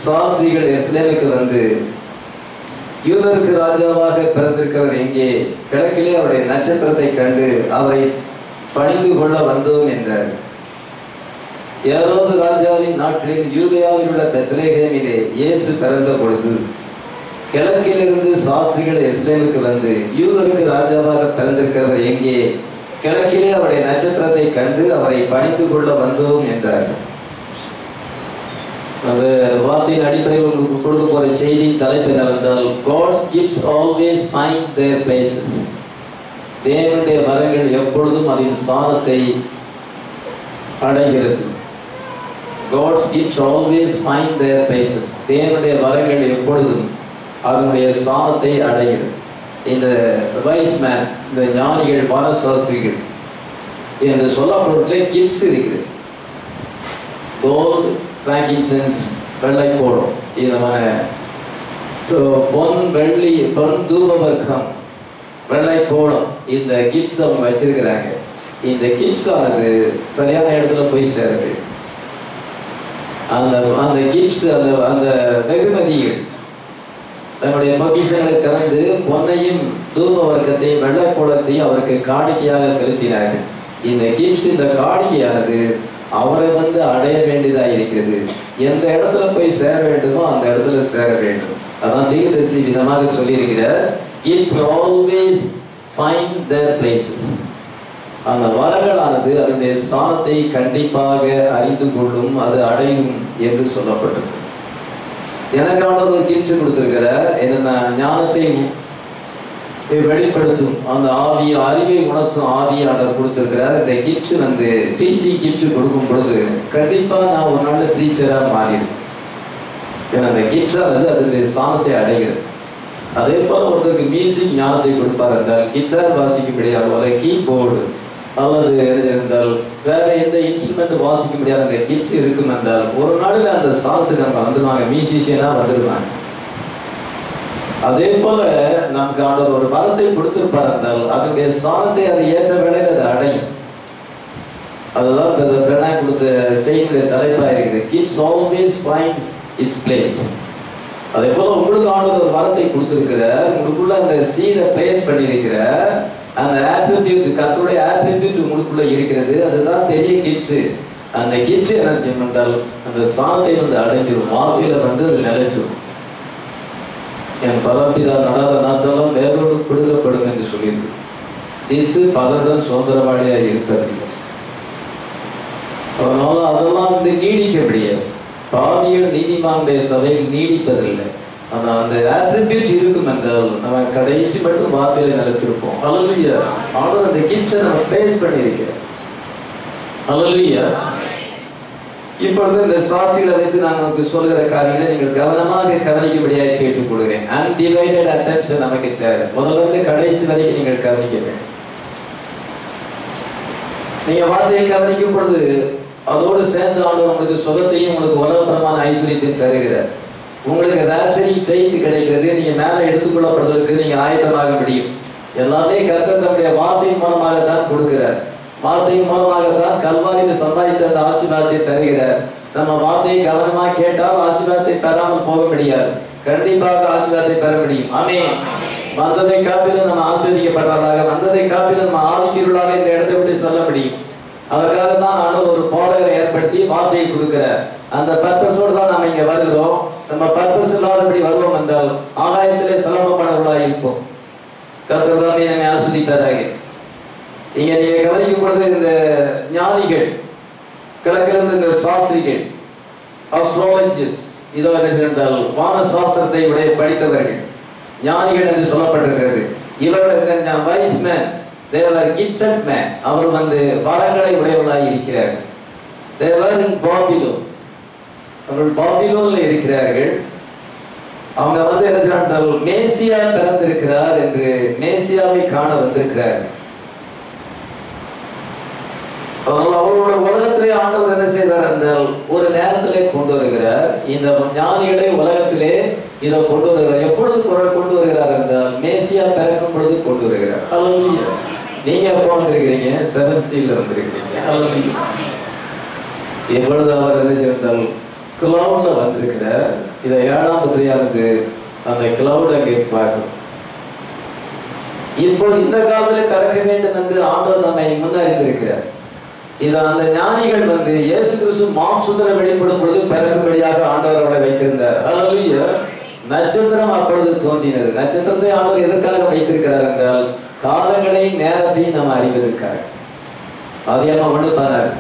சாஸ்திரிகள் எருசலேமுக்கு வந்து, யூதருக்கு ராஜாவாக பிறந்திருக்கிறவர் எங்கே? கிழக்கிலே அவருடைய நட்சத்திரத்தை கண்டு அவரை பணிந்து கொள்ள வந்தோம் என்றார். ஏரோது ராஜாவின் நாட்களில் யூதேயாவில் உள்ள பெத்லெகேமிலே இயேசு பிறந்த பொழுது, கிழக்கிலிருந்து சாஸ்திரிகள் எருசலேமுக்கு வந்து, யூதருக்கு ராஜாவாக பிறந்திருக்கிறவர் எங்கே? கிழக்கிலே அவருடைய நட்சத்திரத்தை கண்டு அவரை பணிந்து கொள்ள வந்தோம் என்றார். அந்த வார்த்தையின் அடிப்படையில் உங்களுக்கு கொடுக்க போற செய்தி தலைப்பு என்னவென்றால், God's gifts always find their places. தேவனுடைய வரங்கள் எப்பொழுதும் அதன் ஸ்தானத்தை அடைகிறது. God's gifts always find their places. தேவனுடைய வரங்கள் எப்பொழுதும் அதனுடைய ஸ்தானத்தை அடைகிறது. இந்த வைஸ் மேன், இந்த ஞானிகள், பாரசாஸ்திரிகள் என்று சொல்லப்பட்ட கிஃப்ட்ஸ் இருக்குது. கோல்டு, frankincense, வெள்ளை போடும், இதமான பொன், வெள்ளி, பொன், தூபவர்க்கம், வெள்ளை போடும், இந்த கிஃப்ட்ஸ் அவங்க வச்சிருக்கிறாங்க. இந்த கிஃப்ட்ஸ் ஆனது சரியான இடத்துல போய் சேர வேண்டும். அந்த கிஃப்ட்ஸ், அந்த வெகுமதிகள் தன்னுடைய பொக்கிஷங்களை திறந்து பொன்னையும் தூப வர்க்கத்தையும் வெள்ளை போலத்தையும் அவருக்கு காணிக்கையாக செலுத்தினார்கள். இந்த கிஃப்ட்ஸ், இந்த காணிக்கையானது அவரை வந்து அடைய வேண்டியதாக இருக்கிறது. எந்த இடத்துல போய் சேர வேண்டுமோ அந்த இடத்துல சேர வேண்டும். அதான் தீர்க்கதரிசி விதமாக சொல்லியிருக்கிறார், it's always find there places. அந்த வரங்களானது அதனுடைய ஸ்தானத்தை கண்டிப்பாக அறிந்து கொள்ளும், அது அடையும் என்று சொல்லப்பட்டது. எனக்கான ஒரு கிஃப்ட் கொடுத்திருக்கிறார். என்னென்ன ஞானத்தை வெளிப்படுத்தும் அந்த ஆவியை, அறிவை உணர்த்தும் ஆவியை அவர் கொடுத்திருக்கிறார். இந்த கிஃப்ட் வந்து டீச்சிங் கிஃப்ட் கொடுக்கும் பொழுது கண்டிப்பாக நான் ஒரு நாள் டீச்சராக மாறிடும். ஏன்னா அந்த கிஃப்டானது அதனுடைய ஸ்தானத்தை அடைகிறது. அதே போல ஒருத்தருக்கு மியூசிக் ஞானத்தை கொடுப்பார் என்றால் கிட்டார் வாசிக்கும்படியாக, அல்லது கீபோர்டு அல்லது இருந்தால் வேற எந்த இன்ஸ்ட்ருமெண்ட் வாசிக்க முடியாத அந்த கிஃப்ட் இருக்கும் என்றால் ஒரு நாளில் அந்த ஸ்தானத்துக்கு நம்ம வந்துடுவாங்க, மியூசிஷியனாக வந்துடுவாங்க. அதே போல நமக்கு ஆண்டவர் ஒரு வரத்தை கொடுத்திருப்பார் என்றால் அதனுடைய ஸ்தானத்தை அது ஏற்ற வேளையில் அது அடையும். அதுதான் பிரணா கொடுத்த செய்தியுடைய தலைப்பாக இருக்குது, gifts always finds it's place. அதே போல உங்களுக்கு ஆண்டவர் ஒரு வரத்தை கொடுத்திருக்கிற, உங்களுக்குள்ள அந்த சீடை பிளேஸ் பண்ணியிருக்கிற அந்த ஆட்ரிபியூட், கர்த்தருடைய ஆட்ரிபியூட் உங்களுக்குள்ள இருக்கிறது. அதுதான் பெரிய கிஃப்ட். அந்த கிஃப்ட் என்ன செய்யும் என்றால் அந்த ஸ்தானத்தை வந்து அடைஞ்சிடும், வார்த்தையில வந்து நிலைச்சிடும். என் பரம்பிதா நடாத நாற்றாலும் வேறொரு கொடுக்கப்படும் என்று சொல்லியிருக்கு. தீர்த்து பதருடன் சுதந்திரவாளியாக இருப்பதில்லை. அதனால அதெல்லாம் வந்து நீடிக்க முடியாது. பாவியல் நீதிமானுடைய சபையில் நீடிப்பதில்லை. ஆனால் அந்த ஆட்ரிபியூட் இருக்கும் என்றால் நம்ம கடைசி மட்டும் வார்த்தையில நிலைத்திருப்போம். ஹல்லேலூயா. ஆண்டவர் அந்த கிஃப்டை நம்ம பிளேஸ் பண்ணியிருக்கிறோம். ஹல்லேலூயா. இப்பொழுது இந்த சாஸ்திரிகளை வைத்து நான் உங்களுக்கு சொல்கிற காரியங்களை நீங்கள் கவனமாக கவனிக்கும்படியாக கேட்டுக்கொள்கிறேன். அன்டிவைடட் அட்டென்ஷன் நமக்கு தேவை. முதல்ல இருந்து கடைசி வரைக்கும் நீங்கள் கவனிக்க வேண்டும். நீங்க வார்த்தையை கவனிக்கும் பொழுது அதோடு சேர்ந்து ஆண்டவர் உங்களுக்கு சுகத்தையும் உங்களுக்கு உலகபரமான ஐஸ்வர்யத்தையும் தருகிறார். உங்களுக்கு ராப்சரிங் ஃபெய்த் கிடைக்கிறது. நீங்க மேலே எடுத்துக்கொள்ளப்படுவதற்கு நீங்க ஆயத்தமாக முடியும். எல்லாமே கர்த்தர் தம்முடைய வார்த்தையின் மூலமாகத்தான் கொடுக்கிறார். வார்த்தையின் மூலமாகத்தான் கல்வாரியில் சம்பாதித்த அந்த ஆசீர்வாதத்தை தருகிறார். நம்ம வார்த்தையை கவனமாக கேட்டால் ஆசீர்வாதத்தை பெறாமல் போக முடியாது. கண்டிப்பாக ஆசீர்வாதத்தை பெற முடியும். ஆமென். வந்ததை காப்பிலும் நம்ம ஆசீர்வதிக்கப்பட்டவர்களாக, வந்ததை காப்பிலும் நம்ம ஆவிக்குள்ளாக இந்த இடத்தை விட்டு சொல்ல முடியும். அதற்காக தான் ஆண்டவர் ஒரு போதகரை ஏற்படுத்தி வார்த்தையை கொடுக்கிறார். அந்த பர்பஸோடு தான் நம்ம இங்க வருகிறோம். நம்ம பர்பஸ் இல்லாதபடி வருவோம் என்றால் ஆகாயத்திலே சிலம்பப்படவர்களாக இருப்போம். கர்த்தர் தான் நம்மை ஆசீர்வதிப்பதாக. இங்க நீங்க கவனிக்கும் பொழுது இந்த ஞானிகள், கிழக்கிலிருந்து இந்த சாஸ்திரிகள், அஸ்ட்ராலஜிஸ்ட், இதோ என்றால் வான சாஸ்திரத்தை உடைய படித்தவர்கள் ஞானிகள் என்று சொல்லப்பட்டிருக்கிறது. இவர்கள் wise man, they were gifted men. அவர் வந்து வரங்களை உடையவர்களாக இருக்கிறார்கள். they were in Babylon. அவர்கள் பாபிலோனில் இருக்கிறார்கள். அவங்க வந்து என்றால் மேசியா பிறந்திருக்கிறார் என்று மேசியாவை காண வந்திருக்கிறார்கள். அவர்களோட உலகத்திலே ஆண்டவர் என்ன செய்தார் என்றால் ஒரு நேரத்திலே கொண்டு வருகிறார். இந்த ஞானிகளை உலகத்திலே இதை கொண்டு வருகிறார். எப்பொழுது கொண்டு வருகிறார் என்றால் மேசியா பிறக்கும் பொழுது கொண்டு வருகிறார். ஹல்லேலூயா. நீங்க எப்போ வந்திருக்கிறீங்க? 7C வந்திருக்கிறீங்க. ஹல்லேலூயா. எப்பொழுது அவர் என்ன செய்தால் கிளவுட்ல வந்திருக்கிற இதை 7ஆம் பத்திரிகையானது அந்த கிளவுட் அங்கே பார்க்கணும். இப்பொழுது இந்த காலத்தில் பிறக்க வேண்டும் என்று ஆண்டவர் நம்மை முன்னறிந்திருக்கிறார். இதை அந்த ஞானிகள் இயேசு கிறிஸ்து மாம்சத்தில் வெளிப்படும் பொழுது பிறக்கும்படியாக ஆண்டவர் அவளை வைத்திருந்தார். ஹல்லேலூயா. நட்சத்திரம் அப்பொழுது தோன்றினது. நட்சத்திரத்தை ஆண்டவர் எதற்காக வைத்திருக்கிறார் என்றால் காலங்களையும் நேரத்தையும் நாம் அறிவதற்காக. ஆதியாகமம் 1:16.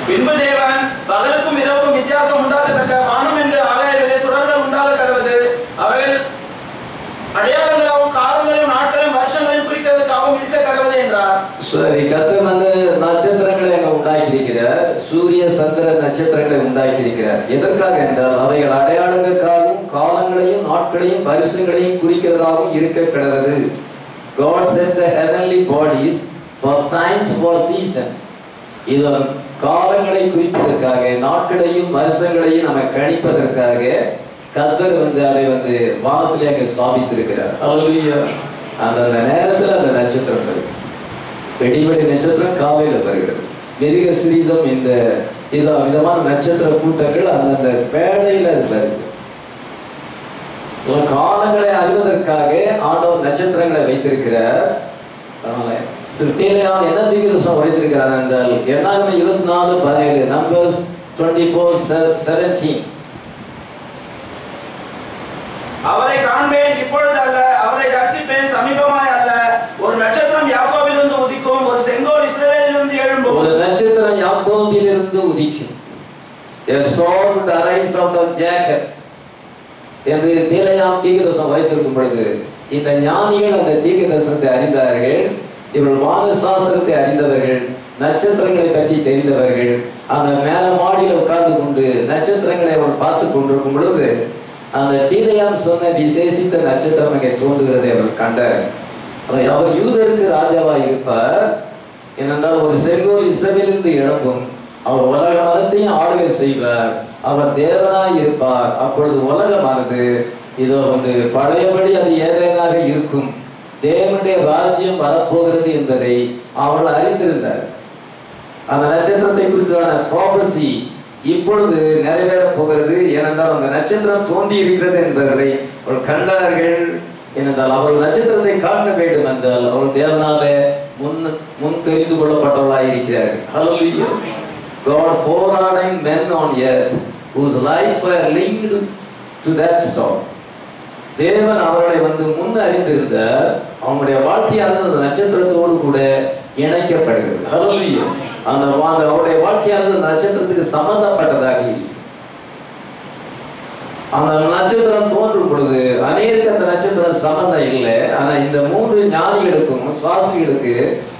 பின்பு தேவன் பகலுக்கும் இரவுக்கும் வித்தியாசம் உண்டாகத்தக்க வானம் என்று ஆகாயத்திலே சுடர்கள் உண்டாக கடவது, அவைகள் அடையாளங்களாகவும் காலங்களையும் நாட்களையும் வருஷங்களையும் குறிக்கிறதுக்காகவும் இருக்க கடவுது என்றார். சரி, கர்த்தர் நட்சத்திரங்களை அங்க உண்டாக்கியிருக்கிறார். சூரிய சந்திர நட்சத்திரங்களை உண்டாக்கியிருக்கிறார். எதற்காக என்றால் அவைகள் அடையாளங்களுக்காகவும் காலங்களையும் நாட்களையும் வருஷங்களையும் குறிக்கிறதாகவும் இருக்க கடவுது. God set the heavenly bodies for times, for seasons. இது காலங்களை குறிப்பதற்காக, நாட்களையும் வருஷங்களையும் நம்ம கணிப்பதற்காக கர்த்தர் அதை வானத்திலே அங்கே ஸ்தாபித்திருக்கிறார். ஹல்லேலூயா. அந்த நேரத்தில் அந்த நட்சத்திரங்கள் வெடிவெடி நட்சத்திரம் காலையில் வருகிறது. மிருக சிரீதம் இந்த விதமான நட்சத்திர கூட்டங்கள் அந்தந்த வேளையில் அது வருது. காலங்களை அறிவதற்காக ஆண்டவர் நட்சத்திரங்களை வைத்திருக்கிறார். அதனால பிலேயாம் என்ன தீர்க்கதரிசனம் வைத்திருக்கிறார் என்றால் என்னாகமம் 24:17, Numbers 24:17. அவரை காண்பேன் இப்பொழுது அல்ல, அவரை தரிசிப்பேன் சமீபமாய் அல்ல. ஒரு நட்சத்திரம் யாக்கோபிலிருந்து உதிக்கும், ஒரு செங்கோல் இஸ்ரவேலிலிருந்து எழும்பும். ஒரு நட்சத்திரம் யாக்கோபிலிருந்து உதிக்கும். A star would arise out of Jacob. என்று பிலேயாம் தீர்க்கதரிசனம் வைத்திருக்கும் பொழுது இந்த ஞானிகள் அந்த தீர்க்கதரிசனத்தை அறிந்தார்கள். இவர்கள் வான சாஸ்திரத்தை அறிந்தவர்கள், நட்சத்திரங்களை பற்றி தெரிந்தவர்கள். அந்த மேல மாடியில் உட்கார்ந்து கொண்டு நட்சத்திரங்களை அவர்கள் பார்த்து கொண்டிருக்கும் பொழுது அந்த பிலேயாம் சொன்ன விசேஷித்த நட்சத்திரம் அங்கே தோன்றுகிறதை அவர்கள் கண்டார். அவர் யூதருக்கு ராஜாவாக இருப்பார். ஏனென்றால் ஒரு செங்கோல் இஸ்ரவேலிலிருந்து எழும்பும். அவர் உலக மதத்தையும் ஆளுகை செய்வார். அவர் தேவனாய் இருப்பார். அப்பொழுது உலகமானது இதோ பழையபடி அது ஏதேனாக இருக்கும். தேவனுடைய ராஜ்யம் வரப்போகிறது என்பதை அவர்கள் அறிந்திருந்தார். அந்த நட்சத்திரத்தை குறித்தான ப்ராபசி இப்பொழுது நிறைவேற போகிறது. ஏனென்றால் அந்த நட்சத்திரம் தோன்றி இருக்கிறது என்பதை அவர்கள் கண்டார்கள். ஏனென்றால் அவர்கள் நட்சத்திரத்தை காண வேண்டும் என்றால் அவர்கள் தேவனாலே முன் தெரிந்து கொள்ளப்பட்டவர்களாக இருக்கிறார்கள். Hallelujah. God foreordained men on earth whose life were linked to that star. தேவன் அவர்களை முன் அறிந்திருந்தார். அவங்களுடைய வாழ்க்கையானது அந்த நட்சத்திரத்தோடு கூட இணைக்கப்படுகிறது. ஹல்லேலூயா. அந்த அவருடைய வாழ்க்கையானது நட்சத்திரத்துக்கு சம்பந்தப்பட்டதாக இருக்கு. அந்த நட்சத்திரம் தோன்றும் பொழுது அநேருக்கு அந்த நட்சத்திரம் சம்பந்தம் இல்லை. ஆனா இந்த 3 ஞானிகளுக்கும் சாஸ்திரிகளுக்கு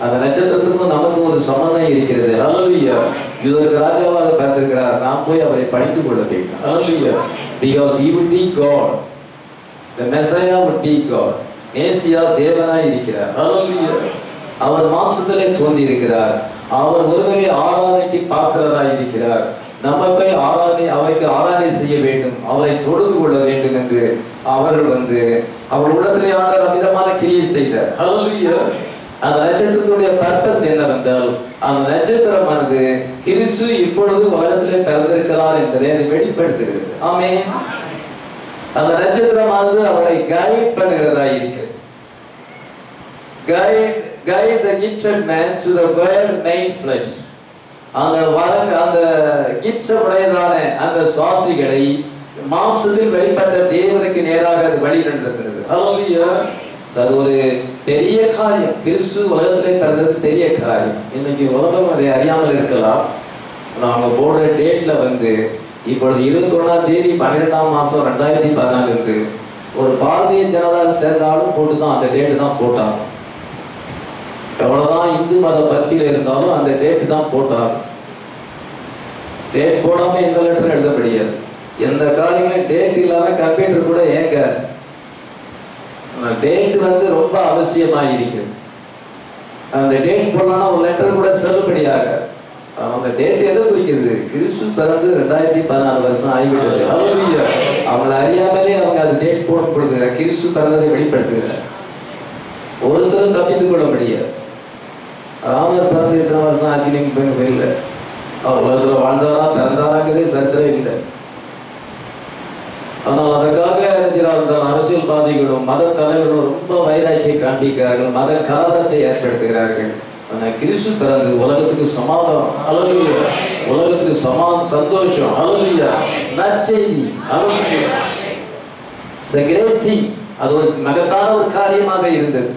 அந்த நட்சத்திரத்துக்கும் நமக்கு ஒரு சம்பந்தம் இருக்கிறது. ஹல்லேலூயா. யூதருக்கு ராஜாவாக பிறந்திருக்கிறார். நாம் போய் அவரை படித்துக் கொள்ள வேண்டும். ஹல்லேலூயா. Because he would be God. The Messiah would be God. மேசியா தேவனாய் இருக்கிறார். ஹல்லேலூயா. அவர் மாம்சத்திலே தோன்றி இருக்கிறார். அவர் ஒருவரே ஆராதனைக்கு பாத்திரராய் இருக்கிறார். நம்ம போய் அவருக்கு ஆராதனை செய்ய வேண்டும், அவரை தொழுது கொள்ள வேண்டும் என்று அவர்கள் அவர் உள்ளத்திலே ஆண்டவர் அமிதமான கிரியை செய்தார். ஹல்லேலூயா. அந்த நட்சத்திரத்துடைய பர்பஸ் என்னவென்றால் அந்த நட்சத்திரமானது கிறிஸ்து இப்பொழுது உலகத்திலே பிறந்திருக்கிறார் என்பதை அது வெளிப்படுத்துகிறது. ஆமென். அந்த நட்சத்திரமானது அவளை கைட் பண்ணுகிறதா இருக்கிறது. Guide the gifted man to the word made flesh. அந்த கிப்சமுடையதான அந்த சுவாசிகளை மாம்சத்தில் வெளிப்பட்ட தேவனுக்கு நேராக அது வழி நடத்துகிறது. ஹல்லேலூயா. அது ஒரு பெரிய காரியம். கிறிஸ்து உலகத்திலே பிறந்தது பெரிய காரியம். இன்னைக்கு உலகம் அதை அறியாமல் இருக்கலாம். அவங்க போடுற டேட்ல இப்பொழுது 21ஆம் தேதி 12ஆம் மாதம் 2014 ஒரு பாரதிய ஜனதா சேர்ந்தாலும் போட்டுதான் அந்த டேட்டு தான் போட்டாங்க. எவ்வளவுதான் இந்து மத பக்தியில இருந்தாலும் அந்த டேட்டு தான் போட்டாங்க. டேட் போடாம எந்த லெட்டரும் எழுத முடியாது. எந்த காரியங்களும் டேட் இல்லாம கம்ப்யூட்டர் கூட ஏங்க டேட் ரொம்ப அவசியமாக இருக்கிறது. அந்த டேட் போடலன்னா ஒரு லெட்டர் கூட செல்லுபடியாக. அவங்க டேட் எதை குறிக்கிறது? கிறிஸ்து பிறந்து 2014 வருஷம் ஆகிவிட்டது. ஹல்லேலூயா. அவங்களை அறியாமலே அவங்க அந்த டேட் போடும் பொழுது கிறிஸ்து பிறந்ததை வெளிப்படுத்துகிறார். ஒருத்தரும் தப்பித்துக் கொள்ள முடியாது. ராமர் பிறந்து இத்தனை வருஷம் ஆச்சு நீங்க இல்லை. உலகத்தில் வாழ்ந்தாரா பிறந்தாராங்கிறதே சரித்திரம் இல்லை. ஆனால் அதற்காக இருந்தால் அரசியல்வாதிகளும் மத தலைவர்களும் ரொம்ப வைராக்கியை காண்பிக்கிறார்கள், மத கலவரத்தை ஏற்படுத்துகிறார்கள். ஆனால் கிறிஸ்து பிறந்து உலகத்துக்கு சமாதானம், அல்லேலூயா, உலகத்துக்கு சந்தோஷம், அல்லேலூயா, நற்செய்தி, அல்லேலூயா. It's a great thing. அது ஒரு மகத்தான ஒரு காரியமாக இருந்தது.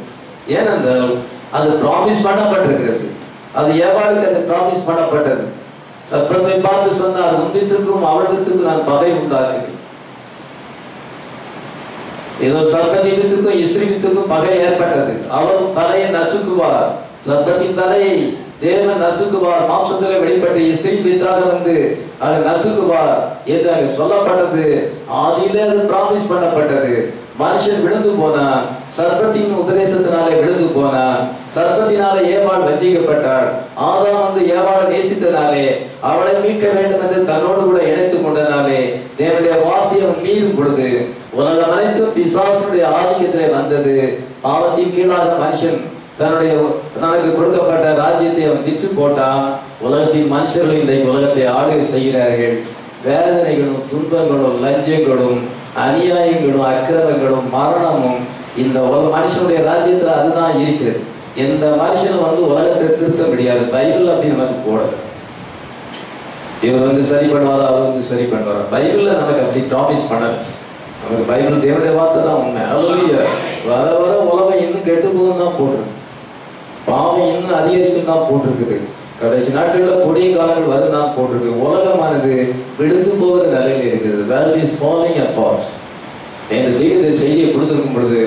ஏனென்றால் அது ப்ராமிஸ் பண்ணப்பட்டிருக்கிறது. அது ஏவாளுக்கு அது ப்ராமிஸ் பண்ணப்பட்டது. சர்ப்பத்தை பார்த்து சொன்னார், உன்னிடத்திற்கும் அவளிடத்திற்கும் நான் பகை உண்டாக்குவேன். ஏதோ சர்ப்பத்திற்கும் இஸ்ரவேலுக்கும் பகை ஏற்பட்டது. அவர் தலையை நசுக்குவார், சர்ப்பத்தின் தலையை தேவன் நசுக்குவார், மாம்சத்திலே வெளிப்பட்டு இஸ்ரவேலுக்காக வந்து அதை நசுக்குவார் என்று அங்கே சொல்லப்பட்டது. ஆதியிலே அது ப்ராமிஸ் பண்ணப்பட்டது. மனுஷன் விழுந்து போனான், சர்ப்பத்தின் உபதேசத்தினாலே விழுந்து போனான், சர்ப்பத்தினாலே ஏவாள் வஞ்சிக்கப்பட்டாள். ஆதாம் வந்து ஏவாளை நேசித்தனாலே அவளை மீட்க வேண்டும் என்று தன்னோடு கூட இணைத்துக் கொண்டனாலே தேவனுடைய வார்த்தையை மீறும் பொழுது உலகம் அனைத்தும் பிசாசுடைய ஆதிக்கத்திலே வந்தது. பாவத்தின் கீழாக மனுஷன் தனக்கு கொடுக்கப்பட்ட ராஜ்யத்தை அவன் விற்று போட்டான். உலகத்தின் மனுஷர்கள் இந்த உலகத்தை ஆளுகை செய்கிறார்கள். வேதனைகளும் துன்பங்களும் லஞ்சங்களும் அநியாயங்களும் அக்கிரமங்களும் மரணமும் இந்த மனுஷனுடைய ராஜ்யத்தில் அதுதான் இருக்கிறது. எந்த மனுஷனும் வந்து உலகத்தை திருத்த முடியாது. பைபிள் அப்படின்னு நமக்கு போடுது. இவர் வந்து சரி பண்ணுவாரா, அவர் வந்து சரி பண்ணுவாரா? பைபிள்ல நமக்கு அப்படி ப்ராமிஸ் பண்ணல. நமக்கு பைபிள் தேவனுடைய வார்த்தை தான் உண்மை. அல்லேலூயா. வர வர உலகம் இன்னும் கெட்டு போகும் தான் போட்டிருக்கு, பாவம் இன்னும் அதிகரிக்கும் தான் போட்டிருக்குது. கடைசி நாட்களில் கொடிய காலங்கள் வரும் தான் போட்டிருக்கு. உலகமானது விழுந்து போகிற நிலையில் இருக்கிறது. வேர்ல்ட் இஸ் ஃபாலிங் அபார்ட் என்று தீர்க்க செய்தியை கொடுத்திருக்கும் பொழுது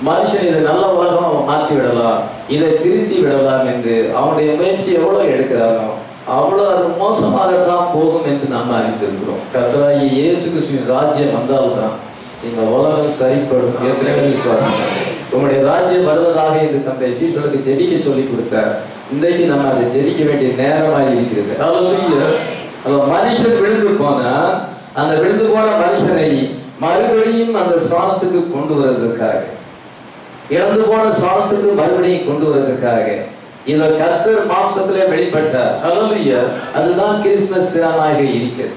மனுஷன் இதை நல்ல உலகம் மாற்றி விடலாம், இதை திருத்தி விடலாம் என்று அவனுடைய முயற்சி எவ்வளோ எடுக்கிறானோ அவ்வளோ அது மோசமாகத்தான் போகும் என்று நாம் அறிந்திருக்கிறோம். கர்த்தராகிய இயேசு கிறிஸ்துவின் ராஜ்யம் வந்தால்தான் இந்த உலகம் சரிப்படும். எத்தனை விசுவாசம் உங்களுடைய ராஜ்யம் வருவதாக என்று தன்னுடைய சீசனுக்கு ஜெபிக்க சொல்லி கொடுத்தார். இன்றைக்கு நம்ம அதை ஜெபிக்க வேண்டிய நேரமாக இருக்கிறது. மனுஷன் விழுந்து போனா அந்த விழுந்து போன மனுஷனை மறுபடியும் அந்த ஸ்தானத்துக்கு கொண்டு வருவதற்காக, இறந்து போன ஸ்தானத்துக்கு மறுபடியும் கொண்டு வருவதற்காக இந்த கர்த்தர் மாம்சத்திலே வெளிப்பட்டார். ஹல்லேலூயா. அதுதான் கிறிஸ்துமஸ் தினமாக இருக்கிறது,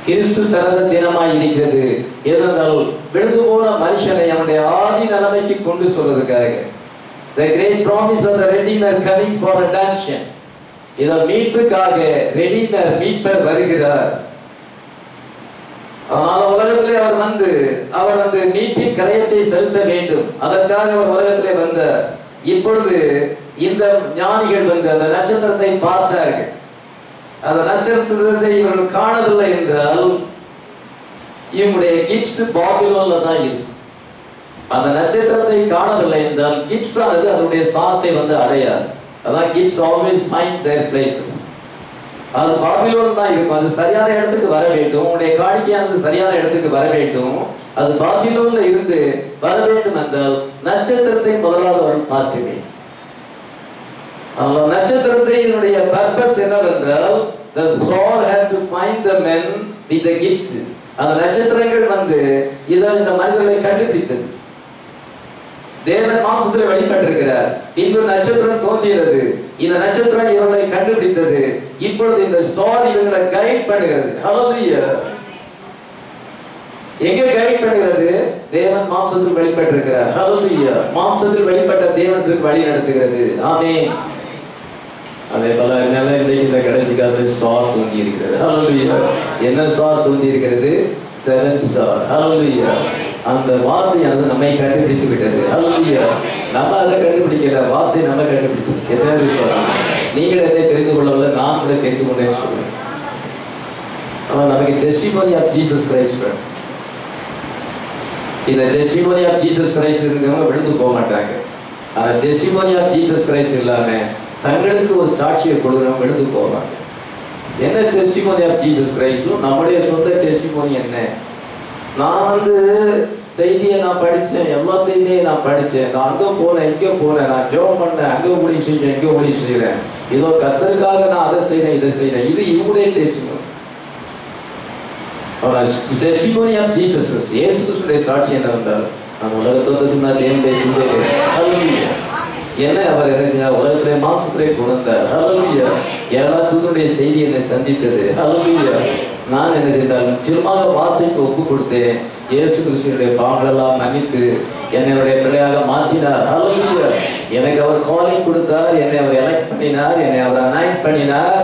கிறிஸ்து பிறந்த தினமாய் இருக்கிறது. ஏனென்றால் விழுந்து போன மனுஷனை அவனுடைய ஆதி நிலைமைக்கு கொண்டு சொல்வதற்காக. The great promise of the Redeemer coming for redemption. இத மீட்புக்காக ரெடீமர் மீட்பர் வருகிறார். ஆனால் உலகத்திலே அவர் வந்து மீட்பின் கரையத்தை செலுத்த வேண்டும். அதற்காக அவர் உலகத்திலே வந்தார். இப்பொழுது இந்த ஞானிகள் வந்து அந்த நட்சத்திரத்தை பார்த்தார்கள். அந்த நட்சத்திரத்தை இவர்கள் காணவில்லை என்றால் இவங்களுடைய கிப்ஸ் பாபிலோன்ல தான் இருக்கு. அந்த நட்சத்திரத்தை காணவில்லை என்றால் கிப்ஸ் ஆனது அதனுடைய சாத்தை வந்து அடையாது. அதான் கிப்ஸ் ஆல்வேஸ் ஃபைண்ட் தேர் பிளேசஸ். அது பாபிலோன் தான் இருக்கும். அது சரியான இடத்துக்கு வர வேண்டும். உங்களுடைய காணிக்கையானது சரியான இடத்துக்கு வர வேண்டும். அது பாபிலோன்ல இருந்து வர வேண்டும் என்றால் நட்சத்திரத்தை முதலாவது அவர்கள் பார்க்க வேண்டும். அந்த நட்சத்திரத்தினுடைய பர்பஸ் என்னவென்றால் the star had to find the men with the gifts. அந்த நட்சத்திரங்கள் வந்து இந்த மனிதர்களை கண்டுபிடித்தது. தேவன் மாம்சத்தில் வெளிப்பட்டிருக்கிறார். இன்னொரு நட்சத்திரம் தோன்றியது. இந்த நட்சத்திரம் இவர்களை கண்டுபிடித்தது. இப்பொழுது இந்த ஸ்டார் இவங்களை கைட் பண்ணுகிறது. ஹல்லேலூயா. எங்கே கைட் பண்ணுகிறது? தேவன் மாம்சத்தில் வெளிப்பட்டிருக்கிறார். ஹல்லேலூயா. மாம்சத்தில் வெளிப்பட்ட தேவனுக்கு வழி நடத்துகிறது. ஆமென். அதே போல இன்றைக்கு இந்த கடைசி காலத்தில் ஸ்டார் தோன்றி இருக்கிறது. ஹல்லேலூயா. என்ன ஸ்டார் தோன்றி இருக்கிறது? 7 ஸ்டார். ஹல்லேலூயா. அந்த வார்த்தையானது நம்மை கண்டுபிடித்து விட்டது. ஹல்லேலூயா. நம்ம அதை கண்டுபிடிக்கல, வார்த்தை நம்ம கண்டுபிடிச்சு. எத்தனை விசுவாசம்? நீங்கள் எதை தெரிந்து கொள்ளவில்லை, நான் கூட தெரிந்து கொண்டேன்னு சொல்லுவேன். ஆனால் நமக்கு டெஸ்டிமோனி ஆஃப் ஜீசஸ் கிரைஸ்ட். இந்த டெஸ்டிமோனி ஆஃப் ஜீசஸ் கிரைஸ்ட் இருந்தவங்க விழுந்து போக மாட்டாங்க. ஆனால் டெஸ்டிமோனி ஆஃப் ஜீசஸ் கிரைஸ்ட் இல்லாம தங்களுக்கு ஒரு சாட்சியை கொடுக்கிறவங்க விழுந்து போவாங்க. என்ன டெஸ்டிமோனி ஆஃப் ஜீசஸ் கிரைஸ்டும் நம்முடைய சொந்த டெஸ்டிமோனி என்ன? நான் வந்து செய்தியை நான் படித்தேன், எல்லாத்தையுமே நான் படித்தேன், நான் அங்கே போனேன், இங்கே போனேன், நான் ஜெபம் பண்ணேன், அங்கே ஊழியம் செஞ்சேன், இங்கே ஊழியம் செய்கிறேன், ஏதோ கர்த்தருக்காக நான் அதை செய்கிறேன், இதை செய்கிறேன். இது இவங்களுடைய டெஸ்டிமோனி. டெஸ்டிமோனி ஆஃப் ஜீசஸ், இயேசு கிறிஸ்துவின் சாட்சி என்னவென்றால் நான் உலகத்தோட்டத்துக்கு நான் தேவனுடைய சிந்தையிலே. என்ன அவர் என்ன செஞ்சார்? உலகத்திலே மாசத்திலே கொடுத்தார். ஹல்லேலூயா. 7ஆம் தூதனுடைய செய்தி என்னை சந்தித்தது. ஹல்லேலூயா. நான் என்ன செய்தால் திரும்ப வார்த்தைக்கு ஒப்பு கொடுத்தேன். இயேசு கிறிஸ்துவினுடைய பாவங்களெல்லாம் மன்னித்து என்னுடைய பிள்ளையாக மாற்றினார். ஹல்லேலூயா. எனக்கு அவர் காலிங் கொடுத்தார், என்னை அவர் எலெக்ட் பண்ணினார், என்னை அவர் அனாயிண்ட் பண்ணினார்.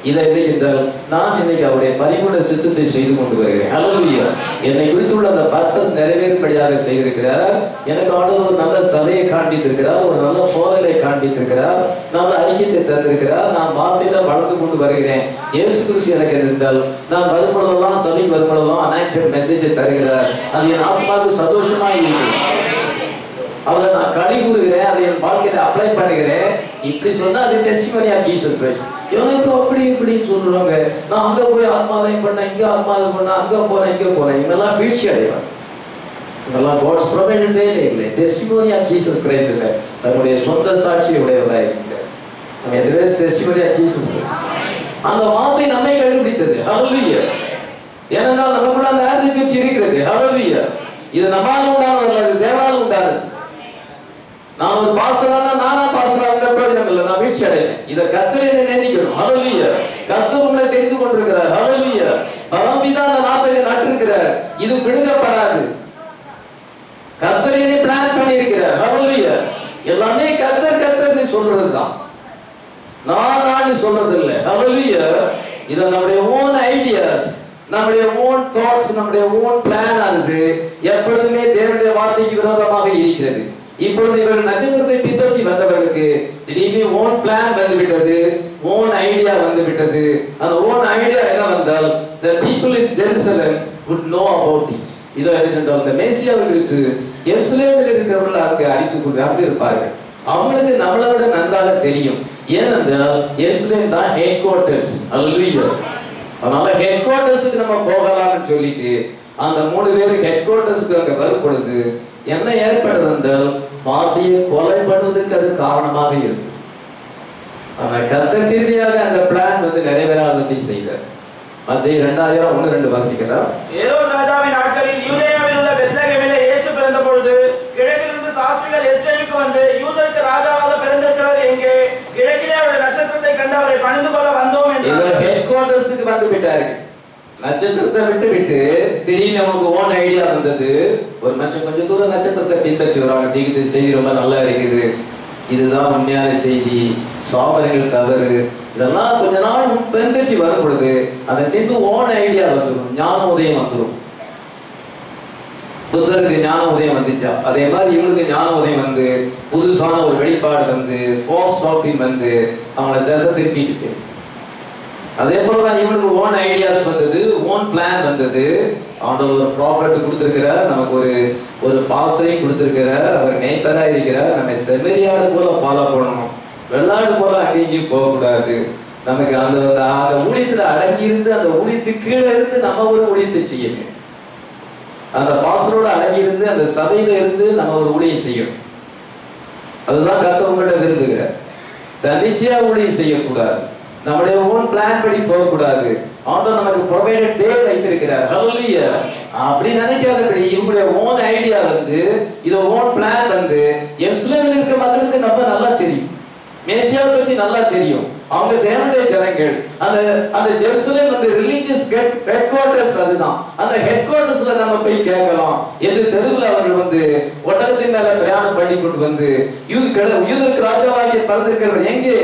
இதை என்றால் நான் இன்னைக்கு அவருடைய பரிபூர்ண சித்தத்தை செய்து கொண்டு வருகிறேன். ஹல்லேலூயா. என்னை குறித்துள்ள அந்த பர்பஸ் நிறைவேறும்படியாக செய்திருக்கிறார். எனக்கு ஆண்டவர் ஒரு நல்ல சபையை காண்பித்திருக்கிறார், ஒரு நல்ல போதலை காண்பித்திருக்கிறார், நல்ல ஐக்கியத்தை தந்திருக்கிறார். நான் வார்த்தையில வளர்ந்து கொண்டு வருகிறேன். இயேசு கிறிஸ்து எனக்கு இருந்தால் நான் வரும்பொழுதெல்லாம் சபைக்கு வரும்பொழுதெல்லாம் அனாயிண்டட் மெசேஜை தருகிறார். அது என் ஆத்மாவுக்கு சந்தோஷமா இருக்கு. அவரை நான் களி கூறுகிறேன், அதை என் வாழ்க்கையில அப்ளை பண்ணுகிறேன். இப்படி சொன்னா அது டெஸ்டிமனி ஆஃப் ஜீசஸ் கிரைஸ்ட். எனக்கு அப்படி இப்படின்னு சொல்றாங்க. நான் அங்க போய் ஆத்மாதம் பண்ண, இங்க ஆத்மாதம் பண்ண, அங்க போனேன், இங்க போனேன். இதெல்லாம் வீழ்ச்சி அடைவாங்க. இதெல்லாம் காட்ஸ் ப்ரொவைடடே இல்லை. டெஸ்டிமனி ஆஃப் ஜீசஸ் கிரைஸ்ட் இல்லை, தன்னுடைய சொந்த சாட்சி உடையவராக இருக்கிறார். நம்ம எதிரே டெஸ்டிமனி ஆஃப் ஜீசஸ் கிரைஸ்ட். அந்த வார்த்தை நம்மை கண்டுபிடித்தது. ஹல்லேலூயா. ஏனென்றால் நமக்குள்ள அந்த ஆட்ரிபியூட் இருக்கிறது. ஹல்லேலூயா. இது நம்மால் உண்டானது, அது தேவனால் உண்டானது. நான் ஒரு பாஸ்டரானா நானா பாஸ்டராக பிரயோஜனம் இல்லை, நான் வீழ்ச்சி அடைவேன். இதை கர்த்தர் என்னை நினைக்கணும். ஹல்லேலூயா. கர்த்தர் உங்களை தெரிந்து கொண்டிருக்கிறார். ஹல்லேலூயா. பரம்பிதா அந்த நாட்டை நட்டிருக்கிறார். இது பிடுங்கப்படாது. கர்த்தர் என்னை பிளான் பண்ணி இருக்கிறார். ஹல்லேலூயா. எல்லாமே கர்த்தர் கர்த்தர்னு சொல்றதுதான், நான் சொல்றது இல்லை. ஹல்லேலூயா. இதை நம்முடைய ஓன் ஐடியாஸ், நம்முடைய ஓன் தாட்ஸ், நம்முடைய ஓன் பிளான் ஆனது எப்பொழுதுமே தேவனுடைய வார்த்தைக்கு விரோதமாக இருக்கிறது. இப்பொழுது இவர்கள் நட்சத்திரத்தை பின்பற்றி வந்தவர்களுக்கு திடீர்னு ஓன் பிளான் வந்து விட்டது, ஓன் ஐடியா வந்து விட்டது. அந்த ஓன் ஐடியா என்ன வந்தால் the people in Jerusalem would know about it. இதோ என்றால் அந்த மேசியாவை குறித்து எருசலேமில் இருக்கிறவர்கள் அங்கு அடித்து இருப்பார்கள். அவங்களுக்கு நம்மளை விட நன்றாக தெரியும். ஏனென்றால் எருசலேம் தான் ஹெட் குவார்டர்ஸ். ஹல்லேலூயா. அதனால ஹெட் குவார்டர்ஸுக்கு நம்ம போகலாம்னு சொல்லிட்டு அந்த 3 பேரும் ஹெட் குவார்டர்ஸ்க்கு அங்க வரும் பொழுது என்ன ஏற்படுது என்றால் பாதியை கொலை பண்ணுவதற்கு அது காரணமாக இருக்கு. ஆனா கர்த்தர் தீர்வையாக அந்த பிளான் வந்து நிறைவேறாதபடி செய்தார். மத்தேயு 2:1-2 வாசிக்கலாம். ஏரோது ராஜாவின் நாட்களில் யூதேயாவில் உள்ள பெத்லகேமிலே இயேசு பிறந்த பொழுது கிழக்கிலிருந்து சாஸ்திரிகள் எருசலேமுக்கு வந்து யூதருக்கு ராஜாவாக பிறந்திருக்கிறவர் எங்கே? கிழக்கிலே அவருடைய நட்சத்திரத்தை கண்டு அவரை பணிந்து கொள்ள வந்தோம் என்று ஹெட் குவார்டர்ஸ்க்கு வந்து விட்டார்கள். நட்சத்திரத்தை விட்டு திடீர்னு நமக்கு ஓன் ஐடியா வந்தது. ஒரு மனுஷன் கொஞ்சம் தூரம் நட்சத்திரத்தை பின்பற்றி வராங்க. தீர்க்க செய்தி ரொம்ப நல்லா இருக்குது, இதுதான் உண்மையான செய்தி, சாபனைகள் தவறு, இதெல்லாம் கொஞ்ச நாள் பின்பற்றி வரும் பொழுது அதை நின்று ஓன் ஐடியா வந்துடும், ஞான உதயம் வந்துடும். புத்தருக்கு ஞான உதயம் வந்துச்சா, அதே மாதிரி இவங்களுக்கு ஞான உதயம் வந்து புதுசான ஒரு வெளிப்பாடு வந்து ஃபால்ஸ் டாக்ட்ரின் வந்து அவங்களை திசை திருப்பிட்டு, அதே போலதான் இவனுக்கு ஓன் ஐடியாஸ் வந்தது, ஓன் பிளான் வந்தது. ஆண்டவர் ஒரு ப்ராப்பர்ட்டி கொடுத்திருக்கிறார், நமக்கு ஒரு பாசை கொடுத்திருக்கிறார், அவர் மேய்ப்பரா இருக்கிறார். நம்ம செம்மறியாடு போல ஃபாலோ பண்ணணும், வெள்ளாடு போல அங்கேயும் போகக்கூடாது. நமக்கு அந்த ஊழியத்துல அடங்கி இருந்து அந்த ஊழியத்துக்கு கீழே இருந்து நம்ம ஒரு ஊழியத்தை செய்யணும். அந்த பாசரோட அடங்கி இருந்து அந்த சபையில இருந்து நம்ம ஒரு ஊழியம் செய்யணும். அதுதான் கர்த்தர் உங்கள்கிட்ட விரும்புகிறார். தனிச்சையா ஊழியம் செய்யக்கூடாது, நம்முடைய ஓன் பிளான் படி போகக்கூடாது. ஆண்டவர் நமக்கு ப்ரொவைடட் டே வைத்திருக்கிறார். ஹல்லேலூயா. அப்படி நினைக்காதபடி இவங்களுடைய ஓன் ஐடியா வந்து, இது ஓன் பிளான் வந்து எருசலேமில் இருக்க மக்களுக்கு நம்ம நல்லா தெரியும், மேசியாவை பத்தி நல்லா தெரியும். அவங்க தேவனுடைய ஜனங்கள். அந்த ஜெருசலேம் வந்து ரிலீஜியஸ் ஹெட் குவார்டர்ஸ். அதுதான் அந்த ஹெட் குவார்டர்ஸ்ல நம்ம போய் கேட்கலாம். எது தெருவில் அவர்கள் வந்து ஒட்டகத்தின் மேல பிரயாணம் பண்ணி கொண்டு வந்து யூதருக்கு ராஜாவாகிய பிறந்திருக்கிறவர் எங்கே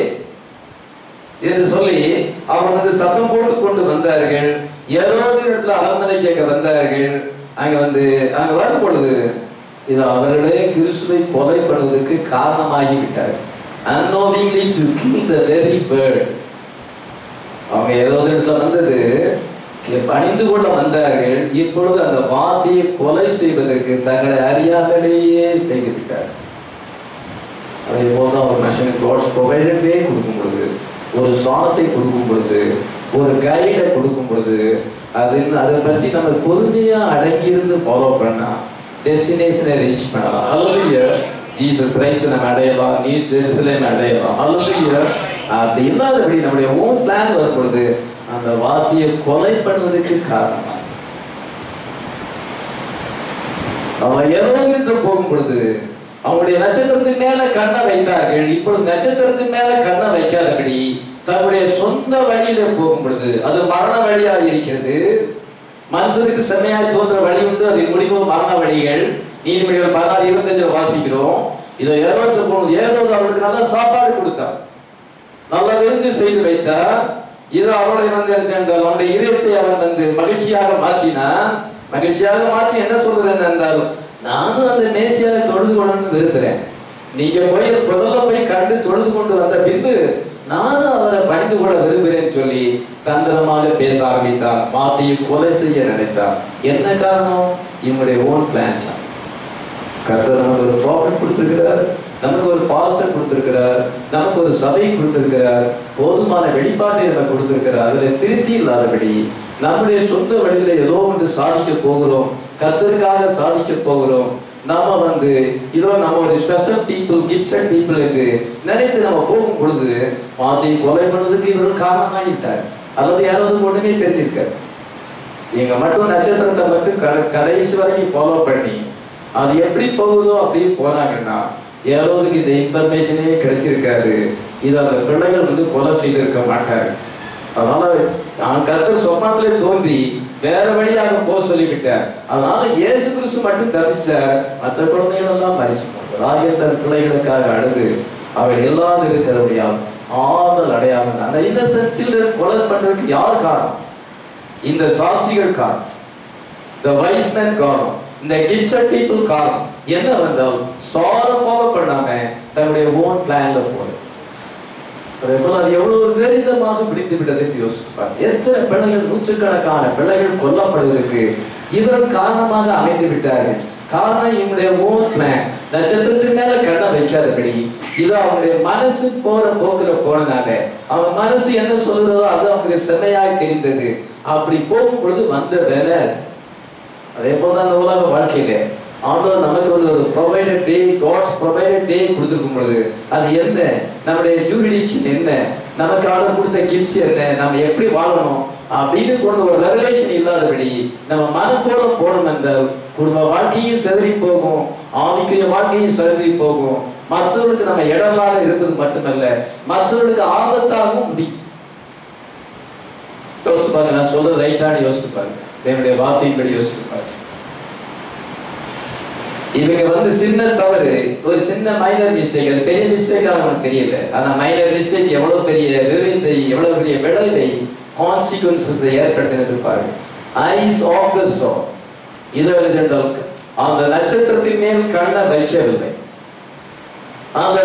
என்று சொல்லி அவர் வந்து சத்தம் போட்டு கொண்டு வந்தார்கள். ஏரோது இடத்துல அரண்மனை கேட்க வந்தார்கள். அங்க வரும் பொழுது இது அவர்களே கிறிஸ்துவை கொலை பண்ணுவதற்கு காரணமாகி விட்டார்கள். unknowingly to kill the very bird. அவங்க ஏரோது இடத்துல வந்தது பணிந்து கொள்ள வந்தார்கள். இப்பொழுது அந்த வார்த்தையை கொலை செய்வதற்கு தங்களை அறியாமலேயே செய்து விட்டார். அதே போலதான் ஒரு மனுஷனுக்கு காட்ஸ் ப்ரொவைடட் வே கொடுக்கும் பொழுது, ஒரு சாணத்தை கொடுக்கும் பொழுது, ஒரு கைடை கொடுக்கும் பொழுது, அதை பற்றி நம்ம பொறுமையா அடங்கியிருந்து ஃபாலோ பண்ணா டெஸ்டினேஷனை ரீச் பண்ணலாம். ஹல்லேலூயா. ஜீசஸ் கிரைஸ்ட் நம்ம அடையலாம், நியூ ஜெருசலேம் அடையலாம். ஹல்லேலூயா. அப்படி இல்லாதபடி நம்முடைய ஓன் பிளான் வரும் பொழுது அந்த வார்த்தையை கொலை பண்ணுவதற்கு காரணம். அவன் எரோது என்று போகும் பொழுது அவங்களுடைய நட்சத்திரத்தின் மேல கண்ணை வைத்தார்கள். இப்பொழுது நட்சத்திரத்தின் மேல கண்ணை வைக்காதபடி தன்னுடைய சொந்த வழியில போகும் பொழுது அது மரண வழியாக இருக்கிறது. மனுஷனுக்கு செம்மையாய் தோன்ற வழி உண்டு, அதில் முடிவு மரண வழிகள். நீதிமொழிகள் 16:25 வாசிக்கிறோம். இதை ஏரோது அவளுக்கு நல்ல சாப்பாடு கொடுத்தார், நல்ல விருந்து செய்து வைத்தார். இது அவளை அவனுடைய இதயத்தை அவன் மகிழ்ச்சியாக மாற்றினான். மகிழ்ச்சியாக மாற்றி என்ன சொல்றேன் என்றால், நானும் அந்த மேசியாவை தொழுது கொண்டு விரும்புகிறேன். நீங்க போய் முதல்ல போய் கண்டு தொழுது கொண்டு வந்த பின்பு நானும் அவரை பணிந்து கொள்ள விரும்புகிறேன்னு சொல்லி தந்திரமாக பேச ஆரம்பித்தான். மாத்தையை கொலை செய்ய நினைத்தான். என்ன காரணம்? இவங்களுடைய ஓன் பிளான் தான். கர்த்தர் நமக்கு ஒரு ப்ராஃபிட் கொடுத்திருக்கிறார், நமக்கு ஒரு பாஸ்டர் கொடுத்திருக்கிறார், நமக்கு ஒரு சபை கொடுத்திருக்கிறார், போதுமான வெளிப்பாட்டை நம்ம கொடுத்திருக்கிறார். அதுல திருப்தி இல்லாதபடி நம்முடைய சொந்த வழியில ஏதோ ஒன்று சாதிக்க போகிறோம், கர்த்தருக்காக சாதிக்க போகிறோம். நம்ம இதோ நம்ம ஒரு ஸ்பெஷல் பீப்புள், கிஃப்டட் பீப்புள் என்று நினைத்து நம்ம போகும் பொழுது மாத்தையை கொலை பண்ணதுக்கு இவர்கள் காரணமாகிவிட்டார். அல்லது யாராவது ஒண்ணுமே தெரிஞ்சிருக்காரு. இவங்க மட்டும் நட்சத்திரத்தை மட்டும் கடைசி வரைக்கும் ஃபாலோ பண்ணி அது எப்படி போகுதோ அப்படியே போனாங்கன்னா யாரோதுக்கு இந்த இன்ஃபர்மேஷனே கிடைச்சிருக்காது. இது அந்த பிள்ளைகள் கொலை செய்திருக்க மாட்டாரு. அதனால நான் கர்த்தர் சொப்பனத்திலே தோன்றி வேற வழியாக போக சொல்லிவிட்டார். அதனால இயேசு கிறிஸ்து மட்டும் தரிசிச்சார், மற்ற குழந்தைகள் எல்லாம் மறிச்சு போனார். தன் பிள்ளைகளுக்காக அழுது அவள் இல்லாது இருக்கிறபடியா ஆறுதல் அடையாமல் அந்த இன்னசென்ட் சில்ட்ரன் கொலை பண்றதுக்கு யார் காரணம்? இந்த சாஸ்திரிகள் காரணம், the wise men காரணம், இந்த gifted people காரணம். என்ன வந்தால் ஸ்டாரை ஃபாலோ பண்ணாம தன்னுடைய ஓன் பிளான்ல போறது. அது எவ்வளவு விபரீதமாக பிடித்து விட்டது என்று யோசிப்பார். எத்தனை பிள்ளைகள், நூற்றுக்கணக்கான பிள்ளைகள் கொல்லப்படுவதற்கு இவர் காரணமாக அமைந்து விட்டார்கள். காரணம் இவனுடைய ஓன் பிளான். நட்சத்திரத்தின் மேல கண்ணை வைக்காதபடி இது அவனுடைய மனசு போற போக்குல போனனால அவன் மனசு என்ன சொல்லுறதோ அது அவனுக்கு செம்மையாய் தெரிந்தது. அப்படி போகும் பொழுது வந்த வேலை. அதே போலதான் அந்த உலக வாழ்க்கையில ஆண்டவர் நமக்கு ஒரு ப்ரொவைடட் டே, காட்ஸ் ப்ரொவைடட் டே கொடுத்துருக்கும் பொழுது அது என்ன, நம்முடைய ஜூரிடிக்ஷன் என்ன, நமக்கு ஆர்டர் கொடுத்த கிஃப்ட்ஸ் என்ன, நம்ம எப்படி வாழணும் அப்படின்னு கொண்டு ஒரு ரெவலேஷன் இல்லாதபடி நம்ம மனம் போல போனோம் என்றால் குடும்ப வாழ்க்கையும் செதறி போகும், ஆவிக்குரிய வாழ்க்கையும் செதறி போகும். மற்றவர்களுக்கு நம்ம இடமாக இருப்பது மட்டுமல்ல, மற்றவர்களுக்கு ஆபத்தாகவும் முடியும். யோசிச்சு பாருங்க, நான் சொல்றது ரைட்டான யோசிச்சு பாருங்க, என்னுடைய வார்த்தையின்படி யோசிச்சு பாருங்க. இவங்க சின்ன தவறு, ஒரு சின்ன மைனர் மிஸ்டேக், அது பெரிய மிஸ்டேக் அவங்களுக்கு தெரியல. ஆனா மைனர் மிஸ்டேக் எவ்வளவு பெரிய விளைவை, எவ்வளவு பெரிய விளைவை, கான்சிக்வன்சஸை ஏற்படுத்தினது பாருங்க. Eyes of the star. அந்த நட்சத்திரத்தின் மேல் கண்ணை வைக்கவில்லை. அந்த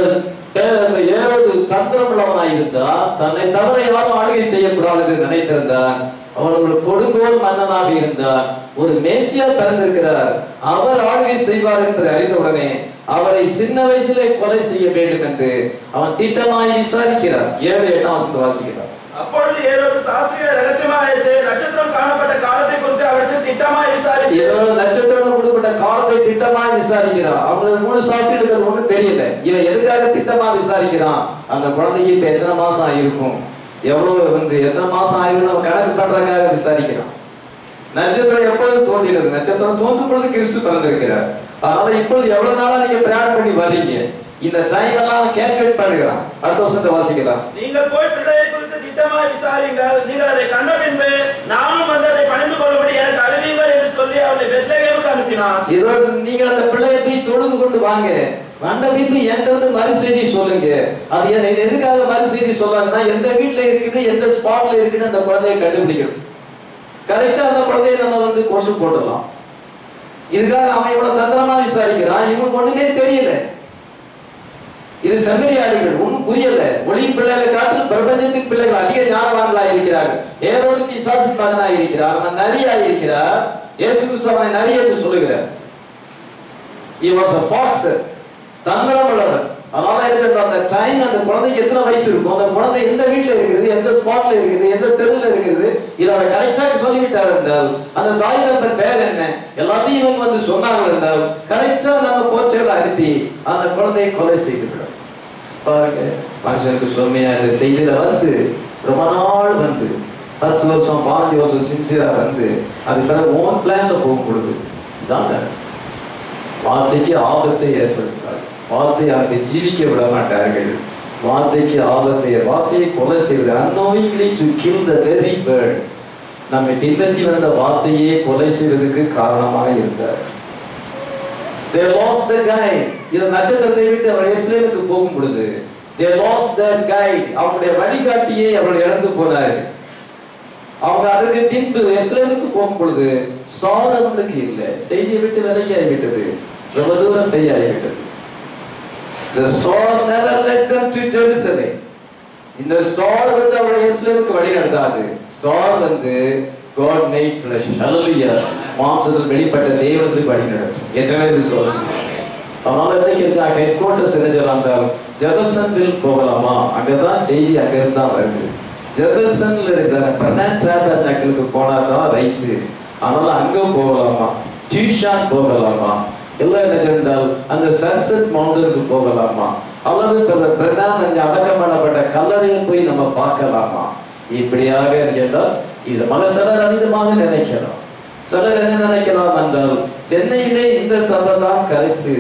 ஏரோது தந்திரம் உள்ளவனாயிருந்தா தன்னை தவிர யாரும் ஆளுகை செய்யக்கூடாது என்று நினைத்திருந்தான். அவன் ஒரு கொடுங்கோல் மன்னனாக இருந்தார். ஒரு மேசியா பிறந்திருக்கிறார், அவர் ஆளுகை செய்வார் என்று அறிந்தவுடனே அவரை சின்ன வயசிலே கொலை செய்ய வேண்டும் என்று அவன் திட்டமாய் விசாரிக்கிறார். 7-8 வாசிக்கிறார். அப்பொழுது ஏரோது சாஸ்திரியை ரகசியமாக அழைத்து நட்சத்திரம் காணப்பட்ட காலத்தை குறித்து அவரிடத்தில் திட்டமாய் விசாரிக்கிறார். நட்சத்திரம் கொடுக்கப்பட்ட காலத்தை திட்டமாய் விசாரிக்கிறான். அவங்களுக்கு 3 சாஸ்திரிகளுக்கு அது ஒன்றும் தெரியல. இவன் எதுக்காக திட்டமா விசாரிக்கிறான்? அந்த குழந்தைக்கு இப்ப எத்தனை மாசம் ஆயிருக்கும், எவ்வளவு எத்தனை மாசம் ஆயிருக்கும் நம்ம கணக்கு பண்றதுக்காக விசாரிக்கிறான். நட்சத்திரம் எப்பொழுது தோன்றினது? நட்சத்திரம் தோன்றும் பொழுது கிறிஸ்து பிறந்திருக்கிறார். அதனால இப்பொழுது எவ்வளவு நாளா நீங்க பிரயாணம் பண்ணி வர்றீங்க, இந்த டைம் எல்லாம் கேல்குலேட் பண்ணுகிறான். அடுத்த வருஷத்தை வாசிக்கலாம். நீங்கள் போய் பிள்ளையை குறித்து திட்டமாய் விசாரிங்கள், நீங்கள் அதை கண்ட பின்பு நானும் அதை பணிந்து கொள்ளும்படி எனக்கு அறிவியுங்கள் என்று சொல்லி அவளை பெத்லகேமுக்கு அனுப்பினார். இதோ நீங்கள் அந்த பிள்ளையை போய் தொழுது கொண்டு வாங்க, வந்த பின்பு என்கிட்ட மறு செய்தி சொல்லுங்க. அது எதுக்காக மறு செய்தி சொல்லாங்கன்னா, எந்த வீட்டுல இருக்குது, எந்த ஸ்பாட்ல இருக்குன்னு அந்த குழந்தையை கண்டுபிடிக்கணும். கரெக்டா அந்த குழந்தையை நம்ம கொண்டு போடலாம். இதுக்காக அவன் இவ்வளவு தந்திரமா விசாரிக்கிறான். இவனுக்கு ஒண்ணுமே தெரியல. இது செம்மறியாடுகள், ஒன்றும் புரியல. ஒளி பிள்ளைகளை காட்டில் பிரபஞ்சத்தின் பிள்ளைகள் அதிக ஞானவான்களாக இருக்கிறார்கள். ஏரோது பிசாசு மகனாக இருக்கிறார், அவன் நரியா இருக்கிறார். இயேசு கிறிஸ்து அவனை நரி என்று சொல்லுகிறார். He was a fox, தந்திரம் உள்ளவன். அதனால அந்த டைம் அந்த குழந்தைக்கு எத்தனை வயசு இருக்கும், அந்த குழந்தை எந்த வீட்டுல இருக்குது, எந்த ஸ்பாட்ல இருக்குது, எந்த தெருவில் இருக்குது, இதை அவர் கரெக்டாக சொல்லிவிட்டார் என்றால் அந்த தாய் தப்பன் பேர் என்ன எல்லாத்தையும் இவங்க சொன்னார்கள் என்றால் கரெக்டா நம்ம போச்சேல அனுப்பி அந்த குழந்தையை கொலை செய்து விடும். பாருங்க, மனுஷனுக்கு சொன்மையா இந்த செய்தியில ரொம்ப நாள் 10 வருஷம் 15 வருஷம் சின்சியரா அது பிறகு ஓன் பிளான்ல போகும் பொழுது இதாங்க வார்த்தைக்கு ஆபத்தை ஏற்படுத்துகிறார். வார்த்தையை அங்கே ஜீவிக்க விட மாட்டார்கள். வார்த்தைக்கு ஆபத்தை, வார்த்தையை கொலை செய்வது, unknowingly to kill the very bird. நம்மை பின்பற்றி வந்த வார்த்தையே கொலை செய்வதற்கு காரணமாக இருந்தார். They lost the guide. இந்த நட்சத்திரத்தை விட்டு அவர் எருசலேமுக்கு போகும் பொழுது they lost that guide. அவருடைய வழிகாட்டியை அவர் இழந்து போனார்கள். அவங்க அதுக்கு பின்பு எருசலேமுக்கு போகும் பொழுது ஸ்டார் அவங்களுக்கு இல்லை. செய்தியை விட்டு விலகி ஆகிவிட்டது, ரொம்ப தூரம் பெய்யாகிவிட்டது. The star never led them to Jerusalem. இந்த ஸ்டார் வந்து அவரை எருசலேமுக்கு வழி நடத்தாது. ஸ்டார் வந்து God made flesh. Hallelujah. மாம்சத்தில் வெளிப்பட்ட தேவனுக்கு வழி நடத்தும். எத்தனை விசுவாசம்? அதனால இன்னைக்கு இருக்க ஹெட் குவார்ட்டர்ஸ் என்ன சொல்றாங்க? ஜெபசன்வில் போகலாமா? அங்கதான் செய்தி அங்க இருந்தா வருது. ஜெபசன்ல இருக்கிற பர்னாட் டாபர்னக்கிளுக்கு போனா தான் ரைட்டு. அதனால அங்க போகலாமா? டியூஷான் போகலாமா? எல்லாம் என்ன சொன்னால் அந்த சன்செட் மவுண்டனுக்கு போகலாமா? அல்லது பிரதான அடக்கம் பண்ணப்பட்ட கல்லறையை போய் நம்ம பார்க்கலாமா? இப்படியாக சொன்னால் இது சிலர் அமிதமாக நினைக்கலாம். சிலர் என்ன நினைக்கலாம் என்றால் சென்னையிலே இந்த சபை தான் கரெக்ட்,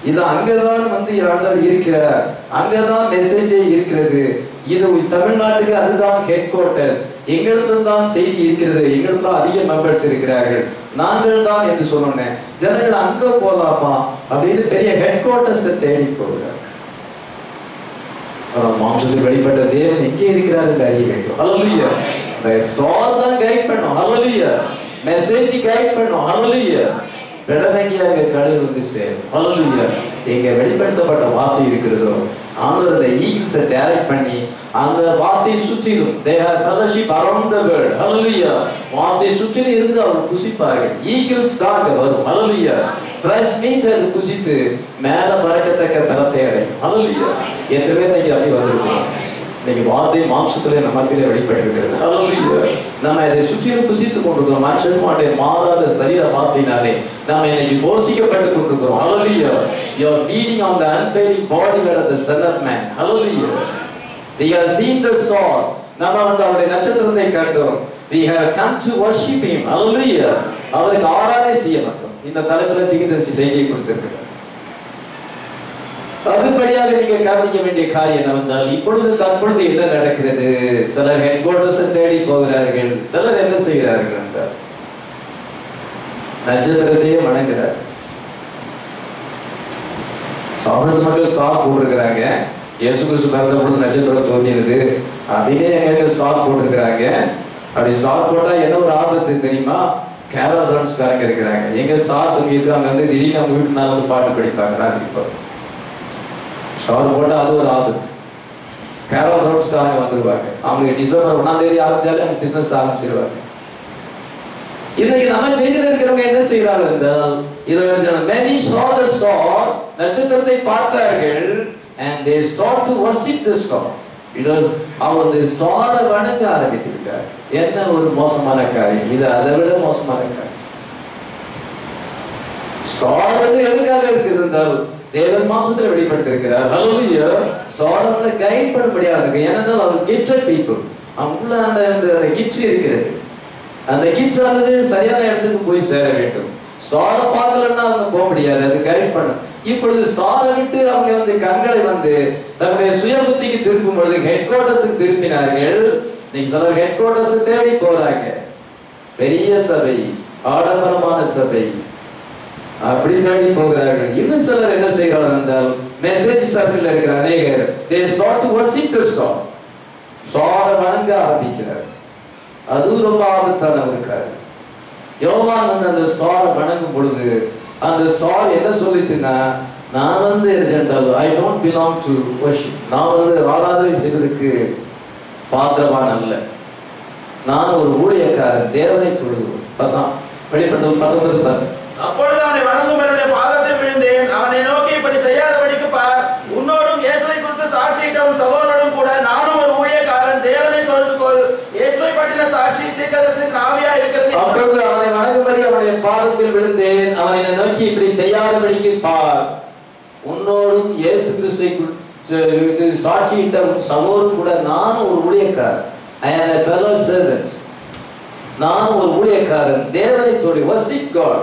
இது அங்கதான் வந்து ஆண்டவர் இருக்கிறார், அங்கதான் மெசேஜே இருக்கிறது, இது தமிழ்நாட்டுக்கு அதுதான் ஹெட் குவார்ட்டர்ஸ், எங்களுக்கு தான் செய்தி இருக்கிறது, எங்களுக்கு தான் அதிக மெம்பர்ஸ் இருக்கிறார்கள், நாங்கள் தான் என்று சொன்னேன். ஜனங்கள் அங்க போலாமா அப்படின்னு பெரிய ஹெட் குவார்ட்டர்ஸ் தேடி போகிறார். மாம்சத்தில் வெளிப்பட்ட தேவன் எங்கே இருக்கிறார் என்று அறிய வேண்டும். ஹல்லேலூயா. ஸ்டார் தான் கைட் பண்ணும். ஹல்லேலூயா. மெசேஜ் கைட் பண்ணும். ஹல்லேலூயா. பெடமைக்கியாக கடல் வந்து சேரும். ஹல்லேலூயா. எங்க வெளிப்படுத்தப்பட்ட வார்த்தை இருக்கிறதோ ஆண்டவர் அந்த ஈகிள்ஸை டைரக்ட் பண்ணி அந்த வார்த்தையை சுற்றிலும் they have fellowship around the world. ஹல்லேலூயா. வார்த்தையை சுற்றிலும் இருந்து அவர் குசிப்பார்கள். ஈகிள்ஸ் தான் அங்க வரும். ஹல்லேலூயா. ஃப்ரெஷ் மீன்ஸ் அது குசித்து மேல பறக்கத்தக்க தரத்தை அடையும். ஹல்லேலூயா. எத்தனை பேர் இன்னைக்கு அப்படி வந்துருக்கோம்? இன்னைக்கு வார்த்தை மாம்சத்துல நம்ம மத்தியில வெளிப்பட்டிருக்கிறது. ஹல்லேலூயா. நம்ம இதை சுற்றிலும் புசித்து கொண்டிருக்கிறோம். மனுஷனுடைய மாறாத சரீர வார்த்தையினாலே நாம் இன்னைக்கு போஷிக்கப்பட்டு கொண்டிருக்கிறோம். ஹல்லேலூயா. You are feeding on the unfailing body of the Son of Man. Hallelujah. We have seen the star. நம்ம வந்து அவருடைய நட்சத்திரத்தை கண்டோம். We have come to worship him. Hallelujah. அவருக்கு ஆராதனை செய்ய மாட்டோம். இந்த தலைப்புல தீர்க்கதரிசி செய்தியை கொடுத்திருக்கிறார். அதுபடியாக நீங்க கவனிக்க வேண்டிய காரியம் என்னவென்றால் இப்பொழுது தற்பொழுது என்ன நடக்கிறது? சிலர் ஹெட் குவார்ட்டர்ஸ் தேடி போகிறார்கள், சிலர் என்ன செய்கிறார்கள் என்றால் நட்சத்திரத்தையே வணங்குகிறார். சாப்பிடுறது மக்கள் ஸ்டாக் போட்டிருக்கிறாங்க. இயேசு கிறிஸ்து பிறந்த பொழுது நட்சத்திரம் தோன்றினது அப்படின்னு எங்க ஸ்டாக் போட்டிருக்கிறாங்க. அப்படி ஸ்டாக் போட்டா என்ன ஒரு ஆபத்து தெரியுமா? கேரளா ரவுண்ட்ஸ்காரங்க இருக்கிறாங்க. எங்க ஸ்டாக் தூங்கிட்டு அங்க வந்து திடீர்னு அவங்க வீட்டுனால வந்து பாட்டு படிப்பாங்க ராத்திரி போது. ஸ்டார் போட்டா அது ஒரு ஆபத்து. கேரளா ரவுண்ட்ஸ்காரங்க வந்துருவாங்க. அவங்களுக்கு டிசம்பர் 1ஆம் தேதி ஆரம்பிச்சாலே அவங்க பிசினஸ் ஆரம்பிச்சிருவாங்க. இன்னைக்கு நம்ம செய்தியில் இருக்கிறவங்க என்ன செய்யறாங்க என்றால் many saw the star, நட்சத்திரத்தை பார்த்தார்கள் and they start to worship the star. அவர் அந்த ஸ்டாரை வணங்க ஆரம்பித்து விட்டார். என்ன ஒரு மோசமான காரியம் இது! அதை விட மோசமான காரியம். ஸ்டார் வந்து எதுக்காக இருக்குது என்றால் தேவன் மாம்சத்தில் வெளிப்பட்டிருக்கிறார். ஹல்லேலூயா. ஸ்டார் வந்து கைட் பண்ணும்படியாக இருக்கு. ஏனென்றால் அவர் கிஃப்டட் பீப்புள். அவங்கள அந்த கிஃப்ட் இருக்கிறது. அந்த கிஃப்ட் ஆனது சரியான இடத்துக்கு போய் சேர வேண்டும். ஸ்டாரை பார்க்கலன்னா அவங்க போக முடியாது. அது கைட் பண்ணும். இப்பொழுது ஸ்டாரை விட்டு அவங்க வந்து கண்களை வந்து தன்னுடைய சுய புத்திக்கு திருப்பும் பொழுது ஹெட் குவார்ட்டர்ஸுக்கு திருப்பினார்கள். இன்னைக்கு சிலர் ஹெட் குவார்ட்டர்ஸ் தேடி போறாங்க. பெரிய சபை, ஆடம்பரமான சபை, அப்படி தேடி போகிறார்கள். இன்னும் சிலர் என்ன செய்கிறார்கள் என்றால் மெசேஜ் சபையில் இருக்கிற அநேகர் they start to worship the star. ஸ்டாரை வணங்க ஆரம்பிக்கிறார். அது ரொம்ப ஆபத்தான ஒரு காரியம். யோவான் வந்து அந்த ஸ்டாரை வணங்கும் பொழுது அந்த ஸ்டார் என்ன சொல்லிச்சுன்னா, நான் வந்து I don't belong to worship, நான் வந்து ஆராதனை செய்வதற்கு பாத்திரவான் அல்ல, நான் ஒரு ஊழியக்காரன், தேவனை தொழுகிறோம். வெளிப்படுத்தல் 19:10. அப்பொழுது அவனை வணங்கும் என்னுடைய பாதத்தில் விழுந்தேன். அவனை நோக்கி இப்படி செய்யாதபடிக்கு பார், உன்னோடும் இயேசுவை குறித்து சாட்சியிட்ட உன் சகோதரனும் கூட நானும் ஒரு ஊழியக்காரன், தேவனை தொழுது கொள், இயேசுவை பற்றின சாட்சி தீர்க்கதரிசியின் ஆவியா இருக்கிறது. அப்பொழுது அவனை வணங்கும்படி அவனுடைய பாதத்தில் விழுந்தேன். அவனை நோக்கி இப்படி செய்யாதபடிக்கு பார், உன்னோடும் இயேசு கிறிஸ்துவை குறித்து சாட்சியிட்ட உன் சகோதரன் கூட நானும் ஒரு ஊழியக்காரன். I am a fellow servant. நான் ஒரு ஊழியக்காரன், தேவனை தொழு, worship God.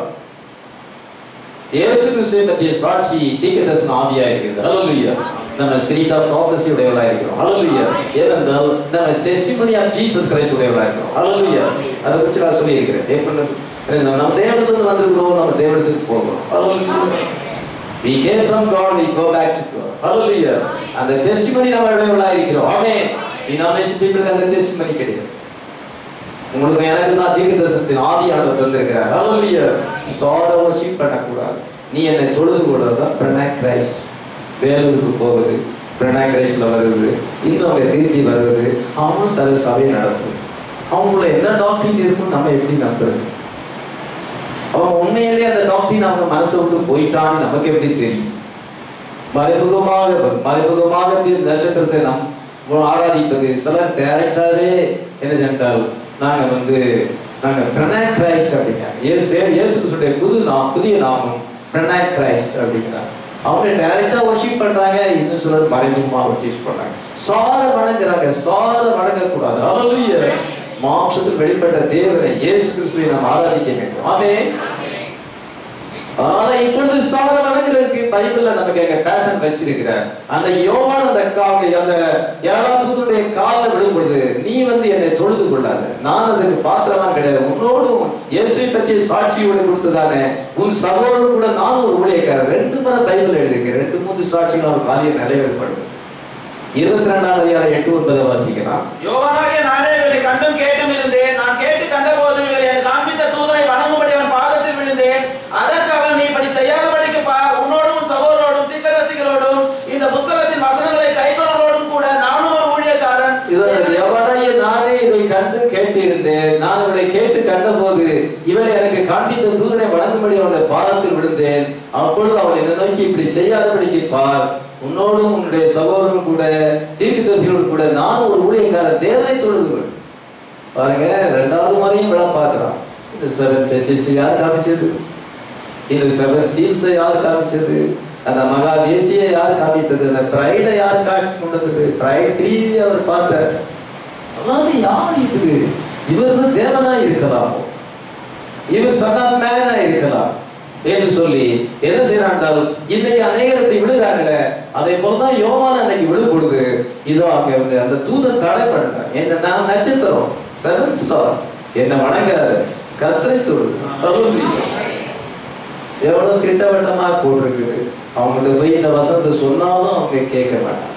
இயேசு கிறிஸ்துவை பற்றிய சாட்சி தீர்க்கதரிசன ஆவியா இருக்கிறது. ஹல்லேலூயா. நம்ம ஸ்பிரிட் ஆஃப் ப்ராபசி உடையவளா இருக்கிறோம். ஹல்லேலூயா. ஏனென்றால் நம்ம டெஸ்டிமனி ஆஃப் ஜீசஸ் கிரைஸ்ட் உடையவளா இருக்கிறோம். ஹல்லேலூயா. அதை பற்றி நான் சொல்லி இருக்கிறேன். நம்ம தேவனிடத்திலிருந்து வந்திருக்கிறோம், நம்ம தேவனிடத்துக்கு போகிறோம். ஹல்லேலூயா. We came from God, we go back to God. Hallelujah. அந்த டெஸ்டிமனி நம்ம உடையவளா இருக்கிறோம். ஆமென். டினாமினேஷன் பீப்பிளுக்கு அந்த டெஸ்டிமனி கிடையாது. உங்களுக்கு எனக்கு தான் தீர்க்கதரிசனத்தின் ஆவியானவர் தந்திருக்கிறார். ஹல்லேலூயா. ஸ்டார் வர்ஷிப் பண்ணக்கூடாது. நீ என்னை தொழுது கொள்வதுதான் பிரணாய் கிரைஸ்ட். வேலூருக்கு போவது, பிரணாய் கிரைஸ்ட்ல வருவது, இன்னும் அவங்க திரும்பி வருவது, அவங்களும் தர சபையை நடத்துவது. அவங்கள என்ன டாக்டரின் இருக்குன்னு நம்ம எப்படி நம்புறது? அவங்க உண்மையிலே அந்த டாக்டரின் அவங்க மனசை விட்டு போயிட்டான்னு நமக்கு எப்படி தெரியும்? மறைமுகமாக நட்சத்திரத்தை நாம் ஆராதிப்பது. சிலர் டைரக்டாவே என்ன சென்றால் நாங்க பிரணாய் கிரைஸ்ட் அப்படிங்கிறாங்க. இயேசு கிறிஸ்துடைய புதிய நாமம் பிரணாய் கிரைஸ்ட் அப்படிங்கிறாங்க. அவங்க டைரக்டா வர்ஷிப் பண்றாங்க, இன்னும் சிலர் மறைமுகமா வர்ஷிப் பண்றாங்க. ஸ்டாரை வணங்குறாங்க. ஸ்டாரை வணங்கக்கூடாது. ஹல்லேலூயா. மாம்சத்தில் வெளிப்பட்ட தேவனை இயேசு கிறிஸ்துவை நாம் ஆராதிக்க வேண்டும். ஆமென். இப்பொழுது ஸ்டாரை வணங்குறதுக்கு பைபிள்ல நமக்கு எங்க பேட்டர்ன் வச்சிருக்கிறார். அந்த யோவான் அந்த 7ஆம் தூதனுடைய காலில் விழும்பொழுது, நீ என்னை தொழுது கொள்ளாத, நான் அதுக்கு பாத்திரமா கிடையாது, உன்னோடும் இயேசுவை பற்றிய சாட்சியோடு கொடுத்ததானே உன் சகோதரன் கூட நான் ஒரு ஊழியக்காரர். 2 முறை பைபிள் எழுதிருக்கு. 2-3 சாட்சிகள் ஒரு காரியம் நிறைவேறப்படுது. 22ஆம் அதிகாரம் 8-9 வாசிக்கலாம். யோவானாகிய நானே இவர்களை கண்டும் கேட்டும் இருந்தேன். நான் கேட்டு கண்டபோது இவர்கள் எனக்கு காண்பித்த தூதனை வணங்கும்படி அவன் பாதத்தில் விழுந்தேன். அதற்கு அவன், நீ இப்படி செய்யாதபடிக்கு பார், உன்னோடும் சகோதரோடும் தீர்க்கதரிசிகளோடும் இந்த புஸ்தகத்தின் வசனங்களை கைக்கொள்வதோடும் கூட நானும் ஒரு ஊழியக்காரன். யோவானாகிய நானே இதை கண்டு கேட்டிருந்தேன். நான் இவளை கேட்டு கண்டபோது இவளை எனக்கு காண்பித்த தூதனை வணங்கும்படி அவனுடைய பாதத்தில் விழுந்தேன். அப்பொழுது அவன் என்னை நோக்கி, இப்படி செய்யாதபடிக்கு பார், உன்னோடும் உன்னுடைய சகோதரன் கூட தீர்க்கதரிசிகளோடு கூட நான் ஒரு ஊழியக்காரன், தேவனை தொழுது பாருங்க. 2வது முறையும் விழா பார்க்கிறான். இந்த 7 சர்ச்சஸ் யார் காமிச்சது? இந்த 7 சீல்ஸ் யார் காமிச்சது? அந்த மகா தேசிய யார் காமித்தது? அந்த பிரைடை யார் காட்சி கொண்டது? பிரைட் ட்ரீ அவர் பார்த்தார். அதாவது யார் இது? இவர் தேவனா இருக்கலாம், இவர் சன் ஆஃப் மேனா இருக்கலாம் என்று சொல்லி என்ன செய்யறாண்டால், இன்னைக்கு அநேகர் இப்படி விழுகிறாங்களே, அதே போலதான் யோவான் அன்னைக்கு விழும்பொழுது இதோ அங்க அந்த தூதன் தடை பண்ணார். என்ன நான் நட்சத்திரம் 7 ஸ்டார் என்ன வணங்காத, கர்த்தரை தொழுது. எவ்வளவு திட்டவட்டமா போட்டிருக்குது. அவங்களுக்கு போய் இந்த வசனத்தை சொன்னாலும் அவங்க கேட்க மாட்டாங்க.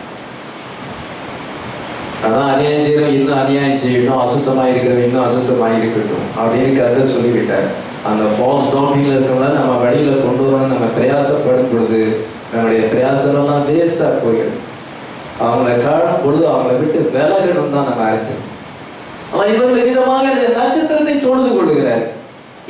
அதான் அநியாயம் செய்யணும், இன்னும் அநியாயம் செய்யணும், அசுத்தமா இருக்கிறவங்க இன்னும் அசுத்தமா இருக்கட்டும் அப்படின்னு கர்த்தர் சொல்லிவிட்டார். அந்த ஃபால்ஸ் டாக்டரிங்ல இருக்கவங்கள நம்ம வழியில கொண்டு வரணும். நம்ம பிரயாசப்படும் பொழுது நம்முடைய பிரயாசமெல்லாம் வேஸ்டா போயிடும். அவங்களை காணும் பொழுது அவங்களை விட்டு விலகணும் தான் நம்ம அழைச்சோம். ஆனா இவர்கள் விதமாக நட்சத்திரத்தை தொழுது கொள்கிறார்.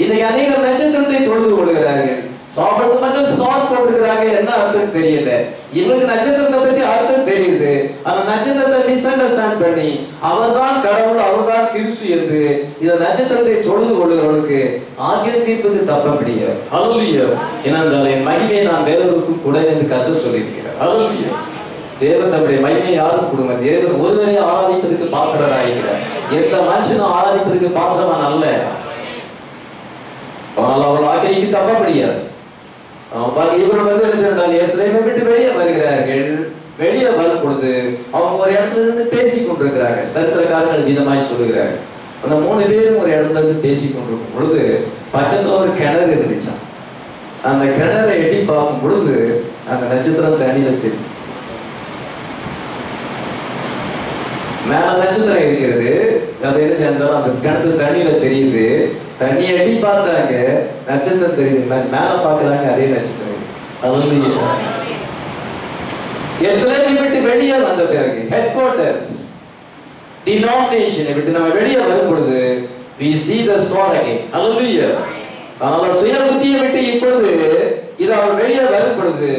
இன்னைக்கு அநேகர் நட்சத்திரத்தை தொழுது கொள்கிறார்கள். சாப்பிட்டு மட்டும் ஸ்டார் போட்டுக்கிறாங்க. என்ன அர்த்தம் தெரியல. இவங்களுக்கு நட்சத்திரத்தை பத்தி அர்த்தம் தெரியுது. அந்த நட்சத்திரத்தை மிஸ் அண்டர்ஸ்டாண்ட் பண்ணி அவர்தான் கடவுள், அவர்தான் கிறிஸ்து என்று இந்த நட்சத்திரத்தை தொழுது கொள்ளுகிறவர்களுக்கு ஆகிய தீர்ப்புக்கு தப்ப முடியாது. ஹல்லேலூயா. ஏனென்றால் என் மகிமையை நான் வேறொருக்கும் கூட என்று கர்த்தர் சொல்லியிருக்கிறார். ஹல்லேலூயா. தேவன் தம்முடைய மகிமையை யாரும் கொடுங்க. தேவன் ஒருவரை ஆராதிப்பதற்கு பாத்திரராகிறார். எந்த மனுஷனும் ஆராதிப்பதற்கு பாத்திரவான் அல்ல. ஆனால் அவள் ஆகியக்கு தப்ப முடியாது. இவர்கள் என்ன சொன்னால் எருசலேமை விட்டு வெளியே வருகிறார்கள். வெளியே வரும் பொழுது அவங்க ஒரு இடத்துல இருந்து பேசிக் கொண்டிருக்கிறாங்க. சரித்திரக்காரர்கள் விதமாய் சொல்லுகிறார்கள். அந்த 3 பேரும் ஒரு இடத்துல இருந்து பேசிக் கொண்டிருக்கும் பொழுது பக்கத்துல ஒரு கிணறு இருந்துச்சான். அந்த கிணறை எட்டி பார்க்கும் பொழுது அந்த நட்சத்திரம் தண்ணியில தெரியும். மேல நட்சத்திரம் இருக்கிறது. அது என்ன செஞ்சாலும் அந்த கிணத்து தண்ணியில தெரியுது. தண்ணி எட்டி பார்த்தாங்க, நட்சத்திரம் தெரியுது. மேல பாக்குறாங்க, அதே நட்சத்திரம். எருசலேமை விட்டு வெளியே வந்த பிறகு ஹெட் குவார்ட்டர்ஸ் டினாமினேஷனை விட்டு நம்ம வெளியே வரும் பொழுது we see the star again. Hallelujah. ஆனால் சுய புத்தியை விட்டு இப்பொழுது இது அவர் வெளியே வரும் பொழுது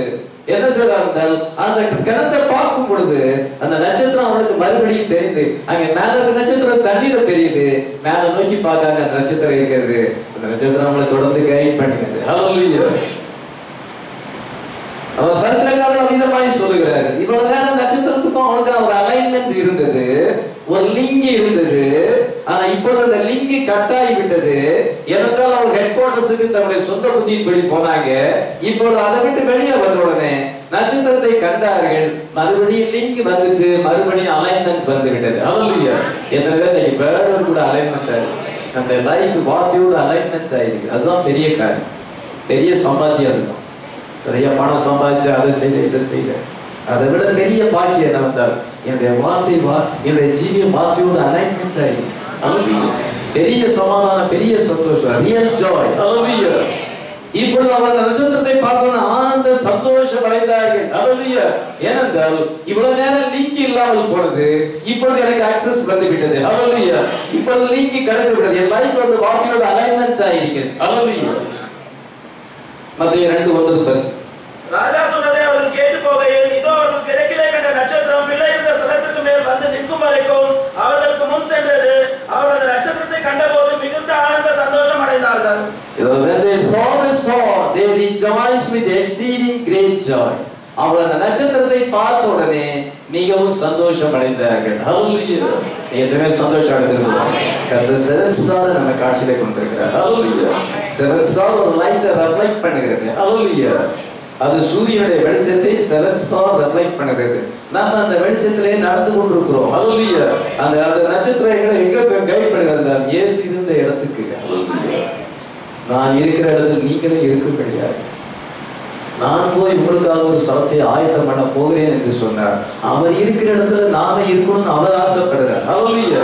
என்ன செய்றார்கள்? அந்த கிணத்தை பார்க்கும் பொழுது அந்த நட்சத்திரம் அவனுக்கு மறுபடியும் தெரியுது. அங்க மேல இருக்க நட்சத்திரம் தண்ணீர தெரியுது. மேல நோக்கி பார்க்காங்க, அந்த நட்சத்திரம் இருக்கிறது. அந்த நட்சத்திரம் அவங்களை தொடர்ந்து கைட் பண்ணினது. ஹல்லேலூயா. அவர் சரித்திரக்காரர்கள் விதமாய் சொல்லுகிறார். இவ்வளவு நேரம் நட்சத்திரத்துக்கும் அவனுக்கு ஒரு அலைன்மெண்ட் இருந்தது, ஒரு லிங்க் இருந்தது. ஆனா இப்போது அந்த லிங்க் கட்டாகி விட்டது. ஏனென்றால் அவங்க ஹெட் குவார்டர்ஸுக்கு தன்னுடைய சொந்த புத்தியின்படி போனாங்க. இப்போது அதை விட்டு வெளியே வந்த உடனே நட்சத்திரத்தை கண்டார்கள். மறுபடியும் லிங்க் வந்துட்டு மறுபடியும் அலைன்மெண்ட் வந்து விட்டது. ஹல்லேலூயா. எத்தனை பேர் இன்னைக்கு வேர்டோட கூட அலைன்மெண்ட் ஆயிருக்கு. நம்ம லைஃப் வார்த்தையோட அலைன்மெண்ட் ஆயிருக்கு. அதுதான் பெரிய காரியம், பெரிய சம்பாத்தியம். அதுதான் நிறைய பணம் சம்பாதிச்சு அதை செய்த இதை செய்த அதை விட பெரிய பாக்கியம் என்ன வந்தால் என்னுடைய வார்த்தை என்னுடைய ஜீவிய வார்த்தையோட அலைன்மெண்ட் ஆயிருக்கு. ஹல்லேலூயா. பெரிய சமாதானம், பெரிய சந்தோஷம், ரியல் ஜாய். ஹல்லேலூயா. இப்பொழுது அவர் நட்சத்திரத்தை பார்த்தோன்னா ஆனந்த சந்தோஷம் அடைந்தார்கள். ஹல்லேலூயா. ஏனென்றால் இவ்வளவு நேரம் லிங்க் இல்லாமல் போனது, இப்பொழுது எனக்கு ஆக்சஸ் வந்து விட்டது. ஹல்லேலூயா. இப்பொழுது லிங்க் கிடைத்து விட்டது. என் லைஃப் வந்து வார்த்தையோட அலைன்மெண்ட் ஆயிருக்கிறது. ஹல்லேலூயா. மத்தேயு 2:9. ராஜா சொன்னதை அவர்கள் கேட்டு போகையில் இதோ அவர்கள் கிழக்கிலே கண்ட நட்சத்திரம் பிள்ளை இருந்த ஸ்தலத்துக்கு மேல் வந்து நிற்கும் வரைக்கும் அவர்களுக்கு முன் சென்றது. அவர்கள் அந்த நட்சத்திரத்தை கண்டபோது மிகுந்த ஆனந்த சந்தோஷம் அடைந்தார்கள். When they saw the star, they rejoiced with exceeding great joy. அவர்கள் அந்த நட்சத்திரத்தை பார்த்த உடனே மிகவும் சந்தோஷம் அடைந்தார்கள். ஹல்லேலூயா. எத்தனை சந்தோஷம் அடைந்தார்கள். கர்த்தர் செவன் ஸ்டார் நம்ம காட்சியிலே கொண்டிருக்கிறார். ஹல்லேலூயா. செவன் ஸ்டார் ஒரு லைட்டை ரெஃப்ளெக்ட் பண்ணுகிறது. ஹல்லேலூயா. அது சூரியனுடைய வெளிச்சத்தை செவன் ஸ்டார் ரெஃப்ளெக்ட் பண்ணுகிறது. நாம அந்த வெளிச்சத்திலே நடந்து கொண்டிருக்கிறோம். ஹல்லேலூயா. அந்த நட்சத்திரம் எங்க கைட் பண்ணுகிறது? இயேசு இருந்த இடத்துக்கு. ஹல்லேலூயா. நான் இருக்கிற இடத்தில் நீங்களும் இருக்க முடியாது. நான் போய் உங்களுக்காக ஒரு சபத்தை ஆயத்தம் பண்ண போகிறேன் என்று சொன்னார். அவர் இருக்கிற இடத்துல நாம இருக்கணும்னு அவர் ஆசைப்படுறார். ஹல்லேலூயா.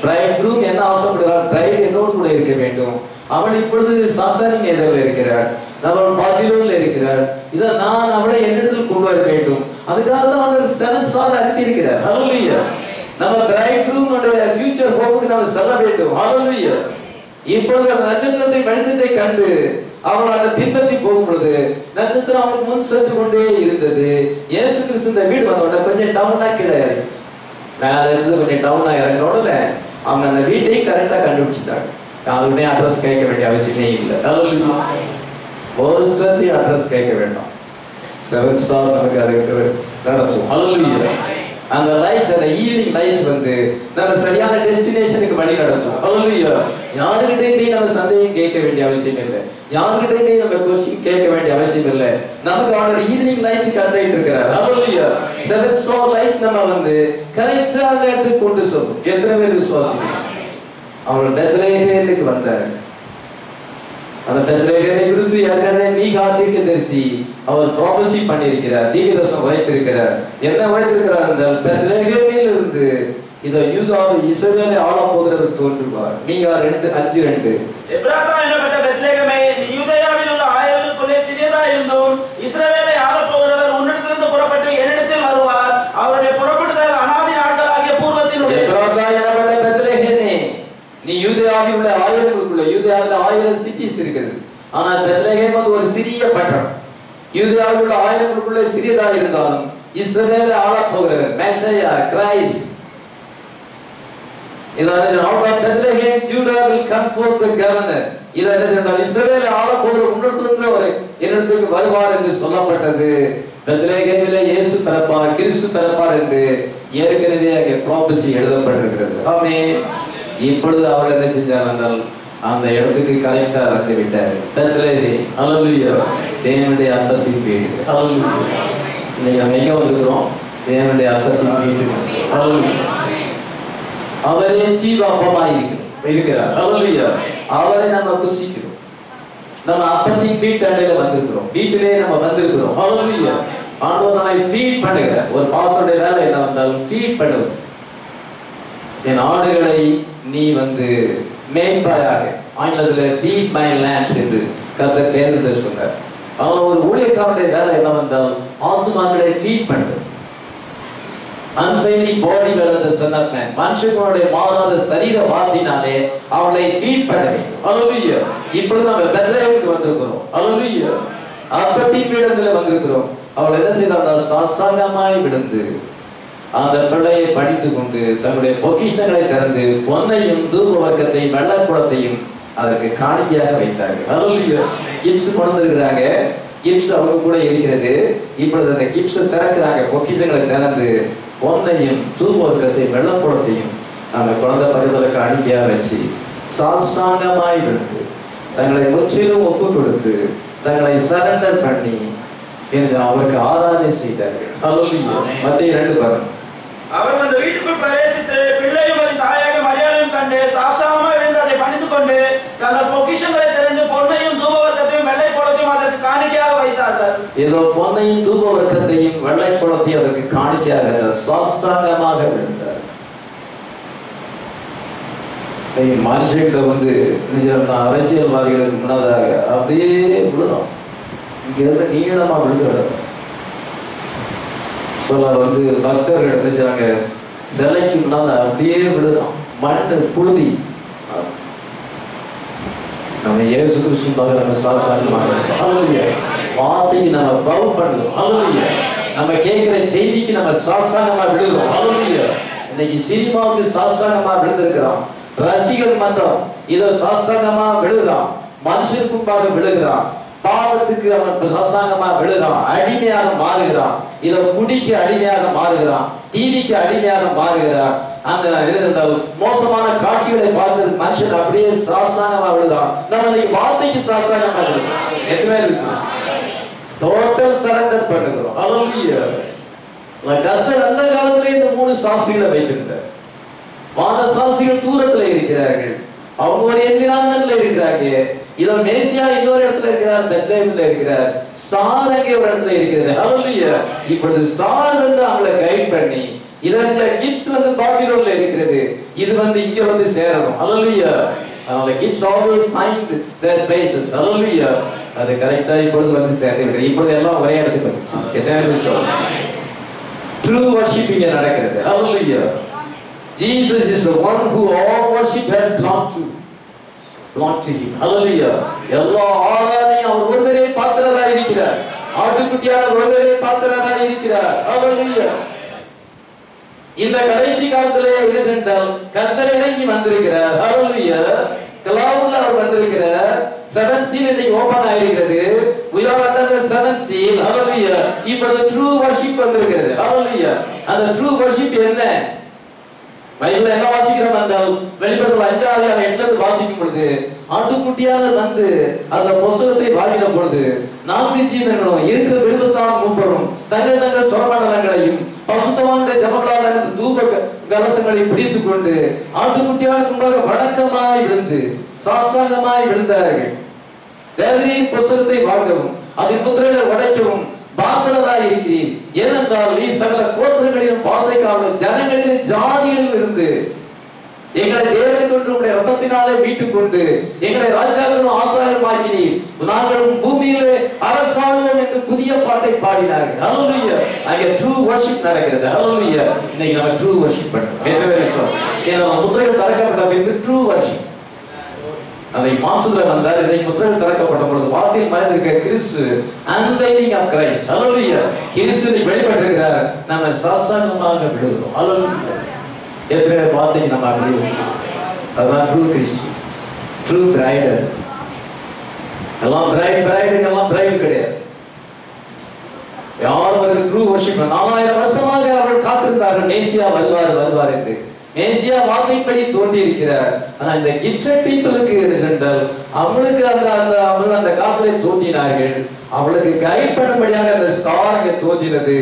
பிரைட் க்ரூம் என்ன ஆசைப்படுறார்? பிரைட் என்னோடு கூட இருக்க வேண்டும். அவள் இப்பொழுது சாத்தானின் எதிரில் இருக்கிறார், அவள் பாபிலோனில் இருக்கிறார். இதை நான் அவளை என்னிடத்தில் கொண்டு வர வேண்டும். அதுக்காக தான் அவர் செவன் ஸ்டார் அனுப்பி இருக்கிறார். ஹல்லேலூயா. நம்ம பிரைட் க்ரூம் ஃபியூச்சர் ஹோப்புக்கு நம்ம செல்ல வேண்டும். ஹல்லேலூயா. இப்பொழுது அந்த நட்சத்திரத்தை வெளிச்சத்தை கண்டு அவள் அதை பின்பற்றி போகும் பொழுது நட்சத்திரம் அவளுக்கு முன் சென்று கொண்டே இருந்தது. இயேசு கிறிஸ்து இந்த வீடு வந்த உடனே கொஞ்சம் டவுனா கிடையாது, மேல இருந்து கொஞ்சம் டவுனா இறங்கின உடனே அவங்க அந்த வீட்டையும் கரெக்டா கண்டுபிடிச்சிட்டாங்க. யாருமே அட்ரஸ் கேட்க வேண்டிய அவசியமே இல்லை. ஒருத்தரையும் அட்ரஸ் கேட்க வேண்டாம். செவன் ஸ்டார் நமக்கு அது நடத்தும். ஹல்லேலூயா. அந்த லைட்ஸ், அந்த ஈவினிங் லைட்ஸ் வந்து நம்ம சரியான டெஸ்டினேஷனுக்கு வழி நடத்தும். ஹல்லேலூயா. யாருக்கிட்டே நம்ம சந்தேகம் கேட்க வேண்டிய அவசியம் இல்லை, யாருக்கிட்டே நம்ம கொஸ்டின் கேட்க வேண்டிய அவசியம் இல்லை. நமக்கு அவரோட ஈவினிங் லைட்ஸ் கட்டாயிட்டு இருக்கிறார். ஹல்லேலூயா. செவன் ஸ்டார் லைட் நம்ம வந்து கரெக்டா அந்த இடத்துக்கு கொண்டு சொல்லும். எத்தனை பேர் விசுவாசிங்க? அவர் பெத்லகேமுக்கு வந்தார். அந்த பெத்லகேமை குறித்து ஏற்கனவே மீகா தீர்க்கதரிசி அவர் ப்ராபசி பண்ணியிருக்கிறார், தீர்க்கதரிசனம் உரைத்திருக்கிறார். என்ன உரைத்திருக்கிறார் என்றால் பெத்லகேமில் இருந்து இதோ யூதாவை இஸ்ரவேலை ஆள போகிறவர் தோன்றுவார். மீகா 2:5-2. எப்ராத்தா என்னப்பட்ட பெத்லகேமே, யூதேயாவில் உள்ள ஆயிரங்களுக்குள்ளே சிறியதா இருந்தும் இஸ்ரவேலை ஆள போகிறவர் உன்னிடத்திலிருந்து புறப்பட்டு என்னிடத்தில் வருவார். அவருடைய புறப்படுதல் அநாதி நாட்களாகிய பூர்வத்தில் உள்ள. எப்ராத்தா என்னப்பட்ட பெத்லகேமே, நீ யூதேயாவில் உள்ள ஆயிரங்களுக்குள்ள, யூதேயாவில் 1000 சிட்டிஸ் இருக்குது, ஆனால் பெத்லகேம் வந்து ஒரு சிறிய பட்டணம். யூதேயாவில் உள்ள ஆயிரங்களுக்குள்ள சிறியதா இருந்தாலும் இஸ்ரவேலை ஆள போகிறவர் மெசியா கிரைஸ்ட். இதான out of Bethlehem Judah will come forth the governor. இதான சொன்னால் இஸ்ரவேலை ஆள போகிற உன்னிடத்திலிருந்து அவர் என்னிடத்துக்கு வருவார் என்று சொல்லப்பட்டது. பெத்லகேமிலே இயேசு பிறப்பார், கிறிஸ்து பிறப்பார் என்று ஏற்கனவே அங்கே ப்ராபசி எழுதப்பட்டிருக்கிறது. ஆமென். இப்பொழுது அவர் என்ன செஞ்சார் என்றால் அந்த இடத்துக்கு கரெக்டா வந்து விட்டார். பெத்லகேம். ஹல்லேலூயா. தேவனுடைய அப்பத்தின் வீடு. ஹல்லேலூயா. இன்னைக்கு நம்ம எங்க வந்திருக்கிறோம்? தேவனுடைய அப்பத்தின் வீட்டுக்கு. ஹல்லேலூயா. அவரே ஜீவாப்பமாய் இருக்கிறார். ஹல்லேலூயா. அவரை நம்ம புசிக்கிறோம். நம்ம அப்பத்தின் வீட்டாண்டையில வந்திருக்கிறோம், வீட்டிலே நம்ம வந்திருக்கிறோம். ஹல்லேலூயா. ஆண்டவர் நம்மை ஃபீட் பண்ணுகிறார். ஒரு பாஸ்டருடைய வேலை என்ன வந்தாலும் ஃபீட் பண்ணுவது. என் ஆடுகளை நீ வந்து மேய்ப்பாயாக, ஆங்கிலத்தில் feed my lambs என்று கர்த்தர் பேதுருவிடம் சொன்னார். அவன் ஒரு ஊழியக்காரனுடைய வேலை என்ன வந்தால் ஆத்துமாக்களை ஃபீட் பண்ணுவது. unfailing body well the son of man, மனுஷனுடைய மாறாத சரீர வார்த்தையினாலே அவளை ஃபீட் பண்ண வேண்டும். ஹல்லேலூயா. இப்பொழுது நம்ம பெத்லகேமுக்கு வந்திருக்கிறோம். ஹல்லேலூயா. அப்பத்தின் வீடத்தில் வந்திருக்கிறோம். அவள் என்ன செய்தால் சாசாங்கமாய் விழுந்து அந்த பிள்ளையை படித்துக் கொண்டு தன்னுடைய பொக்கிஷங்களை திறந்து பொன்னையும் தூப வர்க்கத்தையும் வெள்ளக்குடத்தையும் அதற்கு காணிக்கையாக வைத்தார்கள். ஹல்லேலூயா. கிப்ஸ் கொண்டு இருக்கிறாங்க, கிப்ஸ் அவங்க கூட இருக்கிறது. இப்பொழுது அந்த கிப்ஸை திறக்கிறாங்க, பொக்கிஷங்களை திறந்து பொன்னையும் தூப வர்க்கத்தையும் வெள்ளக்குடத்தையும் அந்த குழந்தை பக்கத்துல காணிக்கையா வச்சு சாஷ்டாங்கமாய் விழுந்து தங்களை முற்றிலும் ஒப்பு கொடுத்து தங்களை சரண்டர் பண்ணி அவருக்கு ஆராதனை செய்தார்கள். ஹல்லேலூயா. மத்தேயு 2:10. அவர் அந்த வீட்டுக்குள் பிரவேசித்து பிள்ளையும் அதன் தாயாக மரியாதையும் கண்டு சாஷ்டாங்கமாய் விழுந்து அதை பணிந்து கொண்டு தங்கள் பொக்கிஷங்களை தெரிந்து பொன்னையும் தூபவர்க்கத்தையும் வெள்ளை போலத்தையும் அதற்கு காணிக்கையாக வைத்தார்கள். ஏதோ பொன்னையும் தூபவர்க்கத்தையும் வெள்ளை போலத்தையும் அதற்கு காணிக்கையாக சாஷ்டாங்கமாக விழுந்தார். மனுஷங்க அரசியல்வாதிகளுக்கு முன்னதாக அப்படியே விழுறோம். இங்க இருந்து நீளமா விழுந்துடும். பக்தர்கள் என்ன செய்றாங்க, சிலைக்கு முன்னால அப்படியே விழுறோம். மண்ணு புழுதி. நம்ம இயேசு கிறிஸ்துவாக நம்ம சாஷ்டாங்கமாக வார்த்தைக்கு நம்ம பவ் பண்ணுறோம். நம்ம கேட்கிற செய்திக்கு நம்ம சாஷ்டாங்கமா விழுகிறோம். இன்னைக்கு சினிமாவுக்கு சாஷ்டாங்கமா விழுந்திருக்கிறோம். ரசிகர் மன்றம் இதை சாஷ்டாங்கமா விழுகிறான். மனுஷனுக்கு முன்பாக விழுகிறான். பாவத்துக்கு அவன் சாஷ்டாங்கமா விழுகிறான். அடிமையாக மாறுகிறான். இதை குடிக்கு அடிமையாக மாறுகிறான். டிவிக்கு அடிமையாக மாறுகிறான். அந்த மோசமான காட்சிகளை பார்க்கறதுக்கு மனுஷன் அப்படியே சாஷ்டாங்கமா விழுகிறான். நம்ம இன்னைக்கு வார்த்தைக்கு சாஷ்டாங்கமா விழுகிறோம். எதுவுமே இருக்கு. டோட்டல் சரண்டர் பண்ணுகிறோம். ஹல்லேலூயா. கர்த்தர் அந்த காலத்திலே இந்த 3 சாஸ்திரிகளை வைத்திருந்தார். வானசாசிகள் தூரத்துல இருக்கிறார்கள். அவங்க ஒரு என்விரான்மெண்ட்ல இருக்கிறாங்க. இதோ மேசியா இன்னொரு இடத்துல இருக்கிறார், பெத்லஹேம்ல இருக்கிறார். ஸ்டார் அங்கே ஒரு இடத்துல இருக்கிறது. ஹல்லேலூயா. இப்பொழுது ஸ்டார் வந்து அவங்களை கைட் பண்ணி இந்த கிப்ஸ் வந்து பாபிலோன்ல இருக்கிறது. இது வந்து இங்க வந்து சேரணும். ஹல்லேலூயா. அதனால Gibbs always find their places. ஹல்லேலூயா. அது கரெக்டா இப்பொழுது வந்து சேர்ந்து இப்பொழுது எல்லாம் ஒரே இடத்துக்கு வந்துச்சு. எத்தனை விஷயம் ட்ரூ வர்ஷிப் இங்க நடக்கிறது. ஹல்லேலூயா. Jesus is the one who all worship had belong to him. Hallelujah. எல்லா ஆராதனையும் அவர் ஒருவரே பாத்திரராய் இருக்கிறார். ஆட்டுக்குட்டியான ஒருவரே பாத்திரராய் இருக்கிறார். Hallelujah. இந்த கடைசி காலத்திலே இருந்தால் கர்த்தர் இறங்கி வந்திருக்கிறார். Hallelujah. கிளவுட்ல அவர் வந்திருக்கிறார். 7 seal இன்னைக்கு open ஆயிருக்கிறது. We are under the 7th seal. Hallelujah. இப்போ true worship வந்திருக்கிறது. Hallelujah. அந்த true worship என்ன? பைபிள்ல என்ன வாசிக்கிறோம் என்றால் வெளிப்படுத்தல் 5:8 வாசிக்கும் பொழுது ஆட்டுக்குட்டியாக வந்து அந்த புத்தகத்தை வாங்கின பொழுது 4 ஜீவன்களும் இருக்கிற விருப்பத்தான் மூப்பரும் தங்கள் தங்கள் சொரமண்டலங்களையும் பசுத்தவானுடைய ஜபங்களால் தூப கலசங்களை பிடித்துக் கொண்டு ஆட்டுக்குட்டியாக முன்பாக வணக்கமாய் விழுந்து சாஷ்டாங்கமாய் விழுந்தார்கள். தேவரீர் புத்தகத்தை வாங்கவும் அதன் முத்திரைகளை உடைக்கவும் பாத்திரராய் இருக்கிறீர். ஏனென்றால் நீ சகல கோத்திரங்களிலும் பாசைக்காரர்களும் ஜனங்களிலும் ஜாதிகளிலும் இருந்து எங்களை தேவனை கொண்டு உடைய ரத்தத்தினாலே மீட்டுக் கொண்டு எங்களை ராஜாக்களும் ஆசாரியமாக்கினீர். நாங்கள் பூமியிலே அரசாளுவோம் என்று புதிய பாட்டை பாடினார்கள். ஹல்லேலூயா. அங்கே ட்ரூ வர்ஷிப் நடக்கிறது. ஹல்லேலூயா. இன்னைக்கு நம்ம ட்ரூ வர்ஷிப் பண்றோம். ஏன்னா முத்திரைகள் திறக்கப்பட்ட பின்பு ட்ரூ வர்ஷிப் அதை மாம்சத்துல வந்தார். இதை முத்திரைகள் திறக்கப்பட்ட பொழுது வார்த்தையில் மறைந்திருக்க கிறிஸ்து அன்வைலிங் ஆஃப் கிரைஸ்ட். ஹல்லேலூயா. கிறிஸ்து வெளிப்பட்டிருக்கிறார். நம்ம சாஷ்டாங்கமாக விழுகிறோம். ஹல்லேலூயா. எத்தனை வார்த்தைக்கு நம்ம அப்படி அதுதான் ட்ரூ கிறிஸ்து, ட்ரூ பிரைடர். எல்லாம் எல்லாம் பிரைட் கிடையாது. யாரும் அவர்கள் ட்ரூ வர்ஷிப் 4000 வருஷமாக அவர்கள் காத்திருந்தார்கள். மேசியா வருவார் என்று. மேசியா வார்த்தைப்படி தோன்றி இருக்கிறார். ஆனா இந்த கிஃப்டட் பீப்புளுக்கு சென்றால் அவங்களுக்கு அந்த காலத்திலே தோன்றினார்கள். அவளுக்கு கைட் பண்ணும்படியாக அந்த ஸ்டார் இங்கே தோன்றினது.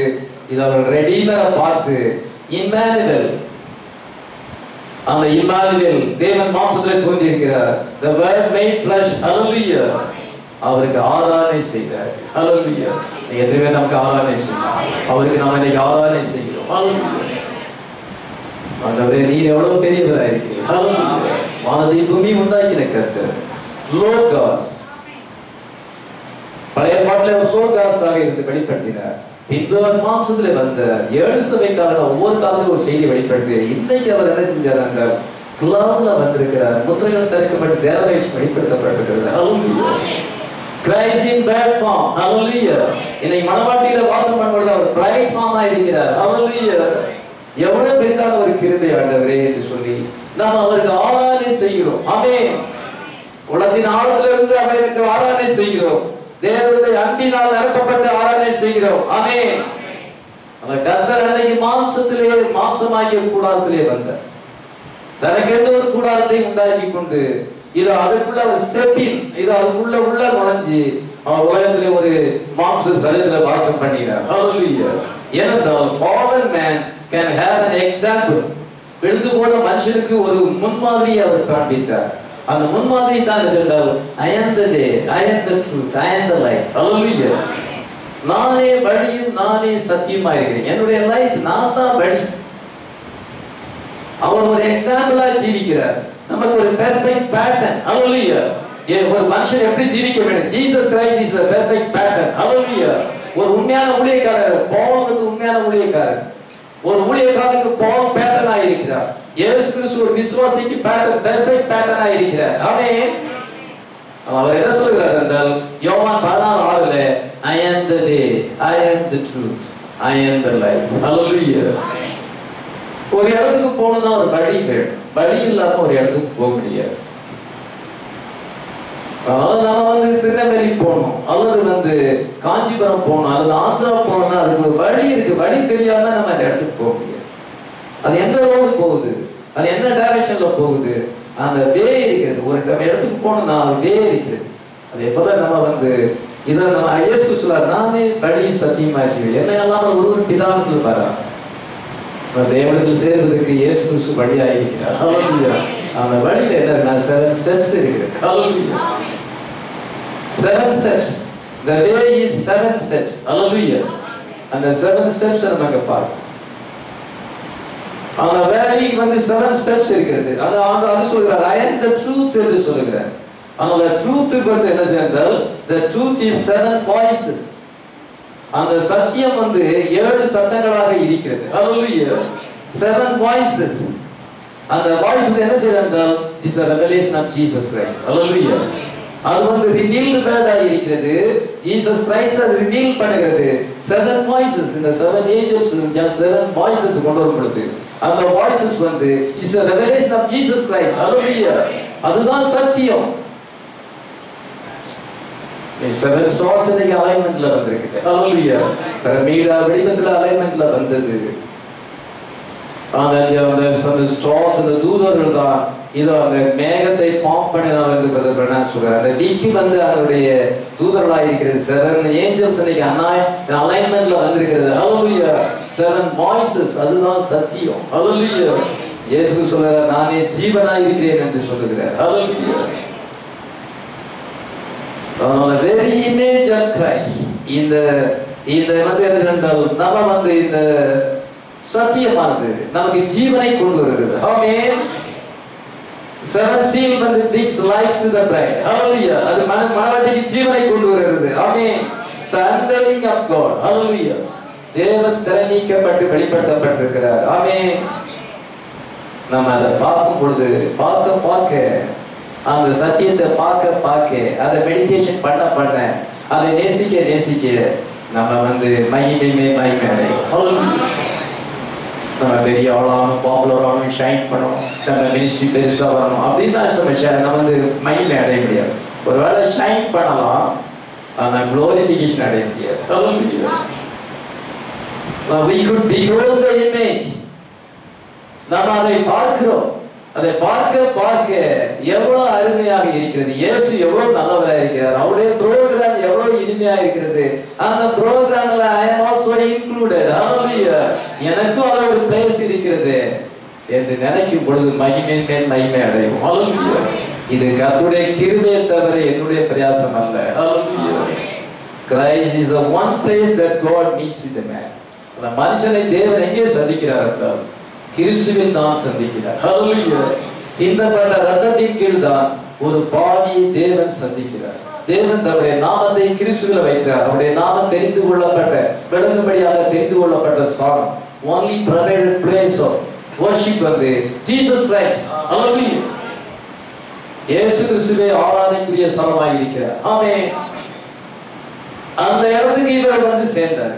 இது அவர்கள் ரெடிமேட பார்த்து இம்மானுவேல், அந்த இம்மானுவேல் தேவன் மாம்சத்திலே தோன்றி இருக்கிறார். The word made flesh. Hallelujah. அவருக்கு ஆராதனை செய்தார். Hallelujah. எதுவே நமக்கு ஆராதனை செய்யணும். அவருக்கு நாம் இன்னைக்கு ஆராதனை செய்கிறோம். Hallelujah. ஆண்டவரே நீர் எவ்வளவு பெரியவராக இருக்கிறீர். Hallelujah. வானத்தை பூமி உண்டாக்கின கர்த்தர். லோகாஸ். பழைய பாட்டில் லோகாஸாக இருந்து வெளிப்படுத்தினார். பின்பு மாம்சத்திலே வந்த 7 சபைக்காரங்க ஒவ்வொரு காலத்திலும் ஒரு செய்தி வெளிப்படுத்தி இன்னைக்கு அவர் என்ன செஞ்சார் என்றால் கிளவுட்ல வந்திருக்கிறார். முத்திரைகள் திறக்கப்பட்டு Devaraj வெளிப்படுத்தப்பட்டிருக்கிறது. Hallelujah. Christ in platform. Hallelujah. இன்னைக்கு மணவாட்டியில வாசம் பண்ணும்போது அவர் பிளாட்ஃபார்மா இருக்கிறார். Hallelujah. எவ்வளவு பெரிதான ஒரு கிருபை ஆண்டவரே என்று சொல்லி நாம் அவருக்கு ஆராதனை செய்கிறோம். ஆமென். உலகத்தின் ஆழத்திலிருந்து அவருக்கு ஆராதனை செய்கிறோம். தேவனுடைய அன்பினால் நிரப்பப்பட்டு ஆராதனை செய்கிறோம். ஆமென். அந்த கர்த்தர் அன்னைக்கு மாம்சமாகிய கூடாரத்திலே வந்தார். தனக்கென்று ஒரு கூடாரத்தை உண்டாக்கி கொண்டு இது அதுக்குள்ள ஒரு ஸ்டெப்பின் இது அதுக்குள்ள உள்ள நுழைஞ்சு உலகத்திலே ஒரு மாம்ச சரீரத்துல வாசம் பண்ணினார். ஹalleluya. ஏனென்றால் fallen man can have an example. விழுந்து போன மனுஷனுக்கு ஒரு முன்மாதிரியை அவர் காண்பித்தார். அந்த முன்மாதிரி தான் என்றால் I am the way, I am the truth, I am the life. ஹalleluya. நானே வழியும் நானே சத்தியமா இருக்கிறேன். என்னுடைய லைஃப் நான் தான் வழி. அவர் ஒரு எக்ஸாம்பிளா ஜீவிக்கிறார். நமக்கு ஒரு பெர்ஃபெக்ட் பேட்டர்ன். ஹalleluya. ஒரு மனுஷன் எப்படி ஜீவிக்க வேண்டும்? Jesus Christ is a perfect pattern. ஹalleluya. ஒரு உண்மையான ஊழியக்காரர் பவுல் வந்து உண்மையான ஊழியக்காரர். ஒரு ஊழியக்காரருக்கு பவுல் பேட்டர்ன் ஆயிருக்கிறார். இயேசு கிறிஸ்து ஒரு விசுவாசிக்கு பேட்டர்ன் பெர்ஃபெக்ட் பேட்டர்ன் ஆயிருக்கிறார். ஆமென். அவர் என்ன சொல்கிறார் என்றால் யோவான் 16:6 I am the way, I am the truth, I am the life. ஹalleluya. ஒரு இடத்துக்கு போகணும்னா ஒரு வழி வேணும். வழி இல்லாம ஒரு இடத்துக்கு போக முடியாது. நம்ம வந்து திருநெல்வேலி போகணும் அல்லது காஞ்சிபுரம் போகணும் அல்லது ஆந்திரா போகணும்னா அதுக்கு ஒரு வழி இருக்கு. வழி தெரியாம நம்ம அந்த இடத்துக்கு போக முடியாது. அது எந்த ரோடு போகுது, அது எந்த டைரக்ஷன்ல போகுது, அந்த வே இருக்கிறது. ஒரு இடத்துக்கு போகணும்னா அது வே இருக்கிறது. அதே போல நம்ம இதை நம்ம இயேசு சொல்றார் நானே வழி சத்தியமா செய்வேன். என்னையெல்லாம் ஒரு பிதானத்தில் பாரா தேவனத்தில் சேர்வதற்கு இயேசு கிறிஸ்து வழியாக இருக்கிறார். ஹalleluya. அந்த வழியில என்ன 7 steps இருக்கிறது. ஹalleluya. 7 steps. The way is 7 steps. ஹalleluya. அந்த 7 steps நமக்கு பார்ப்போம். அந்த வேலைக்கு 7 steps இருக்கிறது. அது சொல்றார் I am the truth என்று சொல்கிறார். அந்த ட்ரூத்துக்கு என்ன செய்தால் the truth is 7 voices. அந்த சத்தியம் 7 சத்தங்களாக இருக்கிறது. ஹalleluya. 7 voices. அந்த voices என்ன செய்றார்கள்? This is a revelation of Jesus Christ. ஹalleluya. அது revealed word ஆக இருக்கிறது. Jesus Christ அது reveal பண்ணுகிறது. 7 voices இந்த 7 angels 7 voices கொண்டு வரும்பொழுது அந்த voices is a revelation of Jesus Christ. ஹalleluya. அதுதான் சத்தியம். 7 stars இன்னைக்கு அலைன்மென்ட்ல வந்திருக்கு. ஹalleluya. பிரமிடா வடிவத்துல அலைன்மென்ட்ல வந்தது. அந்த ஸ்டார்ஸ் அந்த தூதர்கள் தான் இதோ அந்த மேகத்தை ஃபார்ம் பண்ணினால என்று பிரதமர் சொல்றார். அந்த டிக்கி அதனுடைய தூதர்களாக இருக்கிறது. 7 ஏஞ்சல்ஸ் இன்னைக்கு அலைன்மென்ட்ல வந்திருக்கிறது. ஹalleluya. 7 voices அதுதான் சத்தியம். ஹalleluya. இயேசு சொல்றார் நானே ஜீவனாய் இருக்கிறேன் என்று சொல்லுகிறார். ஹalleluya. The very image of Christ இந்த நம்ம இந்த சத்தியமானது நமக்கு ஜீவனை கொண்டு வருகிறது. ஆமென். 7 seal brings life to the bride. Hallelujah. அது மணவாட்டிக்கு ஜீவனை கொண்டு வருகிறது. ஆமென். Unveiling of God. Hallelujah. தேவன் திரைநீக்கப்பட்டு வெளிப்படுத்தப்பட்டிருக்கிறார். ஆமென். நம்ம அதை பார்க்கும் பொழுது பார்க்க அந்த சத்தியத்தை பார்க்க அதை மெடிடேஷன் பண்ண அதை நேசிக்க நம்ம மகிமை அடையும். நம்ம பெரிய ஆளாகணும், பாப்புலர் ஆகணும், ஷைன் பண்ணணும், நம்ம மினிஸ்ட்ரி பெருசாக வரணும் அப்படின்னு நம்ம மகிமை அடைய முடியாது. ஒருவேளை ஷைன் பண்ணலாம், ஆனால் குளோரிஃபிகேஷன் அடைய முடியாது. We could behold the image. நாம் அதை பார்க்கிறோம். அதை பார்க்க எவ்வளவு அருமையாக இருக்கிறது. இயேசு எவ்வளவு நல்லவராக இருக்கிறார். அவருடைய ப்ரோக்ராம் எவ்வளவு இனிமையாக இருக்கிறது. அந்த ப்ரோக்ராம்ல I am also included. Hallelujah. எனக்கும் அது ஒரு பிளேஸ் இருக்கிறது என்று நினைக்கும் பொழுது மகிமை அடையும். Hallelujah. இது கர்த்தருடைய கிருபையை தவிர என்னுடைய பிரயாசம் அல்ல. Hallelujah. Christ is the one place that God meets with the man. அந்த மனுஷனை தேவன் எங்கே சந்திக்கிறார் என்றால் கிறிஸ்துவில் தான் சந்திக்கிறார். ஹalleluya. சிந்தப்பட்ட இரத்தத்தின் கீழ் தான் ஒரு பாவியை தேவன் சந்திக்கிறார். தேவன் தம்முடைய நாமத்தை கிறிஸ்துவில் வைக்கிறார். அவருடைய நாமம் தெரிந்து கொள்ளப்பட்ட விளங்கும்படியாக தெரிந்து கொள்ளப்பட்ட ஸ்தானம் only provided place of worship Jesus Christ. ஹalleluya. இயேசு கிறிஸ்துவே ஆராதனைக்குரிய ஸ்தலமாக இருக்கிறார். ஆமென். அந்த இடத்துக்கு இவர் சேர்ந்தார்.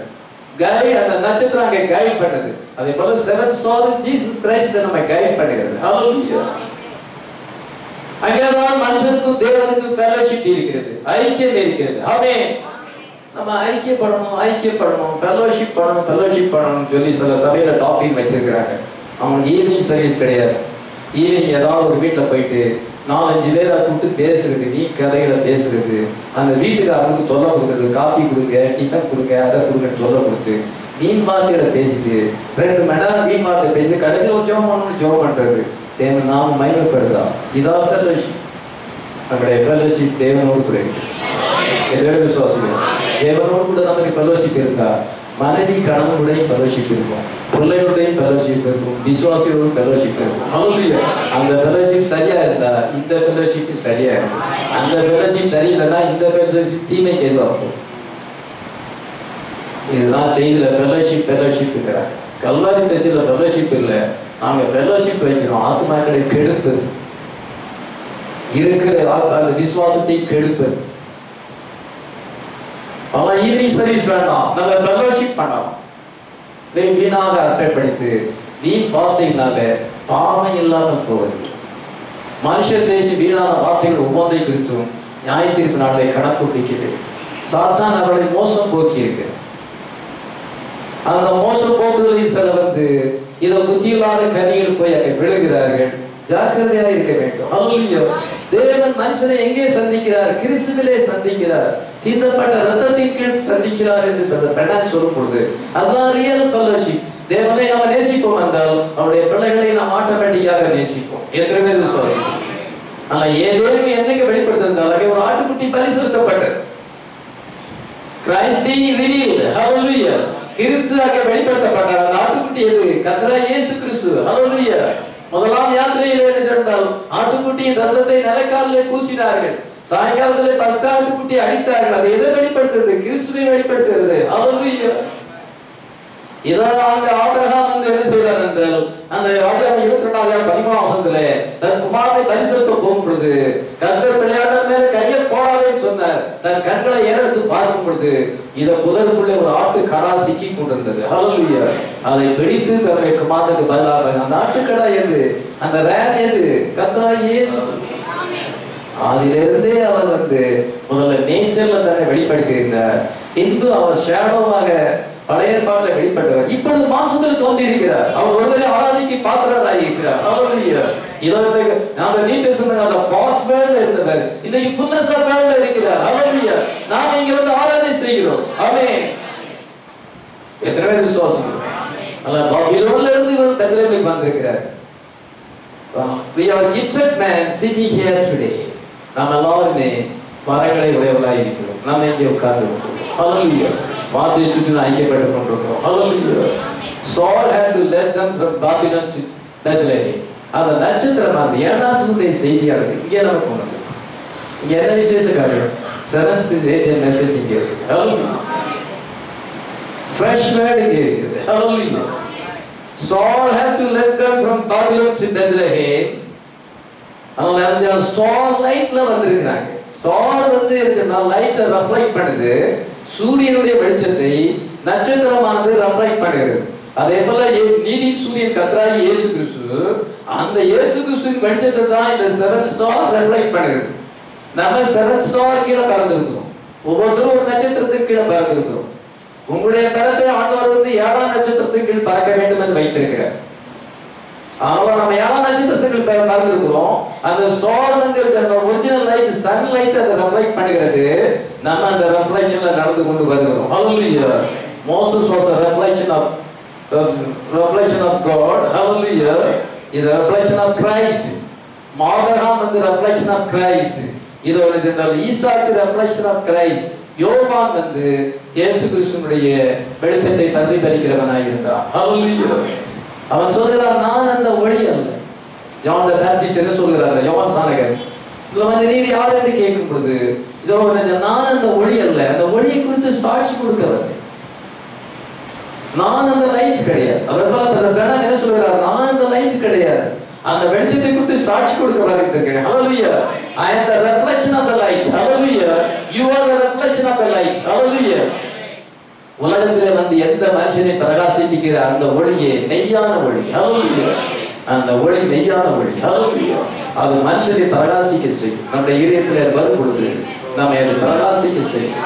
கைட் அந்த நட்சத்திரம் அங்கே கைட் பண்ணது. அதே போல 7 ஸ்டார் ஜீசஸ் கிரைஸ்ட் நம்ம கைட் பண்ணுகிறது. ஹalleluya. அங்கேதான் மனுஷனுக்கும் தேவனுக்கும் ஃபெலோஷிப் இருக்கிறது, ஐக்கியம் இருக்கிறது. ஆமென். நம்ம ஐக்கியப்படணும், ஃபெலோஷிப் பண்ணணும் சொல்லி சில சபையில டாபிக் வச்சிருக்கிறாங்க. அவங்க ஈவினிங் சர்வீஸ் கிடையாது, ஈவினிங் ஏதாவது ஒரு வீட்டில் போயிட்டு 4-5 பேரை கூப்பிட்டு பேசுறது, நீ கதைகளை பேசுறது, அந்த வீட்டுக்காரங்களுக்கு தொல்லை கொடுக்குறது, காப்பி கொடுங்க, டிஃபன் கொடுங்க, அதை கொடுங்கன்னு தொல்லை கொடுத்து மீன் வார்த்தைகளை பேசிட்டு 2 மணி நேரம் மீன் வார்த்தை பேசிட்டு கடைசியில் ஒரு ஜோம் பண்ணணும்னு ஜோம் பண்ணுறது தேவன் நாம மகிமைப்படுதா? இதான் ஃபெல்லோஷிப். நம்முடைய ஃபெல்லோஷிப் தேவனோடு கூட இருக்கு. எதோட விசுவாசிக்கிறோம்? தேவனோடு கூட நமக்கு ஃபெல்லோஷிப் இருக்கா? மனைவி கணவனுடைய ஃபெல்லோஷிப் இருக்கும், பிள்ளைகளுடைய ஃபெல்லோஷிப் இருக்கும், விசுவாசிகளோட ஃபெல்லோஷிப் இருக்கும். ஹல்லேலூயா. அந்த ஃபெல்லோஷிப் சரியா இருந்தா இந்த ஃபெல்லோஷிப் சரியா இருக்கும். அந்த ஃபெல்லோஷிப் சரியில்லைன்னா இந்த ஃபெல்லோஷிப் தீமைக்கு எதிராகும். இதுதான் செய்தியில ஃபெல்லோஷிப்ங்கிறாங்க. கல்வாரி சர்ச்சில் ஃபெல்லோஷிப் இல்லை, நாங்க ஃபெல்லோஷிப் வைக்கிறோம். ஆத்மாக்களை கெடுப்பது, இருக்கிற அந்த விசுவாசத்தை கெடுப்பது. ஆனா ஈவினிங் சர்வீஸ் வேண்டாம், நாங்க ஃபெல்லோஷிப் பண்ணலாம். வீணாக அர்ப்பணித்து வீண் வார்த்தையினால பாவம் இல்லாமல் போவது. மனுஷர் பேசி வீணான வார்த்தைகள் ஒவ்வொன்றை குறித்தும் நியாய தீர்ப்பு நாளை கணக்கு பிடிக்கிறது. சாத்தான் அவர்களை மோசம் போக்கி இருக்கு. அந்த மோசம் போக்குதலில் சில இதை புத்தியில்லாத கனிகள் போய் அங்கே விழுகிறார்கள். ஜாக்கிரதையா இருக்க வேண்டும். ஹல்லேலூயா. தேவன் மனுஷனை எங்கே சந்திக்கிறார்? கிறிஸ்துவிலே சந்திக்கிறார். சிந்தப்பட்ட ரத்தத்தின் கீழ் சந்திக்கிறார் என்று பெண்ணாய் சொல்லும் பொழுது அதுதான் ரியல் ஃபெல்லோஷிப். தேவனை நாம் நேசிப்போம் என்றால் அவருடைய பிள்ளைகளை நாம் ஆட்டோமேட்டிக்காக நேசிப்போம் என்று விசுவாசிப்போம். ஆனா ஏதேனும் என்னைக்கு வெளிப்படுத்திருந்தால் அங்கே ஒரு ஆட்டுக்குட்டி பலி செலுத்தப்பட்டது. கிறிஸ்து revealed. ஹல்லேலூயா. கிறிஸ்து அங்கே வெளிப்படுத்தப்பட்டார். அந்த ஆட்டுக்குட்டி எது? கர்த்தராகிய இயேசு கிறிஸ்து. ஹல்லேலூயா. முதலாம் யாத்திரையில் என்ன சொன்னால் ஆட்டுக்குட்டியின் ரத்தத்தை நிலக்காலிலே பூசினார்கள். சாயங்காலத்திலே பஸ்கா ஆட்டுக்குட்டி அடித்தார்கள். அது எதை வெளிப்படுத்துறது? கிறிஸ்துவை வெளிப்படுத்துகிறது. ஹல்லேலூயா. இதான் ஆபிரகாம் என்ன செய்தார் என்றால் அந்த 22:13 தன் குமாரனை பலி செலுத்த போகும் பொழுது கர்த்தர் பிள்ளையாட மேல கையை போடாதேன்னு சொன்னார். தன் கண்களை ஏறெடுத்து பார்க்கும் பொழுது இத புதருக்குள்ளே ஒரு ஆட்டு கடா சிக்கி கொண்டிருந்தது. ஹல்லேலூயா. அதை பிடித்து தன்னுடைய குமாரனுக்கு பதிலாக அந்த ஆட்டுக்கடா எது? அந்த ரேம் எது? கர்த்தராகிய இயேசு. அதிலிருந்தே அவர் முதல்ல நேச்சர்ல தன்னை வெளிப்படுத்தியிருந்தார். இன்று அவர் ஷேடோவாக பழைய ஏற்பாட்டில் வெளிப்பட்டவர் இப்பொழுது மாம்சத்தில் தோன்றி இருக்கிறார். அவர் ஒருவரை ஆராதிக்கு பாத்திரராக இருக்கிறார். ஹல்லேலூயா. இதற்கு நாம நீட்டா சொன்னாங்க ஃபால்ஸ் வேர்ல்ட்ல இருந்தவர் இன்னைக்கு ஃபுல்னஸ் ஆஃப் வேர்ல்ட்ல இருக்கிறார். ஹல்லேலூயா. நாம இங்க ஆராதனை செய்கிறோம். ஆமென். எத்தனை பேர் விசுவாசிக்கிறோம்? அல்லாஹ் பாபிலோன்ல இருந்து இவர் பெத்லகேமுக்கு வந்திருக்கிறார். We are gifted men sitting here today. நாம் எல்லாருமே வரங்களை உடையவர்களாக இருக்கிறோம். நாம் இங்கே உட்கார்ந்து இருக்கிறோம். ஹல்லேலூயா. வார்த்தையை சுற்றி ஐக்கியப்பட்டுக் கொண்டிருக்கிறோம். ஹல்லேலூயா. Saul had to lead them from Babylon to Bethlehem. அந்த நட்சத்திரம் 7வது செய்தியானது இங்கே நமக்கு கொண்டு வந்து இங்க என்ன விசேஷ காரியம்? 7th ஏஞ்சல் மெசேஜ் இங்கே இருக்கு. ஹல்லேலூயா. Fresh word இங்கே இருக்குது. ஹல்லேலூயா. Saul had to lead them from Babylon to Bethlehem. அவங்க ஸ்டார் லைட்ல வந்திருக்கிறாங்க. ஸ்டார் லைட்டை ரெஃப்ளெக்ட் பண்ணுது. சூரியனுடைய வெளிச்சத்தை நட்சத்திரமானது ரெஃப்ளெக்ட் பண்ணுகிறது. அதே போல நீதி சூரியன் கர்த்தராகிய இயேசு கிறிஸ்து அந்த இயேசு கிறிஸ்துவின் வெளிச்சத்தை தான் இந்த 7 ஸ்டார் ரெஃப்ளெக்ட் பண்ணுகிறது. நம்ம 7 ஸ்டார் கீழே பறந்துருக்கிறோம். ஒவ்வொருத்தரும் ஒரு நட்சத்திரத்துக்கு கீழே பறந்துருக்கிறோம். உங்களுடைய பிறப்பை ஆண்டவர் 7ஆம் நட்சத்திரத்துக்கு கீழ் பறக்க வேண்டும் என்று வைத்திருக்கிறார். ஆனால் நம்ம 7ஆம் நட்சத்திரத்துக்கு பறந்துருக்கிறோம். அந்த star original light sun light அதை ரெஃப்ளெக்ட் பண்ணுகிறது. நம்ம அந்த ரெஃப்ளெக்ஷன்ல நடந்து கொண்டு வருகிறோம். ஹல்லேலூயா. Moses was a reflection of God. Hallelujah. Is a reflection of Christ. Abraham is the reflection of Christ. இது ஒரு general Isaac reflection of Christ. யோவான் இயேசு கிறிஸ்துவினுடைய வெளிச்சத்தை தந்தி தரிக்கிறவனாய் இருந்தான். ஹல்லேலூயா. அவன் சொல்கிறான், நான் அந்த ஒளி அல்ல. ஜான் தி பேப்டிஸ்ட் என்ன சொல்கிறார்? யோவான் சானகர் இதுல நீர் யார் என்று கேட்கும் பொழுது இதோ நான் அந்த ஒளி அல்ல, அந்த ஒளியை குறித்து சாட்சி கொடுக்க வந்தேன். நான் அந்த லைட் கிடையாது. அவர் என்ன சொல்கிறார்? நான் அந்த லைட் கிடையாது, அந்த வெளிச்சத்தை குறித்து சாட்சி கொடுக்க வந்திருக்கிறேன். ஹல்லேலூயா. I am the reflection of the light. Hallelujah. You are the reflection of the light. Hallelujah. உலகத்திலே எந்த மனுஷனை பிரகாசிப்பிக்கிற அந்த ஒளியே மெய்யான ஒளி. ஹல்லேலூயா. அந்த ஒளி மெய்யான ஒளி. ஹல்லேலூயா. அது மனுஷனை பிரகாசிக்க செய்யும். நம்முடைய இதயத்தில் வரும் பொழுது நாம் அதை பிரகாசிக்க செய்யும்.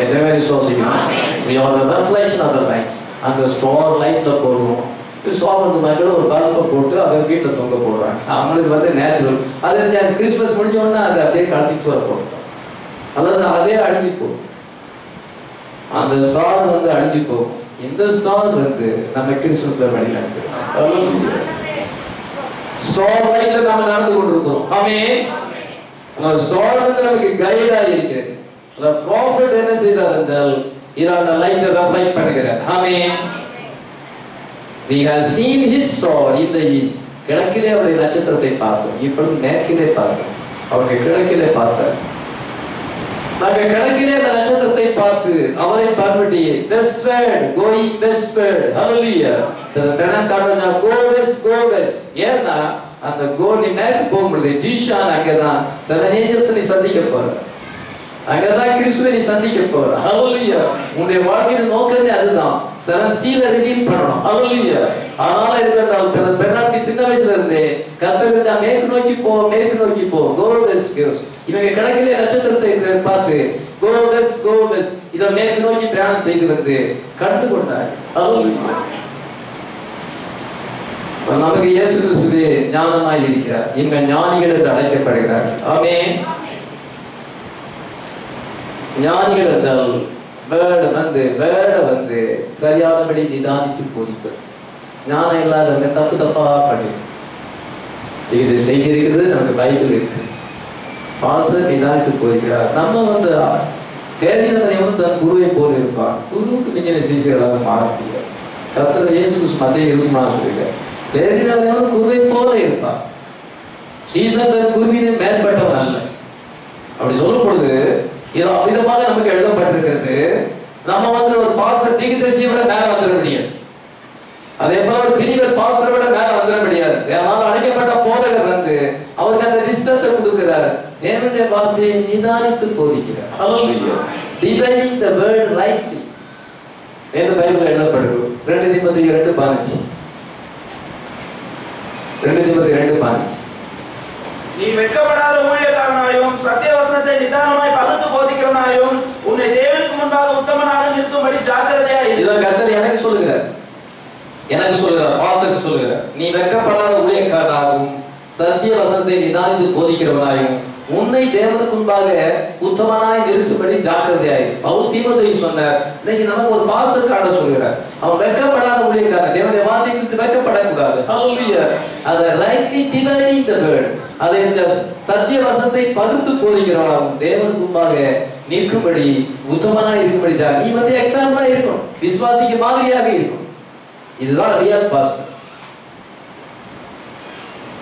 எத்தனை பேர் விசுவாசிக்கணும்? We are the reflection of the light. அந்த ஸ்டார் லைட்ல போடுவோம். சோமந்து மக்கள் ஒரு பல்பை போட்டு அதை வீட்டில் தொங்க போடுறாங்க. அவங்களுக்கு வந்து நேச்சுரல். அது கிறிஸ்மஸ் முடிஞ்சோன்னா அதை அப்படியே கழட்டிட்டு வர போட்டோம். அதாவது அதே அழிஞ்சு போகும். அந்த ஸ்டார் வந்து அழிஞ்சு போகும். இந்த ஸ்டார் வந்து நம்ம கிறிஸ்துவ வழி நடத்துறோம். ஸ்டார் லைட்ல நாம நடந்து கொண்டிருக்கிறோம். ஆமென். அந்த ஸ்டார் வந்து நமக்கு கைடா இருக்கிறது. ப்ராஃபட் என்ன செய்தார் என்றால் இத அந்த லைட்டை ரெஃப்ளெக்ட் பண்ணுகிறார். ஆமென். We have seen his star in the east. கிழக்கிலே அவருடைய நட்சத்திரத்தை பார்த்தோம். இப்பொழுது மேற்கிலே பார்த்தோம். அவங்க கிழக்கிலே பார்த்தார். நாங்கள் கிழக்கிலே அந்த நட்சத்திரத்தை பார்த்து அவரை பார்வட்டி westward, going westward. Hallelujah. Go west, go west. ஏன்னா அந்த கோலி மேற்கு போகும்பொழுது ஜீஷான் அங்கதான் 7 angels நீ சந்திக்க போற. அங்கதான் கிறிஸ்துவை நீ சந்திக்க போற. ஹல்லேலூயா. உன்னுடைய வாழ்க்கையின் நோக்கமே அதுதான். 7 சீல ரிவீல் பண்ணணும். ஹல்லேலூயா. அதனால இருந்தால் பெர்னார்டி சின்ன வயசுல இருந்தே கர்த்தர் மேற்கு நோக்கி போ, மேற்கு நோக்கி போ. கோ வெஸ்ட் கோஸ். இவங்க கிழக்கிலே நட்சத்திரத்தை பார்த்து கோ வெஸ்ட், கோ வெஸ்ட். இத மேற்கு நோக்கி பிரயாணம் செய்து வந்து கண்டு கொண்டார். ஹல்லேலூயா. நமக்கு இயேசு கிறிஸ்துவே ஞானமாய் இருக்கிறார். இங்க ஞானிகள் என்று அழைக்கப்படுகிறார். ஆமென். ஞானிகள் என்றால் வேர்டை வந்து சரியானபடி நிதானித்து போதிப்பது. ஞானம் இல்லாதவங்க தப்பா பண்ணி இது செய்தி இருக்குது. நமக்கு பைபிள் இருக்கு. பாஸ்டர் நிதானித்து போதிக்கிறார். நம்ம வந்து தேவையானதை வந்து தன் குருவை போல இருப்பான். குருவுக்கு மிஞ்சின சீசர்களாக மாற முடியாது. கர்த்தர் இயேசு கிறிஸ்து மத்திய 20 சொல்லிட்டார். தேவையானதை வந்து குருவை போல இருப்பான். சீசன் தன் குருவின் மேற்பட்டவன் அல்ல. அப்படி சொல்லும் பொழுது இது அமிதமாக நமக்கு எழுதப்பட்டிருக்கிறது. நம்ம வந்து ஒரு பாஸ்டர் தீர்க்கதரிசியை விட மேல வந்துட முடியாது. அதே போல ஒரு பிலீவர் பாஸ்டரை விட மேல வந்துட முடியாது. அதனால அழைக்கப்பட்ட போதகர் வந்து அவருக்கு அந்த ரிஸ்டத்தை கொடுக்கிறார். தேவனுடைய வார்த்தையை நிதானித்து போதிக்கிறார். ஹல்லேலூயா. Dividing the word rightly. வேத பைபிள்ல எழுதப்பட்டிருக்கு. 2 தீமோத்தேயு 2:15. 2 தீமோத்தேயு 2:15. நீ வெட்கப்படாத ஊழியக்காரனாயும் சத்திய வசனத்தை நிதானமாய் பகுத்து போதிக்கிறவனாயும் உன்னை தேவனுக்கு முன்பாக உத்தமனாக நிறுத்தும்படி ஜாக்கிரதையா இரு. இத கர்த்தர் எனக்கு சொல்லுகிறார். பாஸ்டருக்கு சொல்லுகிறார். நீ வெட்கப்படாத ஊழியக்காரனாகவும் சத்திய வசனத்தை நிதானித்து போதிக்கிறவனாயும் உன்னை தேவனுக்கு முன்பாக உத்தமனாய் நிறுத்தும்படி ஜாக்கிரதையாய். பவுல் தீமோத்தேயு சொன்னார். இன்னைக்கு நமக்கு ஒரு பாஸ்டர் காட்ட சொல்லுகிறார். அவன் வெட்கப்படாத ஊழியக்காரன். தேவனுடைய வார்த்தை குறித்து வெட்கப்படக்கூடாது. ஹல்லேலூயா. அதை ரைட்லி டிவைடிங் தி வேர்ட். அதை சத்திய வசனத்தை பகுத்து போதிக்கிறவனாகவும் தேவனுக்கு முன்பாக நிற்கும்படி உத்தமனாய் இருக்கும்படி நீ வந்து எக்ஸாம்பிளா இருக்கணும். விசுவாசிக்கு மாதிரியாக இருக்கணும். இதுதான் ரியல் பாஸ்டர்.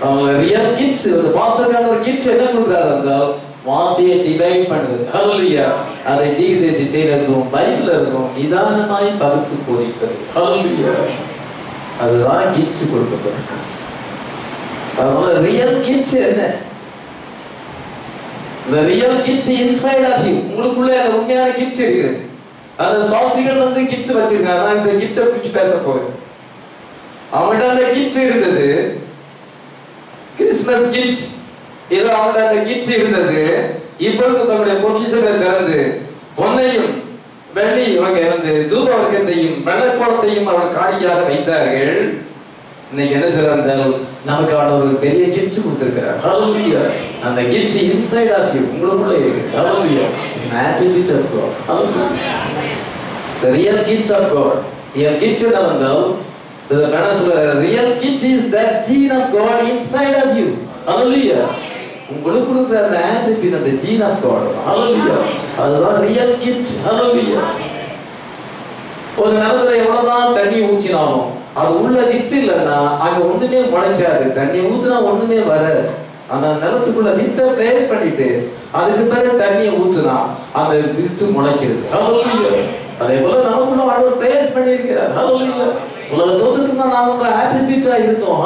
அவங்க ரியல் கிட்ஸ். அந்த பாஸ்டருக்கான ஒரு கிட்ஸ் என்ன கொடுக்குறாரு என்றால் வார்த்தையை டிவைட் பண்ணுவது. ஹல்லேலூயா. அதை தீர்க்கதரிசி செய்யறதும் பைபிள்ல இருக்கும் நிதானமாய் பகுத்து போதிப்பது. ஹல்லேலூயா. அதுதான் கிட்ஸ் கொடுக்கப்பட்டிருக்கு. அதனால ரியல் கிட்ஸ் என்ன? the real kids inside of you. உங்களுக்குள்ள அந்த உண்மையான கிட்ஸ் இருக்குது. அந்த சாஸ்திரிகள் வந்து கிட்ஸ் வச்சிருக்காங்க. நான் இந்த கிட்ஸை குறித்து பேச போறேன். அவங்கள்ட்ட அந்த கிட்ஸ் இருந்தது. கிறிஸ்மஸ் கிட்ஸ் ஏதோ அவங்கள்ட்ட அந்த கிட்ஸ் இருந்தது. இப்பொழுது தன்னுடைய பொக்கிஷங்களை திறந்து பொன்னையும் வெள்ளி வகை வந்து தூப வர்க்கத்தையும் வெள்ளைப்பழத்தையும் அவர்கள் காணிக்கையாக வைத்தார்கள். இன்னைக்கு என்ன சொல்றாங்க? நமக்கான ஒரு பெரிய கிஃப்ட் கொடுத்திருக்கிறார். ஹல்லேலூயா. அந்த கிஃப்ட் இன்சைட் ஆஃப் யூ, உங்களுக்குள்ள இருக்கு. Hallelujah. It's an attribute of God. Hallelujah. It's a real gift of God. Real gift என்னவென்றால் real gift is that gene of God inside of you. Hallelujah. உங்களுக்கு இருக்கிற அந்த attribute, அந்த gene of God. Hallelujah. அதுதான் real gift. Hallelujah. ஒரு நிலத்துல எவ்வளவுதான் தண்ணி ஊற்றினாலும் அது உள்ள வித்து இல்லைன்னா அங்க ஒண்ணுமே முளைக்காது. தண்ணி ஊத்துனா ஒண்ணுமே வராது. அந்த நிலத்துக்குள்ள வித்தை பிளேஸ் பண்ணிட்டு அதுக்கு பிறகு தண்ணியை ஊத்துனா அந்த வித்து முளைக்கிறது. அதே போல நமக்குள்ள ஆண்டவர் பிளேஸ் பண்ணி இருக்கிறார். உலக தோற்றத்துக்கு நாம உங்க ஆட்ரிபியூட்டா இருந்தோம்.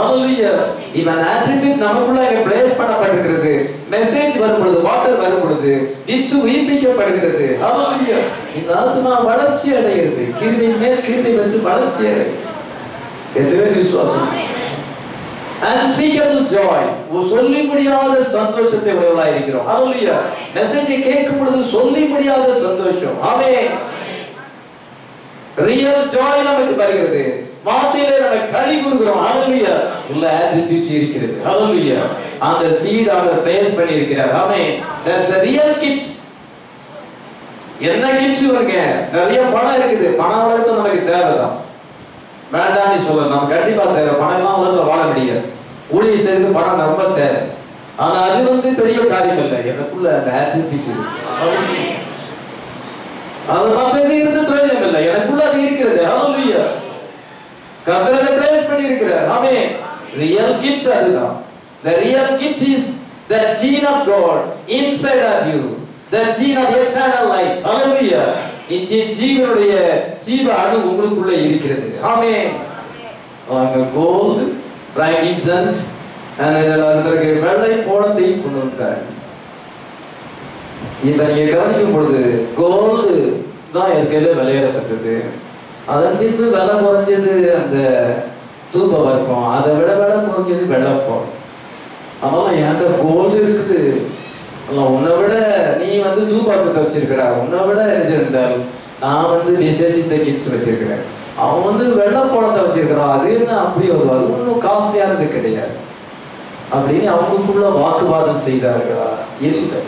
இவன் ஆட்ரிபியூட் நமக்குள்ள இங்க பிளேஸ் பண்ணப்பட்டிருக்கிறது. மெசேஜ் வரும் பொழுது, வாட்டர் வரும் பொழுது வித்து உயிர்ப்பிக்கப்படுகிறது. இந்த ஆத்மா வளர்ச்சி அடைகிறது. கிருபை மேல் கிருபை பெற்று வளர்ச்சி அடைகிறது. எத்தனை விசுவாசம்! unspeakable joy, சொல்லி முடியாத சந்தோஷத்தை உடையவளாய் இருக்கிறோம். ஹல்லேலூயா. மெசேஜை கேட்கும் பொழுது சொல்லி முடியாத சந்தோஷம். ஆமென். ரியல் ஜாய் நமக்கு வருகிறது. வார்த்தையிலே நம்ம களி கூறுகிறோம். ஹalleluya. உள்ள attribute இருக்கிறது. ஹalleluya. அந்த seed அவர் பிளேஸ் பண்ணி இருக்கிறார். ஆமென். That's a real gift. என்ன gift வருங்க? நிறைய பணம் இருக்குது. பணம் உலகத்துல நமக்கு தேவைதான். வேண்டாம்னு சொல்ல நம்ம கண்டிப்பா தேவை. பணம் எல்லாம் உலகத்துல வாழ முடியாது. ஊழியம் செய்து பணம் ரொம்ப தேவை. ஆனா அது பெரிய காரியம் இல்லை. எனக்குள்ள அந்த attribute இருக்கு. அது மற்றது இருந்து பிரயோஜனம் இல்லை. எனக்குள்ள அது இருக்கிறது. ஹalleluya. கர்த்தரை பிளேஸ் பண்ணி இருக்கிறார். ஆமென். ரியல் கிஃப்ட் அதுதான். The real gift is the gene of God inside of you. The gene of eternal life. Hallelujah. இந்த ஜீவனுடைய ஜீவ அணு உங்களுக்குள்ள இருக்கிறது. ஆமென். அவங்க gold, frankincense and அதற்கு வெள்ளை போலத்தை கொண்டு வந்தார். இப்ப நீங்க கவனிக்கும் பொழுது கோல்டு தான் இருக்கிறது விலையேறப்பட்டது. அதன் பின்பு விலை குறைஞ்சது அந்த தூப வர்க்கம். அதை விட விலை குறைஞ்சது வெள்ளப்போம். அதனால என்கிட்ட கோல்டு இருக்குது. உன்னை விட நீ தூபாக்கத்தை வச்சிருக்கிற, உன்னை விட இருந்தால் நான் விசேஷித்த கிஃப்ட் வச்சிருக்கிறேன். அவன் வெள்ளப்போளத்தை வச்சிருக்கிறான். அது என்ன அப்படி வருது, அது ஒன்றும் காஸ்ட்லியானது கிடையாது அப்படின்னு அவங்களுக்குள்ள வாக்குவாதம் செய்தார்களா? இல்லை.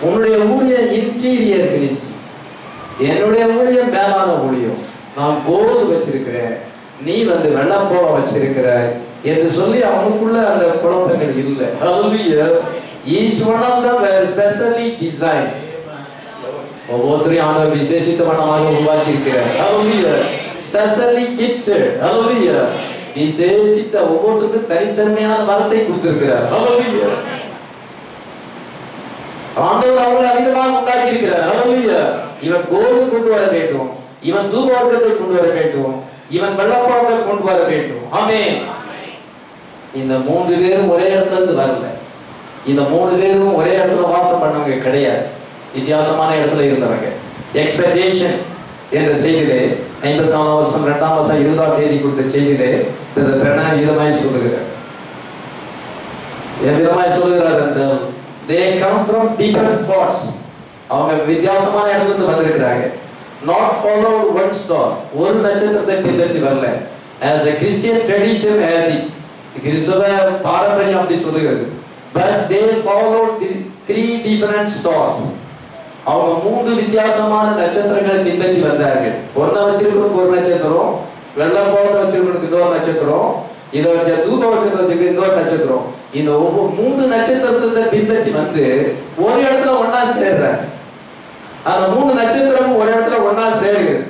உன்னுடைய ஊழியம் இன்டீரியர் மினிஸ்ட்ரி, என்னுடைய ஊழியம் மேலான ஊழியம். நான் கோல்டு வச்சிருக்கிறேன், நீ வெள்ளப்போளம் வச்சிருக்கிற என்று சொல்லி அவங்களுக்குள்ள அந்த குழப்பங்கள் இல்லை. Hallelujah. Each one of them were specially designed. ஒவ்வொருத்தரையும் ஆண்டவர் விசேஷித்த வண்ணமாக உருவாக்கி இருக்கிறார். Hallelujah. Specially gifted. Hallelujah. விசேஷித்த ஒவ்வொருத்தருக்கும் தனித்தன்மையான வரத்தை கொடுத்திருக்கிறார். Hallelujah. ஆண்டவர் அவங்களை அதிகமாக உண்டாக்கி இருக்கிறார். Hallelujah. இவன் கோல்டு கொண்டு வர வேண்டும், இவன் தூப வர்க்கத்தை கொண்டு வர வேண்டும், இவன் வெள்ளப்பழத்தை கொண்டு வர வேண்டும். ஆமென். இந்த 3 பேரும் ஒரே இடத்துல இருந்து வரல. இந்த 3 பேரும் ஒரே இடத்துல வாசம் பண்ணவங்க கிடையாது. வித்தியாசமான இடத்துல இருந்தவங்க. எக்ஸ்பெக்டேஷன் என்ற செய்தியிலே 54 வருஷம் 2ஆம் மாசம் 20ஆம் தேதி கொடுத்த செய்தியிலே விதமாய் சொல்லுகிறார். என் விதமாய் சொல்லுகிறார் என்றால் they come from different thoughts. அவங்க வித்தியாசமான இடத்துல இருந்து வந்திருக்கிறாங்க. not follow one star. ஒரு நட்சத்திரத்தை பின்பற்றி வரல. as a Christian tradition has it. கிறிஸ்தவ பாரம்பரியம் அப்படி சொல்லுகிறது. but they followed 3 different stars. அவங்க 3 வித்தியாசமான நட்சத்திரங்களை பின்பற்றி வந்தார்கள். ஒன்றை வச்சிருக்கிறதுக்கு ஒரு நட்சத்திரம், வெள்ளப்போளத்தை வச்சிருக்கிறதுக்கு இன்னொரு நட்சத்திரம், இதை தூப வர்க்கத்தை வச்சிருக்க இன்னொரு நட்சத்திரம். இந்த 3 நட்சத்திரத்தை பின்பற்றி ஒரு இடத்துல ஒன்னா சேர்றாங்க. அந்த 3 நட்சத்திரமும் ஒரு இடத்துல ஒன்னா சேருகிறது.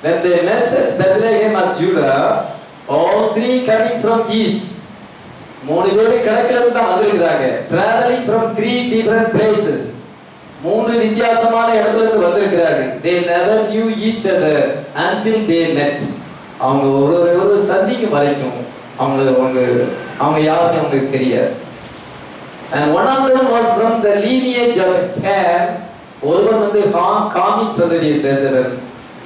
when they met at Bethlehem of Judah, all 3 coming from east. 3 பேரும் கிழக்குல இருந்து தான் வந்திருக்கிறாங்க. traveling from 3 different places. 3 வித்தியாசமான இடத்துல இருந்து வந்திருக்கிறார்கள். they never knew each other until they met. அவங்க ஒரு சந்திக்கும் வரைக்கும் அவங்க யாருன்னு அவங்களுக்கு தெரியாது. and one of them was from the lineage of Ham. ஒருவன் காமின் சந்ததியை சேர்ந்தவன்.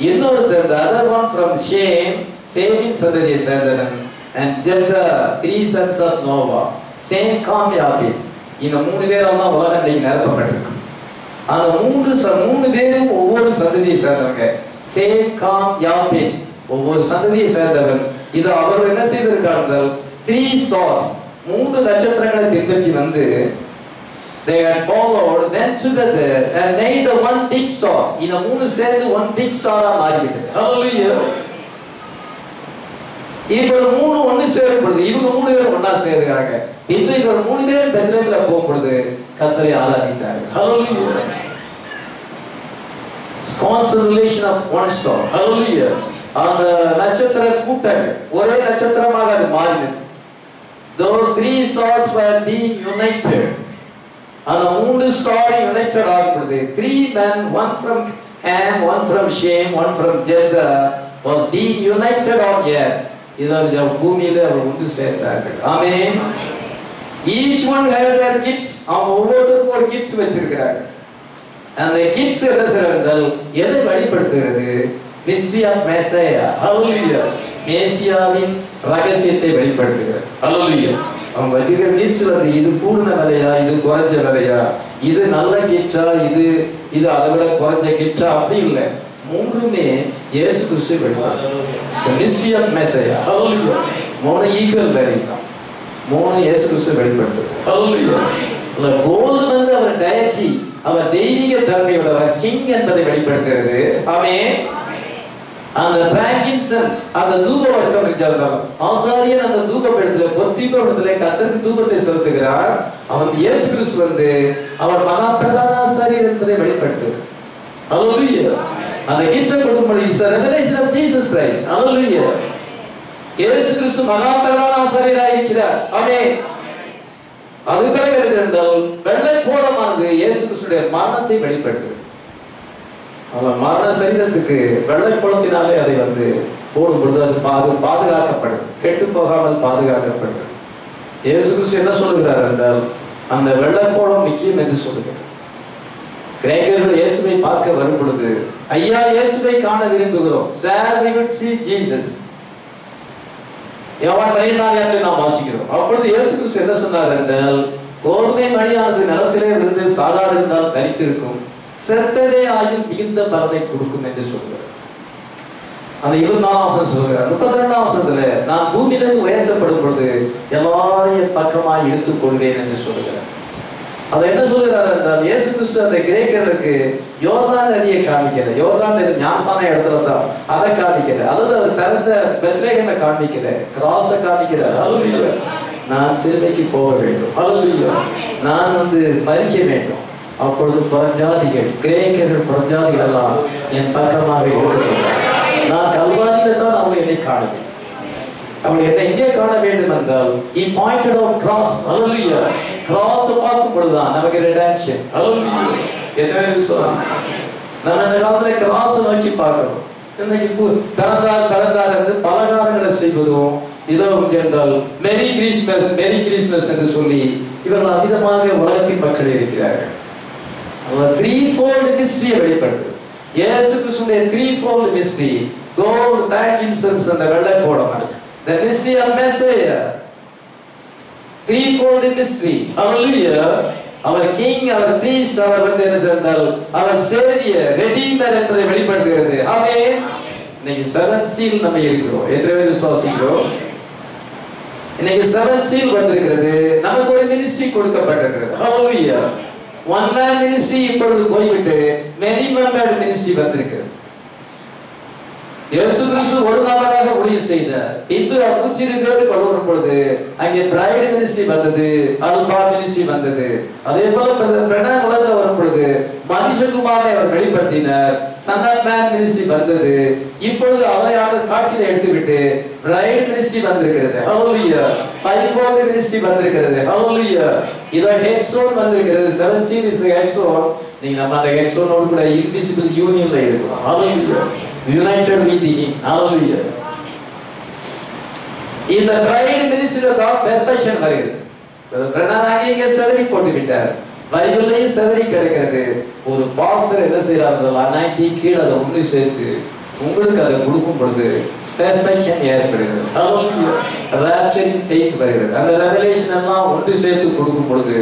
இன்னொருத்தர் the other one from Shem, சேமின் சந்ததியை சேர்ந்தவன். and Jephthah, 3 sons of Noah, Sem, Ham, Yafeth. இந்த 3 பேரால் தான் உலகம் இன்னைக்கு நிரப்பப்பட்டிருக்கு. அந்த 3 பேரும் ஒவ்வொரு சந்ததியை சேர்ந்தவங்க. சேம், காம், யாபேத் ஒவ்வொரு சந்ததியை சேர்ந்தவன். இது அவர் என்ன செய்திருக்கார்கள்? 3 stars, 3 நட்சத்திரங்களை பின்பற்றி they had followed, went together and made the one big star. இந்த 3 சேர்ந்து one big star மாறிவிட்டது. Hallelujah. இப்போ 3 ஒண்ணு சேரும் பொழுது இவங்க 3 பேர் ஒண்ணா சேருகிறாங்க. இவங்க 3 பேர் பெத்லகேம்ல போகும்போது கர்த்தரை ஆராதித்தார்கள். Hallelujah. Constellation of one star. Hallelujah. அந்த நட்சத்திர கூட்டங்கள் ஒரே நட்சத்திரமாக அது மாறினது. Those 3 stars were being united. அந்த 3 ஸ்டார் யுனைட்டட் ஆகும் பொழுது 3 men, one from Ham, one from Shem, one from Jephthah was being united on earth. இதோ பூமியில அவர் ஒன்று சேர்ந்தார்கள். ஆமென். Each one had their gifts. அவங்க ஒவ்வொருத்தருக்கும் ஒரு gift வச்சிருக்கிறாங்க. அந்த gifts என்ன செய்றார்கள்? எதை வெளிப்படுத்துகிறது? mystery of Messiah. Hallelujah. மேசியாவின் ரகசியத்தை வெளிப்படுத்துகிறது. Hallelujah. அவங்க வச்சிருக்கிற கிஃப்ட் இது கூடுன விலையா, இது குறைஞ்ச விலையா, இது நல்ல கிஃப்டா, இது அதை விட குறைஞ்ச கிஃப்டா அப்படி இல்லை. மூன்றுமே இயேசு கிறிஸ்துவை வெளிப்படுத்தும். Mystery of Messiah. ஹல்லேலூயா. மூணு ஈக்குவல் வேல்யூ தான். மூணு இயேசு கிறிஸ்துவை வெளிப்படுத்துது. ஹல்லேலூயா. அந்த கோல்டு வந்து அவர் டயட்டி, அவர் தெய்வீக தன்மையுள்ளவர், கிங் என்பதை வெளிப்படுத்துகிறது. ஆமென். அந்த பிராங்கின்சன்ஸ், அந்த தூபவர்க்கம் என்றால் ஆசாரியன் அந்த தூபபீடத்திலே பொத்தீபீடத்திலே கர்த்தருக்கு தூபத்தை செலுத்துகிறார். அவன் இயேசு கிறிஸ்து வந்து அவர் மகா பிரதான ஆசாரியர் என்பதை வெளிப்படுத்துகிறார். ஹல்லேலூயா. அந்த கிட்ட கொடுக்கும்போது is the revelation of Jesus Christ. Hallelujah. இயேசு கிறிஸ்து மகா பிரதான ஆசாரியராக இருக்கிறார். ஆமென். அது பிறகு என்றால் வெள்ளை போலமானது இயேசு கிறிஸ்துடைய மரணத்தை வெளிப்படுத்துகிறது. அவன் மரண சரீரத்துக்கு வெள்ளை போலத்தினாலே அதை வந்து போடும் பொழுது அது பாதுகாக்கப்படும், கெட்டு போகாமல் பாதுகாக்கப்படும். இயேசு கிறிஸ்து என்ன சொல்லுகிறார் என்றால் அந்த வெள்ளை போலம் முக்கியம் என்று சொல்லுகிறார். கிரேக்கர்கள் இயேசுவை பார்க்க வரும் பொழுது, ஐயா இயேசுவை காண விரும்புகிறோம், shall we would see Jesus. யோவான் 12 நாம் வாசிக்கிறோம். அப்பொழுது இயேசு கிறிஸ்து என்ன சொன்னார் என்றால், கோதுமை மணியானது நிலத்திலே விழுந்து சாகாது இருந்தால் தனித்திருக்கும், செத்ததே ஆயில் மிகுந்த பலனை கொடுக்கும் என்று சொல்கிறார். அந்த 24 சொல்கிறார். 32 நான் பூமியிலிருந்து உயர்த்தப்படும் பொழுது எல்லாரையும் பக்கமாய் இழுத்துக் கொள்வேன் என்று சொல்கிறார். அதை என்ன சொல்கிறார் என்றால், இயேசு கிறிஸ்து அந்த கிரேக்கர்களுக்கு யோர்தான் நதியை காமிக்கல, யோர்தான் நதி ஞானசான இடத்துல தான், அதை காமிக்கல, அல்லது அவர் பிறந்த பெத்லகேமை காமிக்கல, கிராஸை காமிக்கிறார். ஹல்லேலூயா. நான் சிலுவைக்கு போக வேண்டும், ஹல்லேலூயா, நான் வந்து மரிக்க வேண்டும். அப்பொழுது புறஜாதிகள், கிரேக்கர்கள் புறஜாதிகள் எல்லாம் என் பக்கமாக இருக்கிறார். நான் கல்வாரியில தான் அவங்க என்னை காணுவேன். அவங்க என்னை எங்கே காண வேண்டும் என்றால், he pointed out cross. Hallelujah. Cross பார்க்கும் பொழுதுதான் நமக்கு ரிடெம்ப்ஷன். ஹல்லேலூயா. என்ன விசுவாசம். நம்ம இந்த காலத்துல கிராஸ் நோக்கி பார்க்கிறோம். இன்னைக்கு பிறந்தார் என்று பலகாரங்களை செய்வதும், இதோ என்றால் மெரி கிறிஸ்மஸ் என்று சொல்லி இவர்கள் அதிகமாக உலகத்தின் மக்கள் இருக்கிறார்கள். த்ரீஃபோல்ட் மிஸ்ட்ரியை வெளிப்படுத்து. இயேசு கிறிஸ்துவின் த்ரீஃபோல்ட் மிஸ்ட்ரி, கோல்ட், பிராங்கின்சன்ஸ் அந்த வெள்ளை போலம், the mystery of Messiah, threefold mystery. Hallelujah. அவர் கிங், அவர் பிரீஸ்ட், அவர் வந்து என்ன சொல்றால் அவர் சேவியர், ரெடீமர் என்பதை வெளிப்படுத்துகிறது. ஆமென். இன்னைக்கு 7 சீல் நம்ம இருக்கிறோம். எத்தனை பேர் விசுவாசிக்கிறோம்? இன்னைக்கு 7 சீல் வந்திருக்கிறது. நமக்கு ஒரு மினிஸ்ட்ரி கொடுக்கப்பட்டிருக்கிறது. ஹல்லேலூயா. ஒன் மேன் மினிஸ்ட்ரி இப்பொழுது போய்விட்டு மெனி மெம்பர்ட் மினிஸ்ட்ரி வந்திருக்கிறது. இயேசு கிறிஸ்து ஒரு நபராக ஊழியம் செய்தார். இன்று 120 பேர் கொண்டு பொழுது அங்கே பிரைட் மினிஸ்ட்ரி வந்தது, அல்பா மினிஸ்ட்ரி வந்தது. அதே போல பிரணாம் உலகத்துல வரும் பொழுது மனுஷகுமாரை அவர் வெளிப்படுத்தினார், சன் ஆஃப் மேன் மினிஸ்ட்ரி வந்தது. இப்பொழுது அவரை அவர் காட்சியில எடுத்துவிட்டு பிரைட் மினிஸ்ட்ரி வந்திருக்கிறது. ஹல்லேலூயா. ஃபைவ்ஃபோல்ட் மினிஸ்ட்ரி வந்திருக்கிறது. ஹல்லேலூயா. இதோ ஹெட்ஸ்டோன் வந்திருக்கிறது. 7 சீரிஸ் ஹெட்ஸ்டோன். நீங்க நம்ம அந்த ஹெட்ஸ்டோனோட கூட இன்விசிபிள் யூனியன்ல இருக்கோம். ஹல்லேலூயா. United with him. Hallelujah. இந்த பிரைட் மினிஸ்ட்ரியில தான் பெர்ஃபெக்ஷன் வருகிறது. பிரணானாகி இங்கே செதறி போட்டு விட்டார். பைபிள்லையும் செதறி கிடக்கிறது. ஒரு பாஸ்டர் என்ன செய்யறார்கள், அனாய்ச்சி கீழே அதை ஒன்று சேர்த்து உங்களுக்கு அதை கொடுக்கும் பொழுது பெர்ஃபெக்ஷன் ஏற்படுகிறது. Hallelujah. Rapturing faith வருகிறது. அந்த ரெவலேஷன் எல்லாம் ஒன்று சேர்த்து கொடுக்கும் பொழுது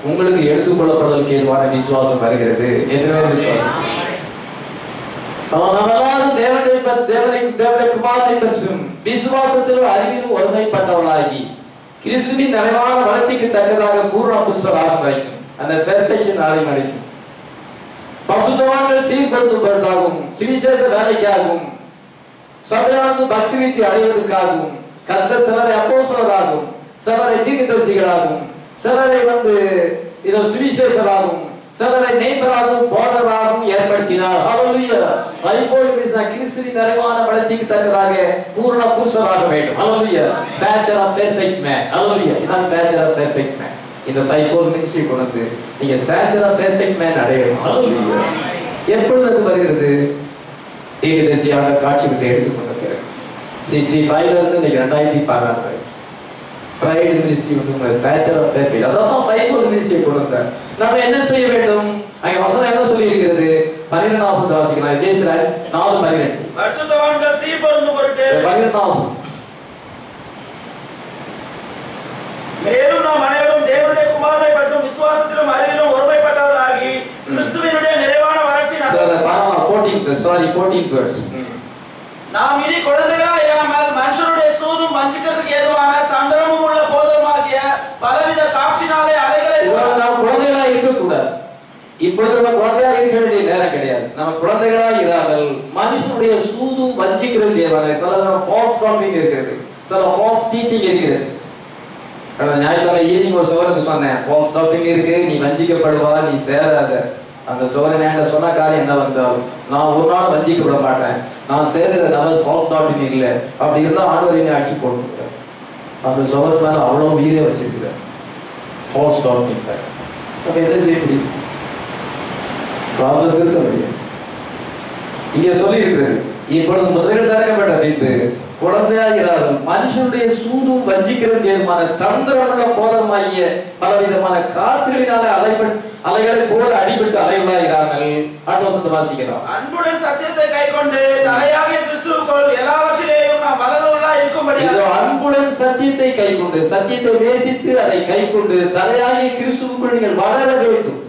உங்களுக்கு எடுத்துக்கொள்ளப்படுதல் கேள்வான விசுவாசம் வருகிறது. எத்தனை விசுவாசம்? தேவனை குமாரனை பற்றும் விசுவாசத்திலும் அறிவிலும் ஒருமைப்பட்டவளாகி கிறிஸ்துவின் நிறைவான வளர்ச்சிக்கு தக்கதாக பூர்ண புருஷராக வரைக்கும் அந்த பெர்ஃபெக்ஷன் ஆலயம் அடைக்கும். பசுத்தவான்கள் சீர்படுத்துவதற்காகவும், சுவிசேஷ வேலைக்காகவும், சபையானது பக்தி வீட்டி அடைவதற்காகவும் கர்த்தர் சிலரை அப்போஸ்தலராகவும், சிலரை தீர்க்கதரிசிகளாகவும், சிலரை வந்து இதோ சுவிசேஷராகவும், சிலரை மேய்ப்பராகவும் போதகராகவும் ஏற்படுத்தினார். ஹல்லேலூயா. பைபிள் கிறிஸ்துவின் நிறைவான வளர்ச்சிக்கு தக்கதாக பூர்ண புருஷராக வேண்டும். Hallelujah. Stature of perfect man. Hallelujah. இதான் ஸ்டாச்சர் ஆஃப் பெர்ஃபெக்ட் மேன். இந்த பைபிள் மினிஸ்ட்ரி கொண்டு நீங்க ஸ்டாச்சர் ஆஃப் பெர்ஃபெக்ட் மேன் அடையணும். ஹல்லேலூயா. எப்பொழுது அது வருகிறது? தீர்க்கதரிசியாக காட்சி விட்டு எடுத்துக்கொண்டிருக்கிறது. 65 இருந்து இன்னைக்கு 2016 வரை பிரைட் மினிஸ்ட்ரி வந்து ஸ்டாச்சர் ஆஃப் பெர்ஃபெக்ட். அதான் பைபிள் மினிஸ்ட்ரி கொண்டு வந்தார். நாம என்ன செய்ய வேண்டும்? அங்கே வசனம் என்ன சொல்லி இருக்கிறது? 12 வசனத்தை வாசிக்கலாம். எசேக்கியேல் 4:12. பரிசுத்தவான்கள் சீர்படுத்தும் பொருட்டு 12 மேலும் நாம் அனைவரும் தேவனுடைய குமாரனை பற்றும் விசுவாசத்திலும் அறிவிலும் ஒருமைப்பட்டவர்களாகி கிறிஸ்துவினுடைய நிறைவான வளர்ச்சி So the 14 sorry, 14th verse. நாம் இனி குழந்தைகளாய் இராமல் மனுஷனுடைய சூதும் வஞ்சிக்கிறதுக்கு ஏதுவான தந்திரமும் உள்ள போதமாகிய பலவித காட்சினாலே அலைகளை நாம் குழந்தைகளாய் இருக்கக்கூடாது. இப்பொழுது நம்ம குழந்தையா இருக்க வேண்டிய நேரம் கிடையாது. நம்ம குழந்தைகளா இராமல் மனுஷனுடைய சூதும் வஞ்சிக்கிறது ஏதுவான சில ஃபால்ஸ் டாக்கிங் இருக்கிறது, சில ஃபால்ஸ் டீச்சிங் இருக்கிறது. ஞாயிற்றுக்கிழமை ஈவினிங் ஒரு சோதனை சொன்னேன், ஃபால்ஸ் டாக்கிங் இருக்கு, நீ வஞ்சிக்கப்படுவா, நீ சேராத. அந்த சோதனை என்கிட்ட சொன்ன காரியம் என்ன வந்தாலும் நான் ஒரு நாள் வஞ்சிக்கப்பட மாட்டேன், நான் சேருகிற நபர் ஃபால்ஸ் டாக்கிங் இல்லை, அப்படி இருந்தால் ஆண்டவர் என்னை அடிச்சு போட்டுருக்கார். அந்த சோதனை மேல அவ்வளோ உயிரே வச்சிருக்கிறார். ஃபால்ஸ் டாக்கிங் நம்ம எதை செய்ய முடியும்? திருத்த முடியும். இங்க சொல்லி இருக்கிறது, இப்பொழுது முதலில் திறக்கப்பட்ட பின்பு குழந்தையாகிறார்கள் மனுஷனுடைய சூதும் வஞ்சிக்கிறது ஏதுமான தந்திரமுள்ள போதமாகிய பலவிதமான காட்சிகளினாலே அலைகளை போல அடிபட்டு அலைகளாகிறார்கள். ஆட்டோசத்தை வாசிக்கலாம். அன்புடன் சத்தியத்தை கைக்கொண்டு தலையாகிய கிறிஸ்துவுக்குள் எல்லாவற்றிலேயும் நாம் வளர்ந்தவர்களாய் இருக்கும்படி. அன்புடன் சத்தியத்தை கைக்கொண்டு, சத்தியத்தை நேசித்து அதை கைக்கொண்டு தலையாகிய கிறிஸ்துவுக்குள் நீங்கள் வளர வேண்டும்.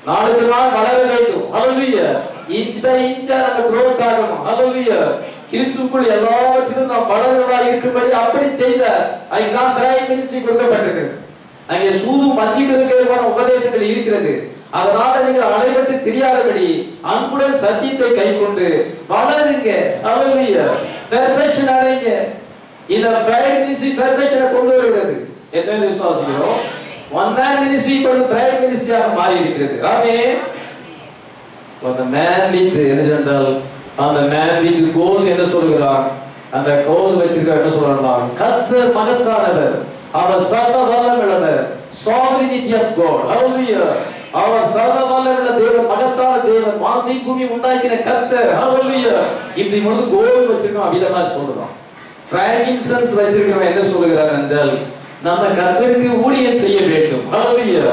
நாளுக்கு நாள் வளர வேண்டும். ஹல்லேலூயா. இன்ச் பை இன்ச்சா நம்ம growth ஆகணும். ஹல்லேலூயா. கிறிஸ்துவுக்குள் எல்லாவற்றிலும் நாம் வளர்ந்தவர்களாய் இருக்கும்படி அப்படி செய்தார். அதுதான் பிரைட் மினிஸ்ட்ரி கொடுக்கப்பட்டிருக்கிறது. அங்கே சூதும் வஞ்சிக்கிறதுக்கான உபதேசங்கள் இருக்கிறது. அதனால நீங்கள் அலைபட்டு தெரியாதபடி அன்புடன் சத்தியத்தை கைக்கொண்டு வளருங்க. ஹல்லேலூயா. பெர்ஃபெக்ஷன் அடைங்க. இந்த பிரைட் மினிஸ்ட்ரி பெர்ஃபெக்ஷனை கொண்டு வருகிறது. எத்தனை விசுவாசிக்கிறோம்? ஒன் மேன் மினிஸ்ட்ரி இப்பொழுது பிரைட் மினிஸ்ட்ரியாக மாறி இருக்கிறது. ஆமென். அந்த மேன் வித் என்ன சொன்னால் அந்த மேன் வித் கோல் என்ன சொல்கிறான்? அந்த கோல் வச்சிருக்க என்ன சொல்றான்? கர்த்தர் மகத்தானவர், அவர் சர்வ வல்லமையுள்ளவர். sovereignty of God. Hallelujah. அவர் சர்வ வல்லமையுள்ள தேவன், மகத்தான தேவன், வானத்தை பூமி உண்டாக்கின கர்த்தர். Hallelujah. இப்படி மட்டும் கோல் வச்சிருக்கோம் அபிதமா சொல்றோம். frankincense வச்சிருக்கோம் என்ன சொல்கிறார் என்றால் நம்ம கர்த்தருக்கு ஊழியம் செய்ய வேண்டும். ஹல்லேலூயா.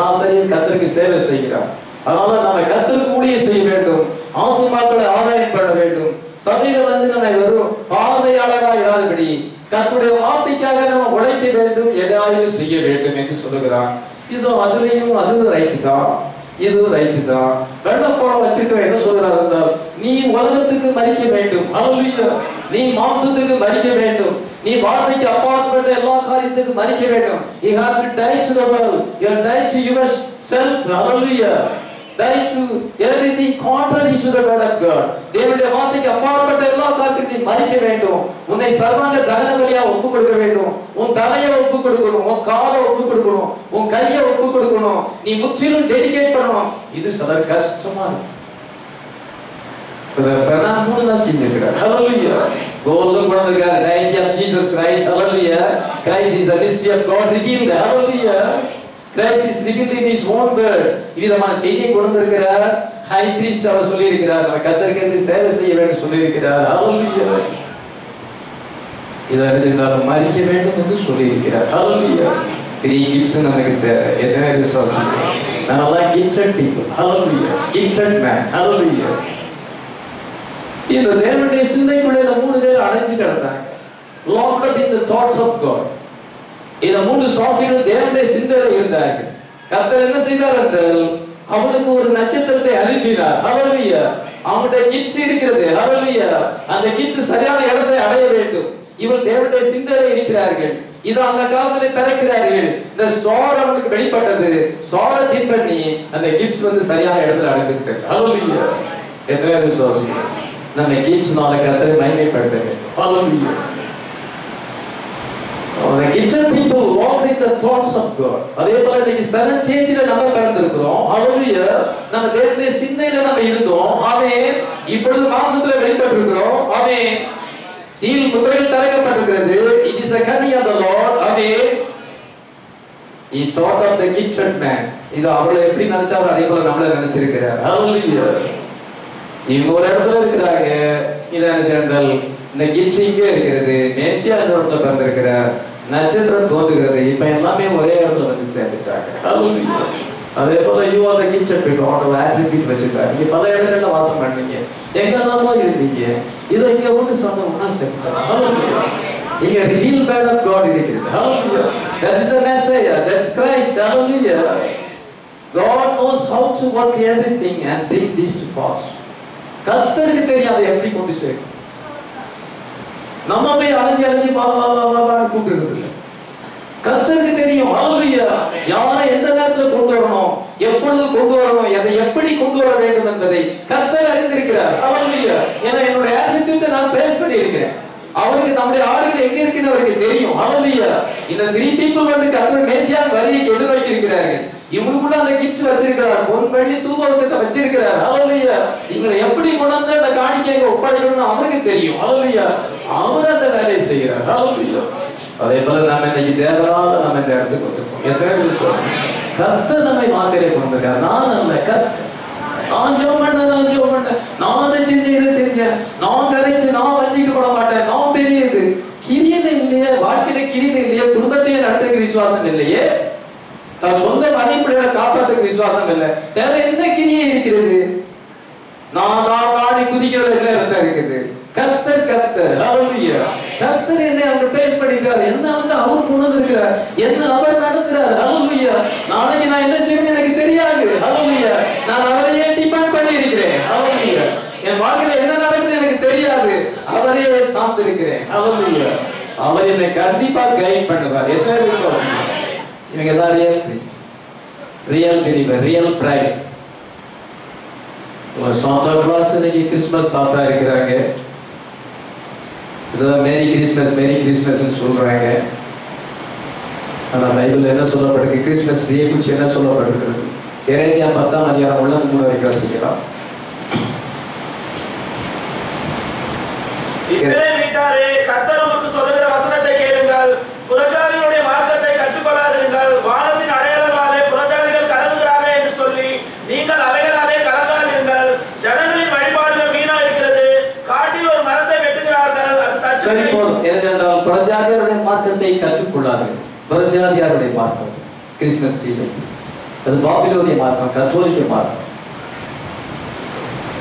ஆசாரியர் கர்த்தருக்கு சேவை செய்கிறார். அதனால நம்ம கர்த்தருக்கு ஊழியம் செய்ய வேண்டும். ஆத்துமாக்களை ஆதாயம் பண்ண வேண்டும். சபையில வந்து நம்ம வெறும் பார்வையாளராக இராதபடி கர்த்தருடைய வார்த்தைக்காக நம்ம உழைக்க வேண்டும், எதையாவது செய்ய வேண்டும் என்று சொல்லுகிறார். இதோ அதுலயும் அது ரைட்டு தான், இது ரைட்டு தான். வெள்ளப்பழம் வச்சிருக்கிற என்ன சொல்கிறார் என்றால் நீ உலகத்துக்கு மரிக்க வேண்டும். ஹல்லேலூயா. நீ மாம்சத்துக்கு மரிக்க வேண்டும். நீ வார்த்தைக்கு அப்பாற்பட்ட எல்லா காரியத்துக்கு மரிக்க வேண்டும். You have to die to the world. You have to die to yourself. Hallelujah. Die to everything contrary to the word of God. தேவனுடைய வார்த்தைக்கு அப்பாற்பட்ட எல்லா காரியத்துக்கும் மரிக்க வேண்டும். உன்னை சர்வாங்க தகன பலியா ஒப்பு கொடுக்க வேண்டும். உன் தலையை ஒப்பு கொடுக்கணும், உன் காலை ஒப்பு கொடுக்கணும், உன் கையை ஒப்பு கொடுக்கணும். நீ முற்றிலும் டெடிகேட் பண்ணணும். இது சில கஷ்டமா இருக்கு. Hallelujah. Golden Brother, deity of Jesus Christ. Hallelujah. Christ is a mystery of God revealed. Hallelujah. Christ is revealed in His own word. இவ்விதமான செய்தியை கொண்டு இருக்கிறார். ஹை பிரீஸ்ட் அவர் சொல்லி இருக்கிறார், நம்ம கர்த்தருக்கு சேவை செய்ய வேண்டும் சொல்லி இருக்கிறார். Hallelujah. இதை அறிந்தாலும் மரிக்க வேண்டும் என்று சொல்லி இருக்கிறார். Hallelujah. 3 gifts நமக்கு தேவை. எத்தனை விசுவாசிக்கிறோம்? நாமெல்லாம் gifted people. Hallelujah. Gifted man. Hallelujah. இந்த தேவனுடைய சிந்தைக்குள்ளே இந்த 3 பேர் அடைஞ்சு கிடந்தாங்க. Locked up in the thoughts of God. இந்த 3 சுவாசிகள் தேவனுடைய சிந்தையில இருந்தார்கள். கர்த்தர் என்ன செய்தார் என்றால் அவளுக்கு ஒரு நட்சத்திரத்தை அனுப்பினார். ஹல்லேலூயா. அவங்களுடைய கிஃப்ட் இருக்கிறது. ஹல்லேலூயா. அந்த கிஃப்ட் சரியான இடத்தை அடைய வேண்டும். இவள் தேவனுடைய சிந்தையில இருக்கிறார்கள். இது அந்த காலத்துல பிறக்கிறார்கள். இந்த ஸ்டார் அவங்களுக்கு வெளிப்பட்டது. ஸ்டாரை டின் பண்ணி அந்த கிஃப்ட்ஸ் வந்து சரியான இடத்துல அடைந்துட்டாங்க. ஹல்லேலூயா. எத்தனை விசுவாசிகள் நம்ம கிஃப்ட்ஸ்னால கர்த்தரை மகிமைப்படுத்த வேண்டும். ஹல்லேலூயா. The gifted people walk in the thoughts of God. அதே போல இன்னைக்கு 7th ஏஜ்ல நம்ம பிறந்திருக்கிறோம். ஹல்லேலூயா. நம்ம தேவனுடைய சிந்தையில நம்ம இருந்தோம். ஆமென். இப்பொழுது மாம்சத்துல வெளிப்பட்டிருக்கிறோம். ஆமென். சீல் முத்திரைகள் திறக்கப்பட்டிருக்கிறது. It is a coming of the Lord. Amen. He thought of the gifted man. இது அவளை எப்படி நினைச்சாரோ அதே போல நம்மள நினைச்சிருக்கிறார். ஹல்லேலூயா. இவங்க ஒரு இடத்துல இருக்கிறாங்க. இதால் இந்த கிஃப்ட் இங்கே இருக்கிறது. மேசியா இந்த இடத்துல பிறந்திருக்கிறார். நட்சத்திரம் தோன்றுகிறது. இப்ப எல்லாமே ஒரே இடத்துல வந்து சேர்ந்துட்டாங்க. அதே போல you are the gifted people. அவரோட ஆட்ரிபியூட் வச்சிருக்காங்க. நீங்க பல இடங்கள்ல வாசம் பண்ணீங்க, எங்கெல்லாமோ இருந்தீங்க. இதை இங்க ஒன்று சொன்னா சேர்ந்துட்டாங்க. இங்க ரியல் மேன் ஆஃப் காட் இருக்கிறது. ஹalleluya. That is the Messiah. That's Christ. Hallelujah. God knows how to work everything and bring this to pass. கர்த்தருக்கு தெரியும் அதை எப்படி கொண்டு சேர்க்கணும். நம்ம போய் அலைஞ்சு வா வா வா வா கூப்பிடுறது இல்லை. கர்த்தருக்கு தெரியும். ஹல்லேலூயா. யாரை எந்த நேரத்தில் கொண்டு வரணும், எப்பொழுது கொண்டு வரணும், அதை எப்படி கொண்டு வர வேண்டும் என்பதை கர்த்தர் அறிந்திருக்கிறார். ஹல்லேலூயா. ஏன்னா என்னுடைய ஆட்டிட்யூட்டை நான் பேஸ் பண்ணி இருக்கிறேன். அவருக்கு நம்முடைய ஆடுகள் எங்க இருக்குன்னு அவருக்கு தெரியும். ஹல்லேலூயா. இந்த 3 people வந்து கர்த்தர் மேசியான் வரிக்கு எதிர்நோக்கி இருக்கிறார்கள். இவங்களுக்குள்ள அந்த கிஃப்ட் வச்சிருக்கிறார், பொன் வெள்ளி தூபத்தை வச்சிருக்கிறார். ஹல்லேலூயா. இவங்களை எப்படி கொண்டாந்து அந்த காணிக்கையை ஒப்படைக்கணும்னு அவருக்கு தெரியும். ஹல்லேலூயா. அவர் அந்த வேலையை செய்கிறார். ஹல்லேலூயா. அதே போல நாம இன்னைக்கு தேவனால நம்ம இந்த இடத்துக்கு வந்திருக்கோம். எத்தனை விசுவாசம்? கர்த்தர் நம்மை மாத்திரை கொண்டிருக்கார். நான் அல்ல, கர்த்தர். நான் ஜெபம் பண்ணேன், நான் அதை செஞ்சேன், இதை செஞ்சேன், நான் கரைச்சு, நான் வஞ்சிக்க போட மாட்டேன், நான் பெரியது. கிரியனை இல்லையே, வாழ்க்கையில கிரியனை இல்லையே, குடும்பத்தையே நடத்துக்கு விசுவாசம் இல்லையே, தன் சொந்த மதிப்பிள்ளைகளை காப்பாற்றுக்கு விசுவாசம் இல்லை, வேற என்ன கிரியை இருக்கிறது? நான் நாடி குதிக்கிறது என்ன அர்த்தம் இருக்குது? கர்த்தர் கர்த்தர். ஹல்லேலூயா. கர்த்தர் என்னை அவர் பேஸ் பண்ணிக்கிறார், என்ன வந்து அவர் கொண்டு இருக்கிறார், என்ன அவர் நடத்துறார். ஹல்லேலூயா. நாளைக்கு நான் என்ன செய்வேன்னு எனக்கு தெரியாது. ஹல்லேலூயா. நான் அவரையே டிபெண்ட் பண்ணி இருக்கிறேன். ஹல்லேலூயா. என் வாழ்க்கையில என்ன நடக்குன்னு எனக்கு தெரியாது, அவரையே சார்ந்து இருக்கிறேன். ஹல்லேலூயா. அவர் என்னை கண்டிப்பா கைட் பண்ணுவார். எத்தனை விசுவாசம்? இவங்க தான் real Christ, real believer, real bride. Santa Claus இன்னைக்கு கிறிஸ்மஸ் தாத்தா இருக்கிறாங்க. மேரி கிறிஸ்மஸ், மேரி கிறிஸ்மஸ் சொல்றாங்க. ஆனா பைபிள் என்ன சொல்லப்பட்டிருக்கு, கிறிஸ்மஸ் டே குறித்து என்ன சொல்லப்பட்டிருக்கிறது? எரேமியா 10ஆம் அதிகாரம் 1-3 வரைக்கும் வாசிக்கலாம். இஸ்ரவேல் வீட்டாரே, கர்த்தர் உங்களுக்கு சொல்லுகிற வசனத்தை கேளுங்கள். புறஜாதிகளுடைய மார்க்கத்தை கற்றுக்கொள்ளாதிருங்கள். வானத்தின் அடையாளங்களாலே புறஜாதிகள் கலங்குகிறார்கள் என்று சொல்லி நீங்கள் அவைகளாலே கலங்காதிருங்கள். ஜனங்களின் வழிபாடுகள் வீணா இருக்கிறது. காட்டில் ஒரு மரத்தை வெட்டுகிறார்கள், அது சரி போதும். ஏனென்றால் புறஜாதிகளுடைய மார்க்கத்தை கற்றுக்கொள்ளாதீர்கள். புறஜாதியாருடைய மார்க்கம் கிறிஸ்மஸ் ட்ரீ, அது பாபிலோனிய மார்க்கம், கத்தோலிக்க மார்க்கம்.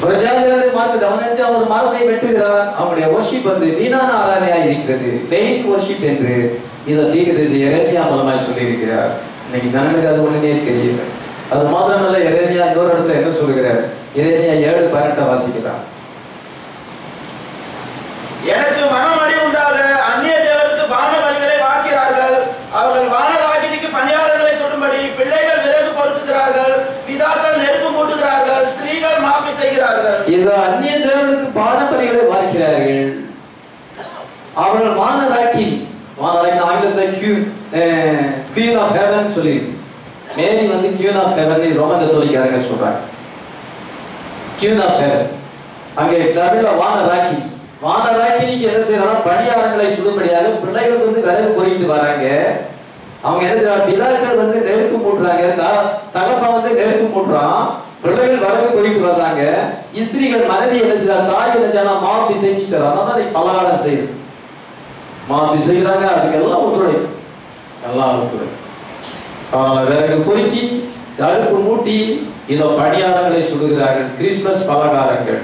புறஜாதியாருடைய மார்க்கத்தை அவன் ஒரு மரத்தை வெட்டுகிறான். அவனுடைய வர்ஷிப் வந்து வீணான ஆராதனையாக இருக்கிறது, பெயின் வர்ஷிப் என்று இதை தீர்க்கதரிசி எரேமியா மூலமாய் சொல்லி இருக்கிறார். இன்னைக்கு ஜனங்களுக்கு அது ஒண்ணுமே தெரியல. அது மாத்திரமல்ல, எரேமியா இன்னொரு இடத்துல என்ன சொல்லுகிறார்? எரேமியா 7:18 வாசிக்கலாம். எனக்கு மனமடி உண்டாக அந்நிய தேவருக்கு பான பலிகளை வாக்கிறார்கள். அவர்கள் வானராகினிக்கு பணியாளர்களை சுடும்படி பிள்ளைகள் விறகு பொறுக்குகிறார்கள், பிதாக்கள் நெருப்பு மூட்டுகிறார்கள், ஸ்திரீகள் மாப்பி செய்கிறார்கள். இது அந்நிய தேவனுக்கு பான பலிகளை வாக்கிறார்கள். அவர்கள் வானராக்கினி, ஆங்கிலத்தில் குவீன் ஆஃப் ஹெவன் சொல்லி, மேரி வந்து குவீன் ஆஃப் ஹெவன் ரோமன் கத்தோலிக்காரங்க சொல்றாங்க. குவீன் ஆஃப் ஹெவன், அங்கே தமிழ்ல வானராக்கினி. வானராக்கினிக்கு என்ன செய்யறாங்க? பணியாரங்களை சுடும்படியாக பிள்ளைகள் வந்து விறகு பொறிக்கிட்டு வராங்க. அவங்க என்ன செய்யறாங்க? பிதாக்கள் வந்து நெருப்பு மூட்டுறாங்க, தகப்பன் வந்து நெருப்பு மூட்டுறான், பிள்ளைகள் விறகு பொறிக்கிட்டு வர்றாங்க. இஸ்திரிகள் மனைவி என்ன செய்யறாங்க? தாய் என்ன செய்யலாம்? மாப்பி செஞ்சு செய்யறாங்க. அதான் பலகாரம் செய்யுது, மாப்பி செய்யறாங்க. அதுக்கு எல்லாம் ஒத்துழைப்பு, எல்லாம் ஒத்துழைப்பு. விறகு பொறுக்கி அடுப்பு மூட்டி இதோ பணியாரங்களை சுடுகிறார்கள். கிறிஸ்துமஸ் பலகாரங்கள்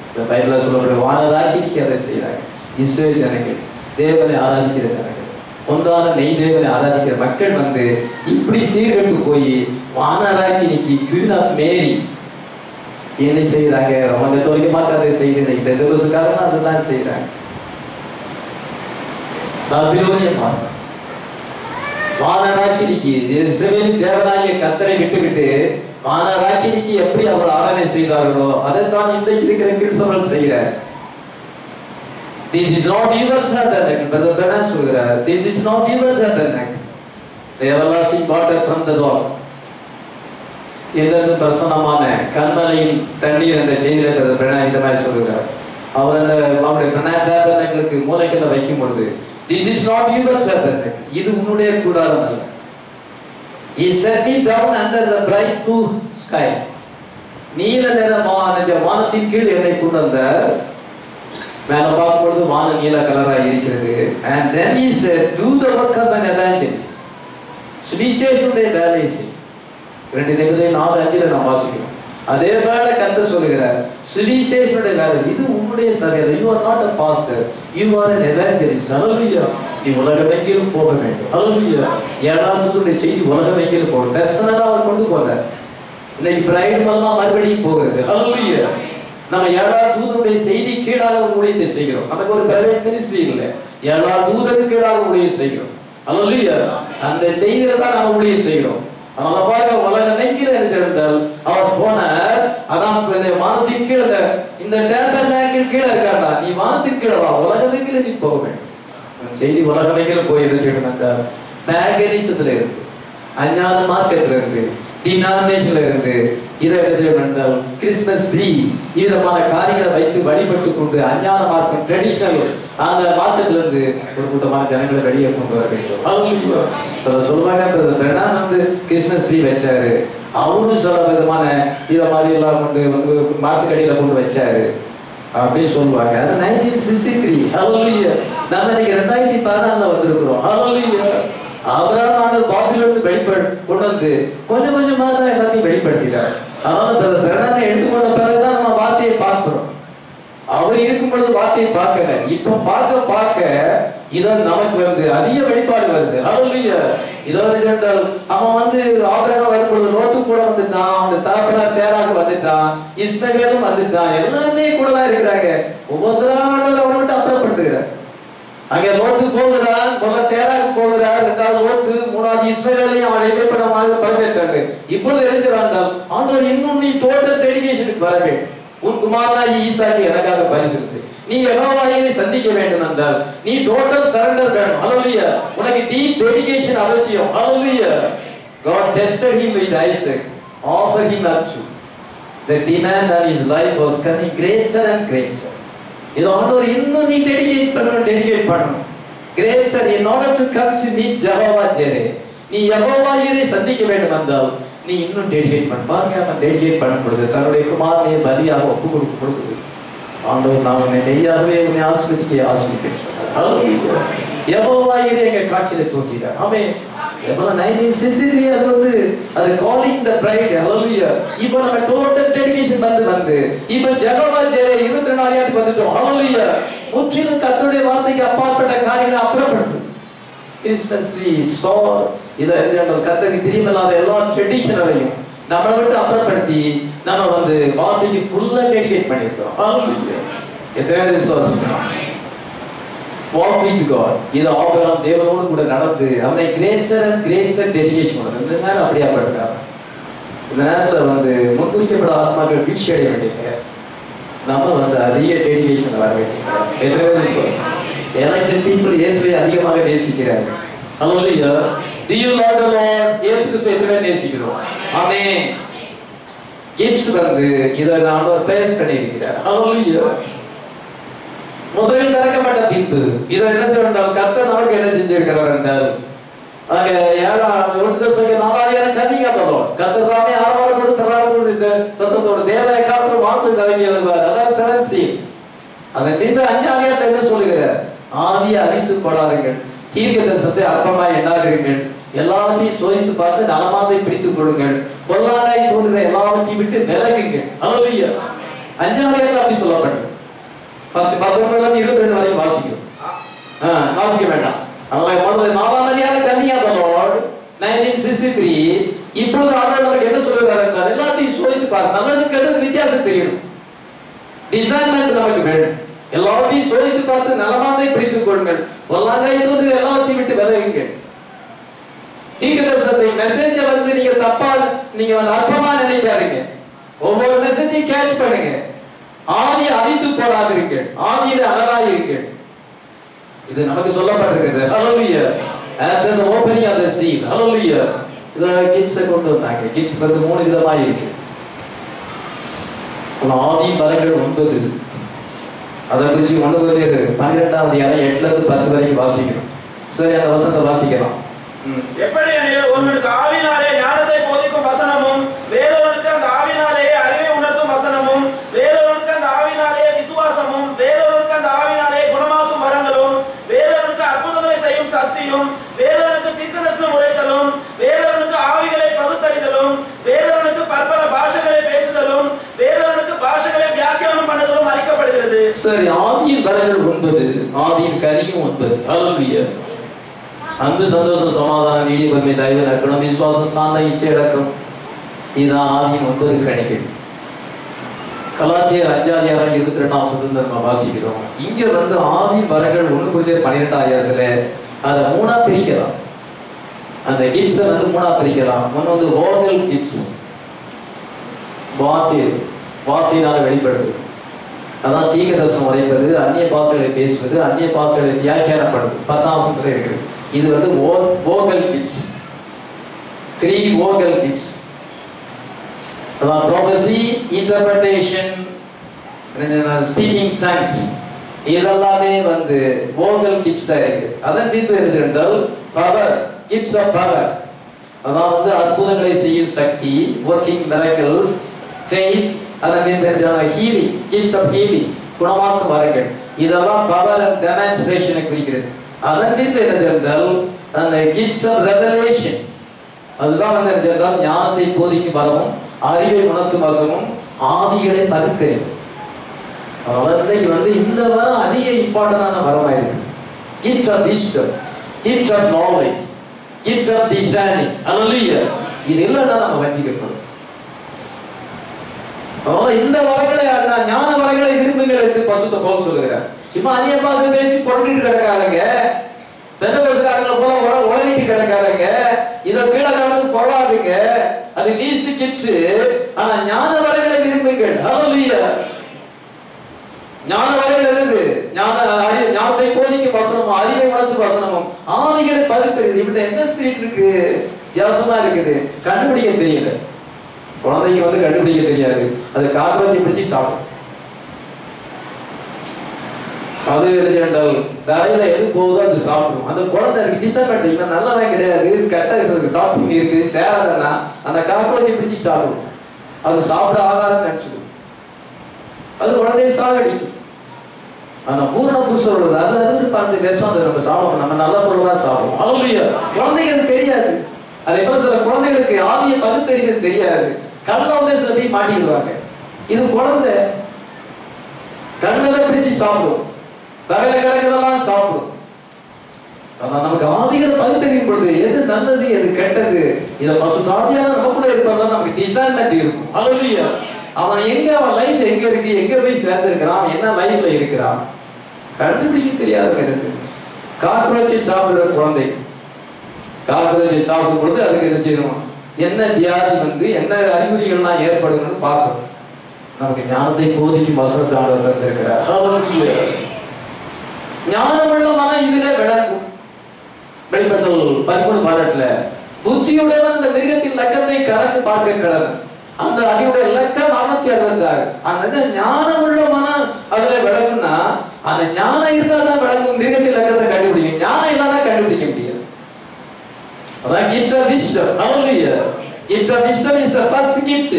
இந்த பைபிள்ல சொல்லப்படுற வானராக்கினிக்கு அதை செய்யறாங்க. இஸ்ரேல் ஜனங்கள், தேவனை ஆராதிக்கிற ஜனங்கள், ஒன்றான மெய் தேவனை ஆராதிக்கிற மக்கள் வந்து இப்படி சீர்கட்டு போய் வானராக்கினிக்கு குவீன் ஆஃப் மேரி என்ன செய்யறாங்க? அவங்க தோல்வி மாட்டாத செய்து பெந்தகோஸ்துக்காரங்க அதுதான் செய்யறாங்க. பாபிலோனிய மார்க்கம் வானராக்கினிக்கு இஸ்ரவேலின் தேவனாகிய கர்த்தரை விட்டுவிட்டு வானராக்கினிக்கு எப்படி அவர்கள் ஆராதனை செய்தார்களோ அதைத்தான் இன்றைக்கு இருக்கிற கிறிஸ்தவர்கள் செய்கிறார். This is not yours at the neck. Brother Bernard சொல்கிறார், this is not yours at the neck. The everlasting water from the rock. இதற்கு பிரசன்னமான கண்மலையின் தண்ணீர் என்ற செய்தியை Brother Bernard இந்த மாதிரி சொல்கிறார். அவர் அந்த அவருடைய பிரணாச்சாரங்களுக்கு மூளைக்கல்ல வைக்கும் பொழுது this is not yours at the neck. இது உன்னுடைய கூடாரம் அல்ல. He set me down under the bright blue sky. நீல நிறமான வானத்தின் கீழ் என்னை கொண்டு வந்தார். மேல பார்க்கும்போது வானம் நீல கலராக இருக்கிறது. And then he said, do the work of an evangelist. சுவிசேஷனுடைய வேலையை செய். 2 Timothேயு 4:5 நாம் வாசிக்கிறோம். அதே வேளை கர்த்தர் சொல்லுகிறார், சுவிசேஷனுடைய வேலை இது உன்னுடைய சபையில். You are not a pastor, you are an evangelist. Hallelujah. நீ உலகமெங்கிலும் போக வேண்டும். Hallelujah. ஏழாவது செய்தி உலகமெங்கிலும் போகணும். பெர்சனலா அவர் கொண்டு போகிறார். இன்னைக்கு பிரைட் மூலமா மறுபடியும் போகிறது. Hallelujah. நம்ம எல்லா தூதருடைய செய்தி கீழாக ஒரு ஊழியத்தை செய்கிறோம். நமக்கு ஒரு பிரைவேட் மினிஸ்ட்ரி இல்லை, எல்லா தூதருக்கு கீழாக ஊழியம் செய்கிறோம். அல்லேலூயா. அந்த செய்தியில தான் நம்ம ஊழியம் செய்கிறோம். அதனால பாருங்க, உலகம் நெஞ்சில இருந்தால் அவர் போனார். அதான் வானத்தின் கீழே இந்த டேபர்னாக்கிள் கீழே இருக்காண்டா, நீ வானத்தின் கீழே வா, உலகத்துக்கு நீ போக வேண்டும். செய்தி உலகத்துக்கு போய் என்ன செய்யணும் என்றால், பேகனிசத்துல இருந்து, அஞ்ஞான மார்க்கத்துல இருந்து, டினாமினேஷன்ல இருந்து, இதை என்ன செய்யணும் என்றால் கிறிஸ்மஸ் ட்ரீ விதமான காரியங்களை வைத்து வழிபட்டு கொண்டு அஞ்ஞான மார்க்கம் ட்ரெடிஷனல் அந்த மார்க்கத்துல இருந்து ஒரு கூட்டமான ஜனங்களை வெளியே கொண்டு வர வேண்டும். சொல்லுவாங்க கிறிஸ்மஸ் ட்ரீ வச்சாரு, அவரும் சில விதமான இதை மாதிரி எல்லாம் கொண்டு வந்து மார்க்கடியில கொண்டு வச்சாரு அப்படின்னு சொல்லுவாங்க. அது 1963. ஹல்லேலூயா. நம்ம இன்னைக்கு 2014 வந்திருக்கிறோம். ஹல்லேலூயா. ஆபிரகாம் பாபிலோனிலிருந்து கொண்டு வந்து கொஞ்சம் கொஞ்சமா தான் எல்லாத்தையும் வெளிப்படுத்திட்டார். அதனால எடுத்துக்கொண்ட பிறகுதான் நம்ம வார்த்தையை பார்க்கிறோம். அவர் இருக்கும் பொழுது வார்த்தையை பார்க்கல, இப்ப பார்க்க இதான் நமக்கு வந்து அதிக வெளிப்பாடு வருது. ஹல்லேலூயா. இதோட அவன் வந்து ஆபிரகாம் வரும் பொழுது லோத்து கூட வந்துட்டான், அவன் தாப்பனார் தேராக வந்துட்டான், இஸ்மவேலும் வந்துட்டான், எல்லாமே கூட தான் இருக்கிறாங்க. ஒவ்வொருத்தராக அவனை விட்டு அப்புறப்படுத்துகிறார். அங்க லோத்து போகிறான், முதல்ல தேராக போகிறார், இரண்டாவது லோத்து, மூணாவது இஸ்மவேலையும் அவன் எப்படிப்பட்ட பரவேற்றாங்க. இப்பொழுது எழுதுகிறான், ஆண்டவர் இன்னும் நீ டோட்டல் டெடிகேஷனுக்கு வர வேண்டும். உன் குமாரனாகி ஈசாக்கு எனக்காக பரிசுத்து, நீ யெகோவாவை சந்திக்க வேண்டும் என்றால் நீ டோட்டல் சரண்டர் வேணும். ஹல்லேலூயா. உனக்கு டீப் டெடிகேஷன் அவசியம். ஹல்லேலூயா. God tested him with Isaac, offered him up to. The demand on his life was coming greater and greater. இது ஆண்டவர் இன்னும் நீ டெடிகேட் பண்ணணும். Greater in order to come to meet Jehovah Jireh. நீ யெகோவாவை சந்திக்க வேண்டும் என்றால் நீ இன்னும் டெடிகேட் பண்ண. பாருங்க, அவன் டெடிகேட் பண்ணும் பொழுது தன்னுடைய குமாரனை பலியாக ஒப்பு கொடுக்கும் பொழுது ஆண்டவர் நான் உன்னை மெய்யாகவே உன்னை ஆசீர்வதிக்க சொன்னார். யெகோவாவே எங்க காட்சியில தோன்றினார். ஆமென். 1963 அது வந்து அது காலிங் தி பிரைட். ஹல்லேலூயா. இப்போ நம்ம டோட்டல் டெடிகேஷன் வந்து இப்போ யெகோவா ஜெரே 24 வந்துட்டோம். ஹல்லேலூயா. முற்றிலும் கர்த்தருடைய வார்த்தைக்கு அப்பாற்பட்ட காரியங்களை அப்புறப்படுத்து. கிறிஸ்மஸ் ட்ரீ ஸ்டார் இதை கர்த்தருக்கு பிரியமில்லாத எல்லா ட்ரெடிஷனலையும் நம்மளை விட்டு அப்புறப்படுத்தி நம்ம வந்து வார்த்தைக்கு ஃபுல்லா டெடிகேட் பண்ணியிருக்கோம். ஹல்லேலூயா. எத்தனை விசுவாசிக்கிறோம்? Walk with God. இது ஆபிரகாம் தேவனோடு கூட நடந்து அவனை கிரேட்டர் டெடிகேஷன் பண்ணது. இந்த நேரம் அப்படியே பட்டார். இந்த நேரத்தில் வந்து முன்குறிக்கப்பட ஆத்மாக்கள் வீழ்ச்சி அடைய வேண்டிய நம்ம வந்து அதிக டெடிகேஷன் வர வேண்டிய எலெக்டட் பீப்புள் இயேசுவை அதிகமாக நேசிக்கிறார்கள். ஹல்லேலூயா. Do you love the Lord? இயேசு கிறிஸ்துவை நேசிக்கிறோம். ஆமென். கிப்ஸ் வந்து இதை நான் பேஸ் பண்ணியிருக்கிறார். ஹல்லேலூயா. முதலில் திறக்கப்பட்ட பின்பு இதை என்ன செய்யணும்? கர்த்தர் நமக்கு என்ன செஞ்சிருக்கிறார் என்றால் அங்க 4,000 கதிங்க போதும். கர்த்தர் தாமே ஆர்வத்தோடு பிரகாரத்தோடு சத்தத்தோடு தேவனை காற்று வாழ்த்து தரங்கி எழுதுவார். அதான் 7 சீல். அதன் பின்பு 5 என்ன சொல்லுகிறார்? ஆவியை அழித்து போடாதீர்கள், தீர்க்க தரிசனத்தை அற்பமாய் எண்ணாதீர்கள், எல்லாவற்றையும் சோதித்து பார்த்து நலமானதை பிடித்துக் கொள்ளுங்கள், பொல்லாதாய் தோன்றுகிற எல்லாவற்றையும் விட்டு விலகுங்கள். ஹல்லேலூயா. 5 அப்படி சொல்லப்பட்டது. 11-22 வரையும் வாசிக்கும். வாசிக்க வேண்டாம். அதனால 4 கன்னியா Lord 1963. இப்பொழுது ஆண்டவர் நமக்கு என்ன சொல்லுகிறார் என்றால் எல்லாத்தையும் சோதித்து பாருங்க, நல்லது கெட்டது வித்தியாசம் தெரியணும். டிசைன்மெண்ட் நமக்கு வேணும். எல்லாவற்றையும் சோதித்து பார்த்து நலமானதை பிடித்துக் கொள்ளுங்கள், பொல்லாங்காய் தோன்றுகிற எல்லாவற்றையும் விட்டு விலகுங்கள். தீர்க்கதரிசனத்தை மெசேஜை வந்து நீங்க தப்பா நீங்க அற்பமா நினைக்காதீங்க. ஒவ்வொரு மெசேஜையும் கேட்ச் பண்ணுங்க. ஆவியை அழித்து போடாதீர்கள், ஆவியில அழகாயிருங்கள். இது நமக்கு சொல்லப்பட்டிருக்கிறது. ஹல்லேலூயா. After the opening of the seal. ஹல்லேலூயா. இத கிட்ஸ் கொண்டு வந்தாங்க. கிட்ஸ் வந்து 3 விதமா இருக்கு. ஆவி வரங்கள் 9. அதை குறிச்சு 12வது அதிகாரம் 8-10 வரைக்கும் வாசிக்கணும். சரி, அந்த வசனத்தை வாசிக்கலாம். எப்படி எனில் ஒருவனுக்கு ஆவியினாலே ஞானத்தை போதிக்கும் வசனமும், வேறொருவனுக்கு அந்த ஆவியினாலே அறிவை உணர்த்தும் வசனமும், வேறொருவனுக்கு அந்த ஆவியினாலே விசுவாசமும், வேறொருவனுக்கு அந்த ஆவியினாலே குணமாக்கும் வரங்களும், வேறொருவனுக்கு அற்புதங்களை செய்யும் சக்தியும், வேறொருவனுக்கு தீர்க்கதரிசனம் உரைத்தலும், வேறொருவனுக்கு ஆவிகளை பகுத்தறிதலும், வேறொருவனுக்கு பற்பல பாஷைகளை பேசுதலும், வேறொருவனுக்கு பாஷைகளை வியாக்கியானம் பண்ணுதலும் அளிக்கப்படுகிறது. சரி, ஆவியின் வரங்கள் 9, ஆவியின் கனியும் 9. ஹல்லேலூயா. அன்பு, சந்தோஷம், சமாதானம், நீடி, பொறுமை, தயவு, நற்குணம், விசுவாசம், சாந்தம், இச்சை, அடக்கம். இதுதான் ஆவியின் 9 கனிகள். கலாத்தியர் 5:22 நம்ம வாசிக்கிறோம். இங்க வந்து ஆவி வரங்கள் 1 Corinthians 12 அதை 3 பிரிக்கலாம். அந்த கிஃப்ட்ஸை வந்து 3 பிரிக்கலாம். ஒன்று வந்து ஓரல் கிஃப்ட்ஸ், வார்த்தையினால் வெளிப்படுது, அதான் தீர்க்கதரிசனம் உரைப்பது, அந்நிய பாஷைகளை பேசுவது, அந்நிய பாஷைகளை வியாக்கியானப்படுது, 10ஆம் வசனத்துல இருக்குது. இது வந்து vocal gifts, 3 vocal gifts. அதான் prophecy, interpretation, speaking tongues, இதெல்லாமே வந்து vocal gifts இருக்கு. அதன் பின்பு என்றால் பவர், gifts of power, அதான் வந்து அற்புதங்களை செய்யும் சக்தி, working miracles, faith, அதன் பின்பு என்றால் healing, gifts of healing, குணமாக்கும் வரங்கள், இதெல்லாம் பவர் அண்ட் டெமான்ஸ்ட்ரேஷனை குறிக்கிறது. அதன் பின்பு என்றால் அந்த gifts of revelation, அதுதான் வந்து என்றால் ஞானத்தை போதிக்கும் வரவும், அறிவை உணர்த்தும் வசமும், ஆவிகளை பகுத்தறிவு. அவர்களுக்கு வந்து இந்த வரம் அதிக இம்பார்ட்டன்டான வரமாயிருக்கு. gift of wisdom, gift of knowledge, gift of discerning. Hallelujah. இது இல்லைன்னா நம்ம வஞ்சிக்கப்படும். இந்த வரங்களை ஞான வரங்களை விரும்புங்கள் என்று பசுத்த பவுல் சொல்லுகிறார். சும்மா அந்நிய பாஷை பேசி புரட்டிட்டு கிடக்காருங்க, பெந்தகோஸ்தேக்காரங்களை போல உளறிட்டு கிடக்காருங்க, இதை கீழே கடந்து கொள்ளாதுங்க, அது லீஸ்ட் கிஃப்ட். ஆனா ஞான வரங்களை விரும்புங்கள். ஹல்லேலூயா. ஞான வரங்கள் என்னது? ஞானத்தை போதிக்கும் வசனமும், அறிவை உணர்த்தும் வசனமும், ஆவிகளை பகுத்தறிவு. இவங்க என்ன ஸ்பிரிட் இருக்கு, வித்தியாசமா இருக்குது, கண்டுபிடிக்க தெரியல. குழந்தைக்கு வந்து கண்டுபிடிக்க தெரியாது, அது காக்ரோச்சை பிடிச்சி சாப்பிடும். அது என்றால் தரையில எது போகுதோ அது சாப்பிடும். அந்த குழந்தை டிஸ்அட்வான்டேஜ், நல்லவன் கிடையாது, கெட்ட டாப்பிங் இருக்கு, சேராதன்னா அந்த காக்ரோச்சை பிடிச்சி சாப்பிடும். அது சாப்பிட ஆகாரம் நினைச்சுடும், அது குழந்தைய சாகடிக்கும். ஆனா பூர்ண புருஷரோட அது பார்த்து விஷம் நம்ம சாப்பிடும், நம்ம நல்ல பொருள் தான் சாப்பிடும். ஹல்லேலூயா. குழந்தைக்கு அது தெரியாது. அதே போல சில குழந்தைகளுக்கு ஆவியை பகுத்தறிவு தெரியாது, கண்ணோட சில போய் மாட்டிடுவாங்க. இது குழந்தை கண்ணதை பிடிச்சு சாப்பிடும், தரையில கிடக்கிறதெல்லாம் சாப்பிடும். அதான் நமக்கு ஆவிகளை பகுத்தறியும் பொழுது எது நல்லது எது கெட்டது, இதை பசுதாவியான நமக்குள்ள இருப்பதெல்லாம் நமக்கு டிசைன்மெண்ட் இருக்கும். ஹல்லேலூயா. அவன் எங்க, அவன் லைஃப் எங்க இருக்கு, எங்க போய் சேர்ந்திருக்கிறான், என்ன லைஃப்ல இருக்கிறான் கண்டுபிடிக்க தெரியாது. காக்ரோச்சை சாப்பிடுற குழந்தை காக்ரோச்சை சாப்பிடும் பொழுது அதுக்கு என்ன செய்யணும், என்ன வியாதி வந்து என்ன அறிகுறிகள்லாம் ஏற்படும்னு பார்க்கணும். நமக்கு ஞானத்தை போதிக்கும் வசனத்தை ஆண்டவர் தந்திருக்கிறார். ஹல்லேலூயா. ஞானமுள்ள மனம் இதுல விளங்கும். வெளிப்படுத்தல் 13:18 புத்தியுடன் அந்த மிருகத்தின் லக்கத்தை கணக்கு பார்க்க கிடது, அந்த அதனுடைய லக்கம் 666. அந்த ஞானமுள்ள மனம் அதுல விளங்கும்னா, அந்த ஞானம் இருந்தா தான் விளங்கும், மிருகத்தின் லக்கத்தை கண்டுபிடிக்கும். ஞானம் இல்லைன்னா கண்டுபிடிக்க முடியாது. அதான் gift of wisdom. Hallelujah. gift of wisdom is the first gift.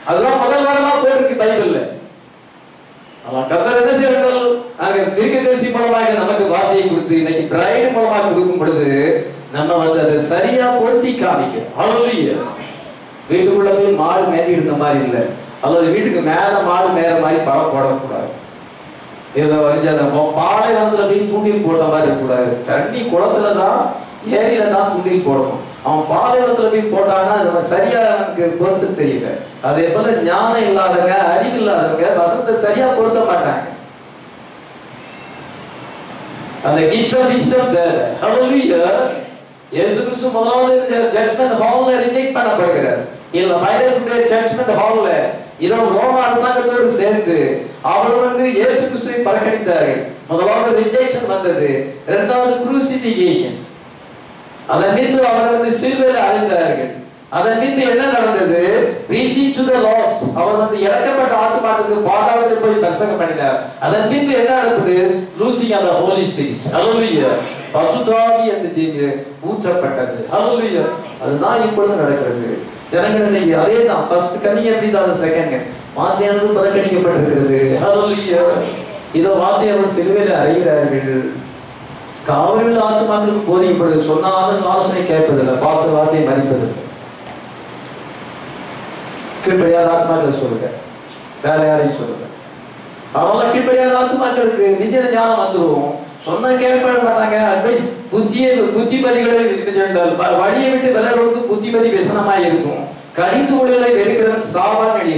அதுதான் முதல் வரமா போயிருக்கு பைபிள்ல. அவன் கர்த்தர் என்ன செய்யறார்கள், அங்க தீர்க்கதரிசி மூலமாக நமக்கு வார்த்தையை கொடுத்து இன்னைக்கு பிரைடு மூலமாக கொடுக்கும் பொழுது நம்ம வந்து அதை சரியா பொருத்தி காமிக்கும். ஹல்லேலூயா. வீட்டுக்குள்ள போய் மாடு மேதி இருந்த மாதிரி இல்லை, அல்லது வீட்டுக்கு மேல மாடு மேற மாதிரி பழம் போடக்கூடாது. ஏதோ பாலைவனத்துல போய் தூண்டில் போட்ட மாதிரி இருக்கக்கூடாது. தண்ணி குளத்துலதான் ஏரியில தான் தூண்டில் போடணும். அவன் பாலைவனத்துல போய் போட்டான்னா நம்ம சரியா எனக்கு பொறுத்து தெரியல. அதே போல ஞானம் இல்லாதவங்க, அறிவு இல்லாதவங்க வசனத்தை சரியா பொருத்த மாட்டாங்க. அந்த gift of wisdom there. Hallelujah. இயேசு கிறிஸ்து முதலாவது ஜட்ஜ்மென்ட் ஹால்ல ரிஜெக்ட் பண்ணப்படுகிறார். இல்ல பைலேட்டுடைய ஜட்ஜ்மென்ட் ஹால்ல இதோ ரோம அரசாங்கத்தோடு சேர்ந்து அவர் வந்து இயேசு கிறிஸ்துவை புறக்கணித்தார்கள். முதலாவது ரிஜெக்ஷன் வந்தது, இரண்டாவது குரூசிஃபிகேஷன். அதன் பின்பு அவர் வந்து சிலுவையில் அறைந்தார்கள். அதன் பின்பு என்ன நடந்தது, preaching to the lost. அவர் வந்து இறக்கப்பட்ட ஆத்துமாக்களுக்கு பாதாளத்தில் போய் பிரசங்கம் பண்ணினார். அதன் பின்பு என்ன நடந்தது, losing of the Holy Spirit. Hallelujah. பசுத்தாவி அந்த தீங்கு ஊற்றப்பட்டது. Hallelujah. அதுதான் இப்பொழுது நடக்கிறது. ஜனங்கள் அதே தான், ஃபர்ஸ்ட் கனிங்க எப்படி தான், செகண்ட் வார்த்தையானது புறக்கணிக்கப்பட்டிருக்கிறது. Hallelujah. இதோ வார்த்தை அவர் சிலுவையில் அறைகிறார்கள். காவலில் ஆத்துமாக்களுக்கு போதிக்கப்படுது, சொன்னாலும் ஆலோசனை கேட்பதில்லை, பாச வார்த்தையை மதிப்பதில்லை. கீழ்படியாத ஆத்மாக்களை சொல்லுங்க, வேற யாரையும் சொல்லுங்க. அவங்கள கீழ்படியாத ஆத்மாக்களுக்கு நிஜ ஞானம் வந்துடும், சொன்ன கேட்க மாட்டாங்க. அட்வைஸ் புத்திமதிகளை வழியை விட்டு விளையாடுவதற்கு புத்திமதி விசனமாய் இருக்கும். கடிந்து கொள்ளைகளை வெறுக்கிறவன் சாவான் எழுதி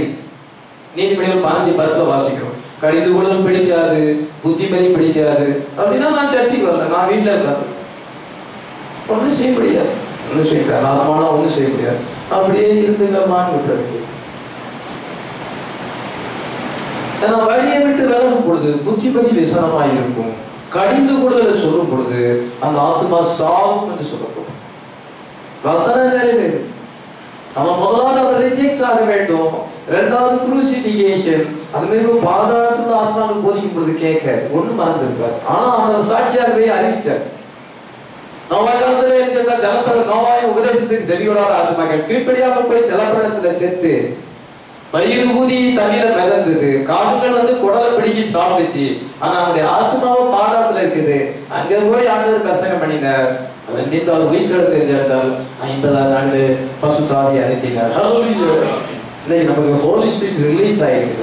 நீதிமொழிகள் 15:10 வாசிக்கிறோம். கடிந்து கொள்ளுதல் பிடிக்காது, புத்திமதி பிடிக்காது அப்படின்னா நான் சர்ச்சைக்கு வரல, நான் வீட்டில் இருக்காது, ஒன்றும் செய்ய முடியாது, ஒன்றும் செய்ய முடியாது, ஆத்மாலாம் ஒன்றும் செய்ய முடியாது, அப்படியே இருந்துங்கம்மான்னு விட்டுறது. வழியை விட்டு விலகும் பொழுது புத்திமதி விசனமாய் இருக்கும். கடிந்து கொள்ளுதலை சொல்லும் பொழுது அந்த ஆத்மா சாவும் என்று சொல்லப்படும். வசனம் நிறைவேறு. அவன் முதலாவது அவன் ரிஜெக்ட் ஆக வேண்டும், இரண்டாவது குரூசிபிகேஷன். அது மாதிரி பாதாளத்துள்ள ஆத்மாவுக்கு போதிக்கும் பொழுது கேட்க ஒண்ணு மறந்துருப்பார். ஆனா அவன் சாட்சியாகவே அறிவிச்சார். நோவாய் காலத்துல ஜலப்பட நோவாய் உபதேசத்துக்கு செவியோடாத ஆத்மாக்கள் கீழ்ப்படியாக போய் ஜலப்படத்துல சேர்த்து வயிறு ஊதி தண்ணீர மிதந்தது, காதுகள் குடலை பிடிக்கி சாப்பிடுச்சு. ஆனா அவனுடைய ஆத்மாவை பாதாளத்துல இருக்குது. அங்க போய் ஆண்டவர் பிரசங்கம் பண்ணினார். அதன் நின்று அவர் உயிர்த்தெழுந்து என்றால் 50ஆம் நாள் பசுத்தாவி அனுப்பினார். இன்னைக்கு நமக்கு ஹோலி ஸ்பிரிட் ரிலீஸ் ஆயிருக்கு.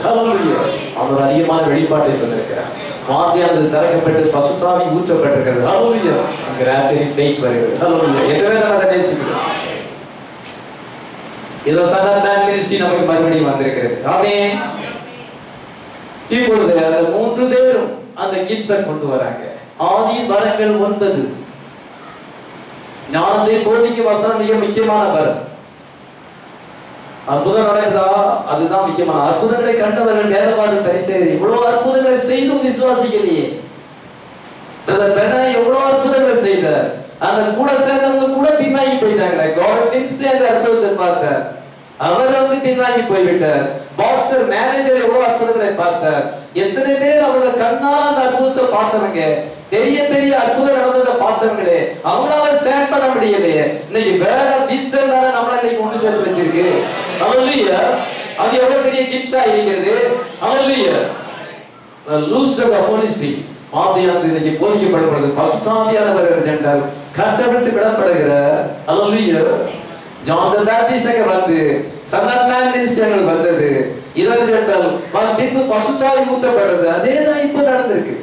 அவர் அதிகமான வெளிப்பாட்டை தந்திருக்கிறார். வாத்தியானது திறக்கப்பட்டு பசுத்தாவி ஊற்றப்பட்டிருக்கிறது. அங்க ராத்திரி ஃபெய்த் வருகிறது. எத்தனை நம்ம அதை நேசிக்கிறோம். இதோ சதன் மினிஸ்ட்ரி நமக்கு மறுபடியும் வந்திருக்கிறது. ஆமென். இப்பொழுது அந்த 3 பேரும் அந்த கிஃப்ட்ஸை கொண்டு வராங்க. ஆதி வரங்கள் 9. ஞானத்தை போதிக்கும் வசனம் மிக முக்கியமான வரம். அற்புதம் நடக்குதா, அதுதான் முக்கியமான. அற்புதங்களை கண்டவர்கள் வேதவாத பரிசேரி இவ்வளவு அற்புதங்களை செய்தும் விசுவாசிக்கலையே. எவ்வளவு அற்புதங்களை செய்தார். அந்த கூட சேர்ந்தவங்க கூட பின்னாங்கி போயிட்டாங்க. அந்த அற்புதத்தை பார்த்தார், அவர் பின்னாங்கி போய்விட்டார். பாக்ஸர் மேனேஜர் எவ்வளவு அற்புதங்களை பார்த்தார். எத்தனை பேர் அவரோட கண்ணால் அந்த அற்புதத்தை பார்த்தவங்க, பெரிய பெரிய அற்புதம் நடந்ததை பார்த்தவங்களே, அவங்களால ஸ்டாண்ட் பண்ண முடியலையே. இன்னைக்கு வேற விஸ்டம் தானே நம்மள இன்னைக்கு ஒண்ணு சேர்த்து வச்சிருக்கு. ஹல்லேலூயா. அது எவ்வளவு பெரிய கிஃப்ட்ஸா இருக்கிறது. Hallelujah. Loose the Holy Spirit. ஆவியானது இன்னைக்கு போதிக்கப்படுகிறது. பசுத்தாவியானவர் என்றால் கட்டவிழ்த்து விடப்படுகிற. ஹல்லேலூயா. ஜான் தி பேப்டிஸ்ட் அங்க வந்து சன் ஆஃப் மேன் மினிஸ்ட்ரி வந்தது. இதற்கு என்றால் பின்பு பசுத்தாவி ஊற்றப்படுறது. அதே தான் இப்ப நடந்திருக்கு.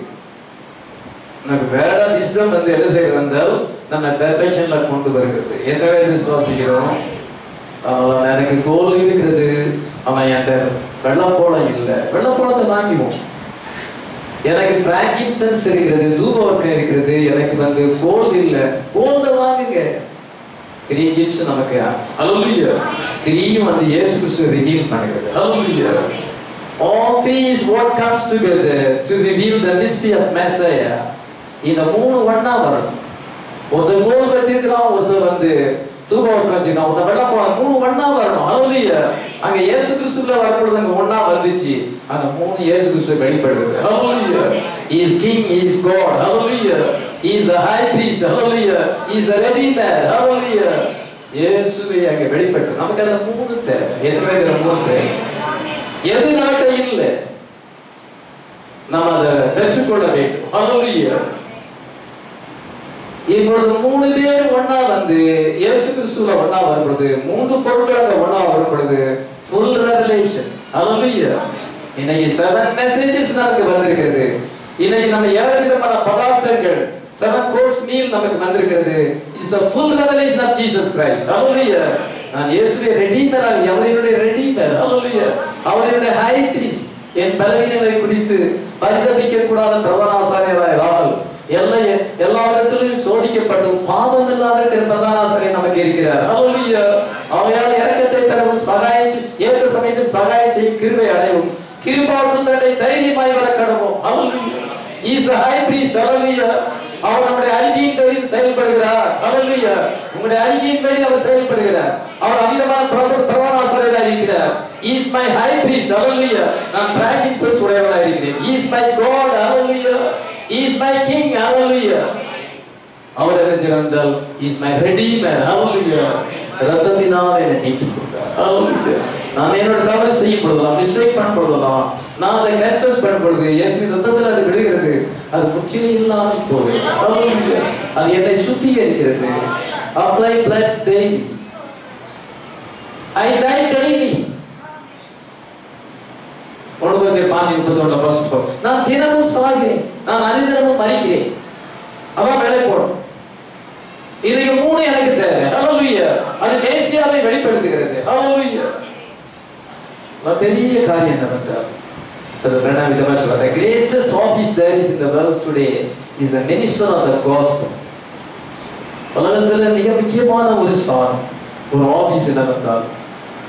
நமக்கு வேற விஸ்டம் என்ன செய்யறது வந்தால் நம்ம பெர்ஃபெக்ஷன்ல கொண்டு வருகிறது. எத்தனை விசுவாசிக்கிறோம். எனக்கு கோல் இருக்கிறது, அவன் என்கிட்ட வெள்ளப்போளம் இல்லை, வெள்ளப்போளத்தை வாங்கிவோம். எனக்கு பிராங்கின்சன்ஸ் இருக்கிறது, தூபவர்க்கம் இருக்கிறது, எனக்கு கோல் இல்லை, கோல்ட வாங்குங்க. 3 கிஃப்ட்ஸ் நமக்கு. ஹல்லேலூயா. 3 இயேசு கிறிஸ்து ரிவீல் பண்ணுகிறது. ஹல்லேலூயா. All 3 is what comes together to reveal the mystery of Messiah. இந்த 3 ஒண்ணா வரும். ஒருத்தர் கோல் வச்சிருக்கான், ஒருத்தர் தூபவர்க்கம் வச்சிருக்கான், ஒருத்தர் வெள்ளப்போளம். 3 ஒண்ணா வரணும். ஹல்லேலூயா. அங்க இயேசு கிறிஸ்துல வரும்பொழுது அங்க ஒண்ணா வந்துச்சு. அந்த 3 இயேசு கிறிஸ்து வெளிப்படுது. ஹல்லேலூயா. He is king, he is God. Hallelujah. He is the high priest. Hallelujah. He is the redeemer. Hallelujah. இயேசுவை அங்க வெளிப்பட்டு நமக்கு அந்த 3 தேவை. எத்தனை 3 தேவை. எது நாட்ட இல்லை, நம்ம அதை பெற்றுக்கொள்ள வேண்டும். Hallelujah. இப்பொழுது 3 பேர் ஒண்ணா இயேசு கிறிஸ்துல ஒண்ணா வரும்பொழுது 3 பொருட்கள் அங்க ஒண்ணா வரும்பொழுது full revelation. Hallelujah. இன்னைக்கு 7 மெசேஜஸ் நமக்கு வந்திருக்கிறது. இன்னைக்கு நம்ம 7 விதமான பதார்த்தங்கள் 7 course meal நமக்கு வந்திருக்கிறது. It's a full revelation of Jesus Christ. Hallelujah. நான் இயேசுவை ரெடீமர், அவருடைய ரெடீமர். Hallelujah. அவருடைய ஹை பிரீஸ்ட். என் பலவீனங்களை குறித்து பரிதபிக்க கூடாத பிரதானாசாரியராய் ராமல் எல்லா விதத்திலும் சோதிக்கப்பட்டும் பாவம் இல்லாத பிரதானாசாரியர் நமக்கு இருக்கிறார். Hallelujah. அவரால் இரக்கத்தை பெறவும் சகாயம் ஏற்ற சமயத்தில் சகாயம் செய்யும் கிருபை அடையும் கிருபாசனத்தை தைரியமாய் வர கடவும். Hallelujah. He is the high priest. Hallelujah. அவர் நம்முடைய அறிக்கையின் பேரில் செயல்படுகிறார். Hallelujah. உங்களுடைய அறிக்கையின் பேரில் அவர் செயல்படுகிறார். அவர் அமிதமான பிரதானாசாரியராக இருக்கிறார். He is my high priest. Hallelujah. நான் பிராங்கின்சன்ஸ் உடையவனாக இருக்கிறேன். He is my God. Hallelujah. He is my king. Hallelujah. அவர் என்ன செய்தார்? He is my redeemer. Hallelujah. ரத்தத்தினால் என்னை மீட்டுக் கொண்டார். Hallelujah. நான் என்னோட தவறு செய்யும் பொழுதெல்லாம், மிஸ்டேக் பண்ணும் பொழுதெல்லாம், நான் அதை கன்ஃபஸ் பண்ணும் பொழுது இயேசுவின் ரத்தத்தில் அது விழுகிறது. அது முற்றிலும் இல்லாமல் போகுது. Hallelujah. அது என்னை சுத்திகரிக்கிறது. Apply blood daily. I die daily. நான் தினமும் சாகிறேன், நான் அனுதினமும் மரிக்கிறேன். அவன் வேலை போடும். இதுக்கு 3 எனக்கு தேவை. Hallelujah. அது மேசியாவை வெளிப்படுத்துகிறது. Hallelujah. பெரிய காரியம் என்னவென்றால் the greatest office there is in the world today is the minister of the gospel. உலகத்தில் மிக முக்கியமான ஒரு ஸ்தானம், ஒரு ஆபீஸ் என்னவென்றால்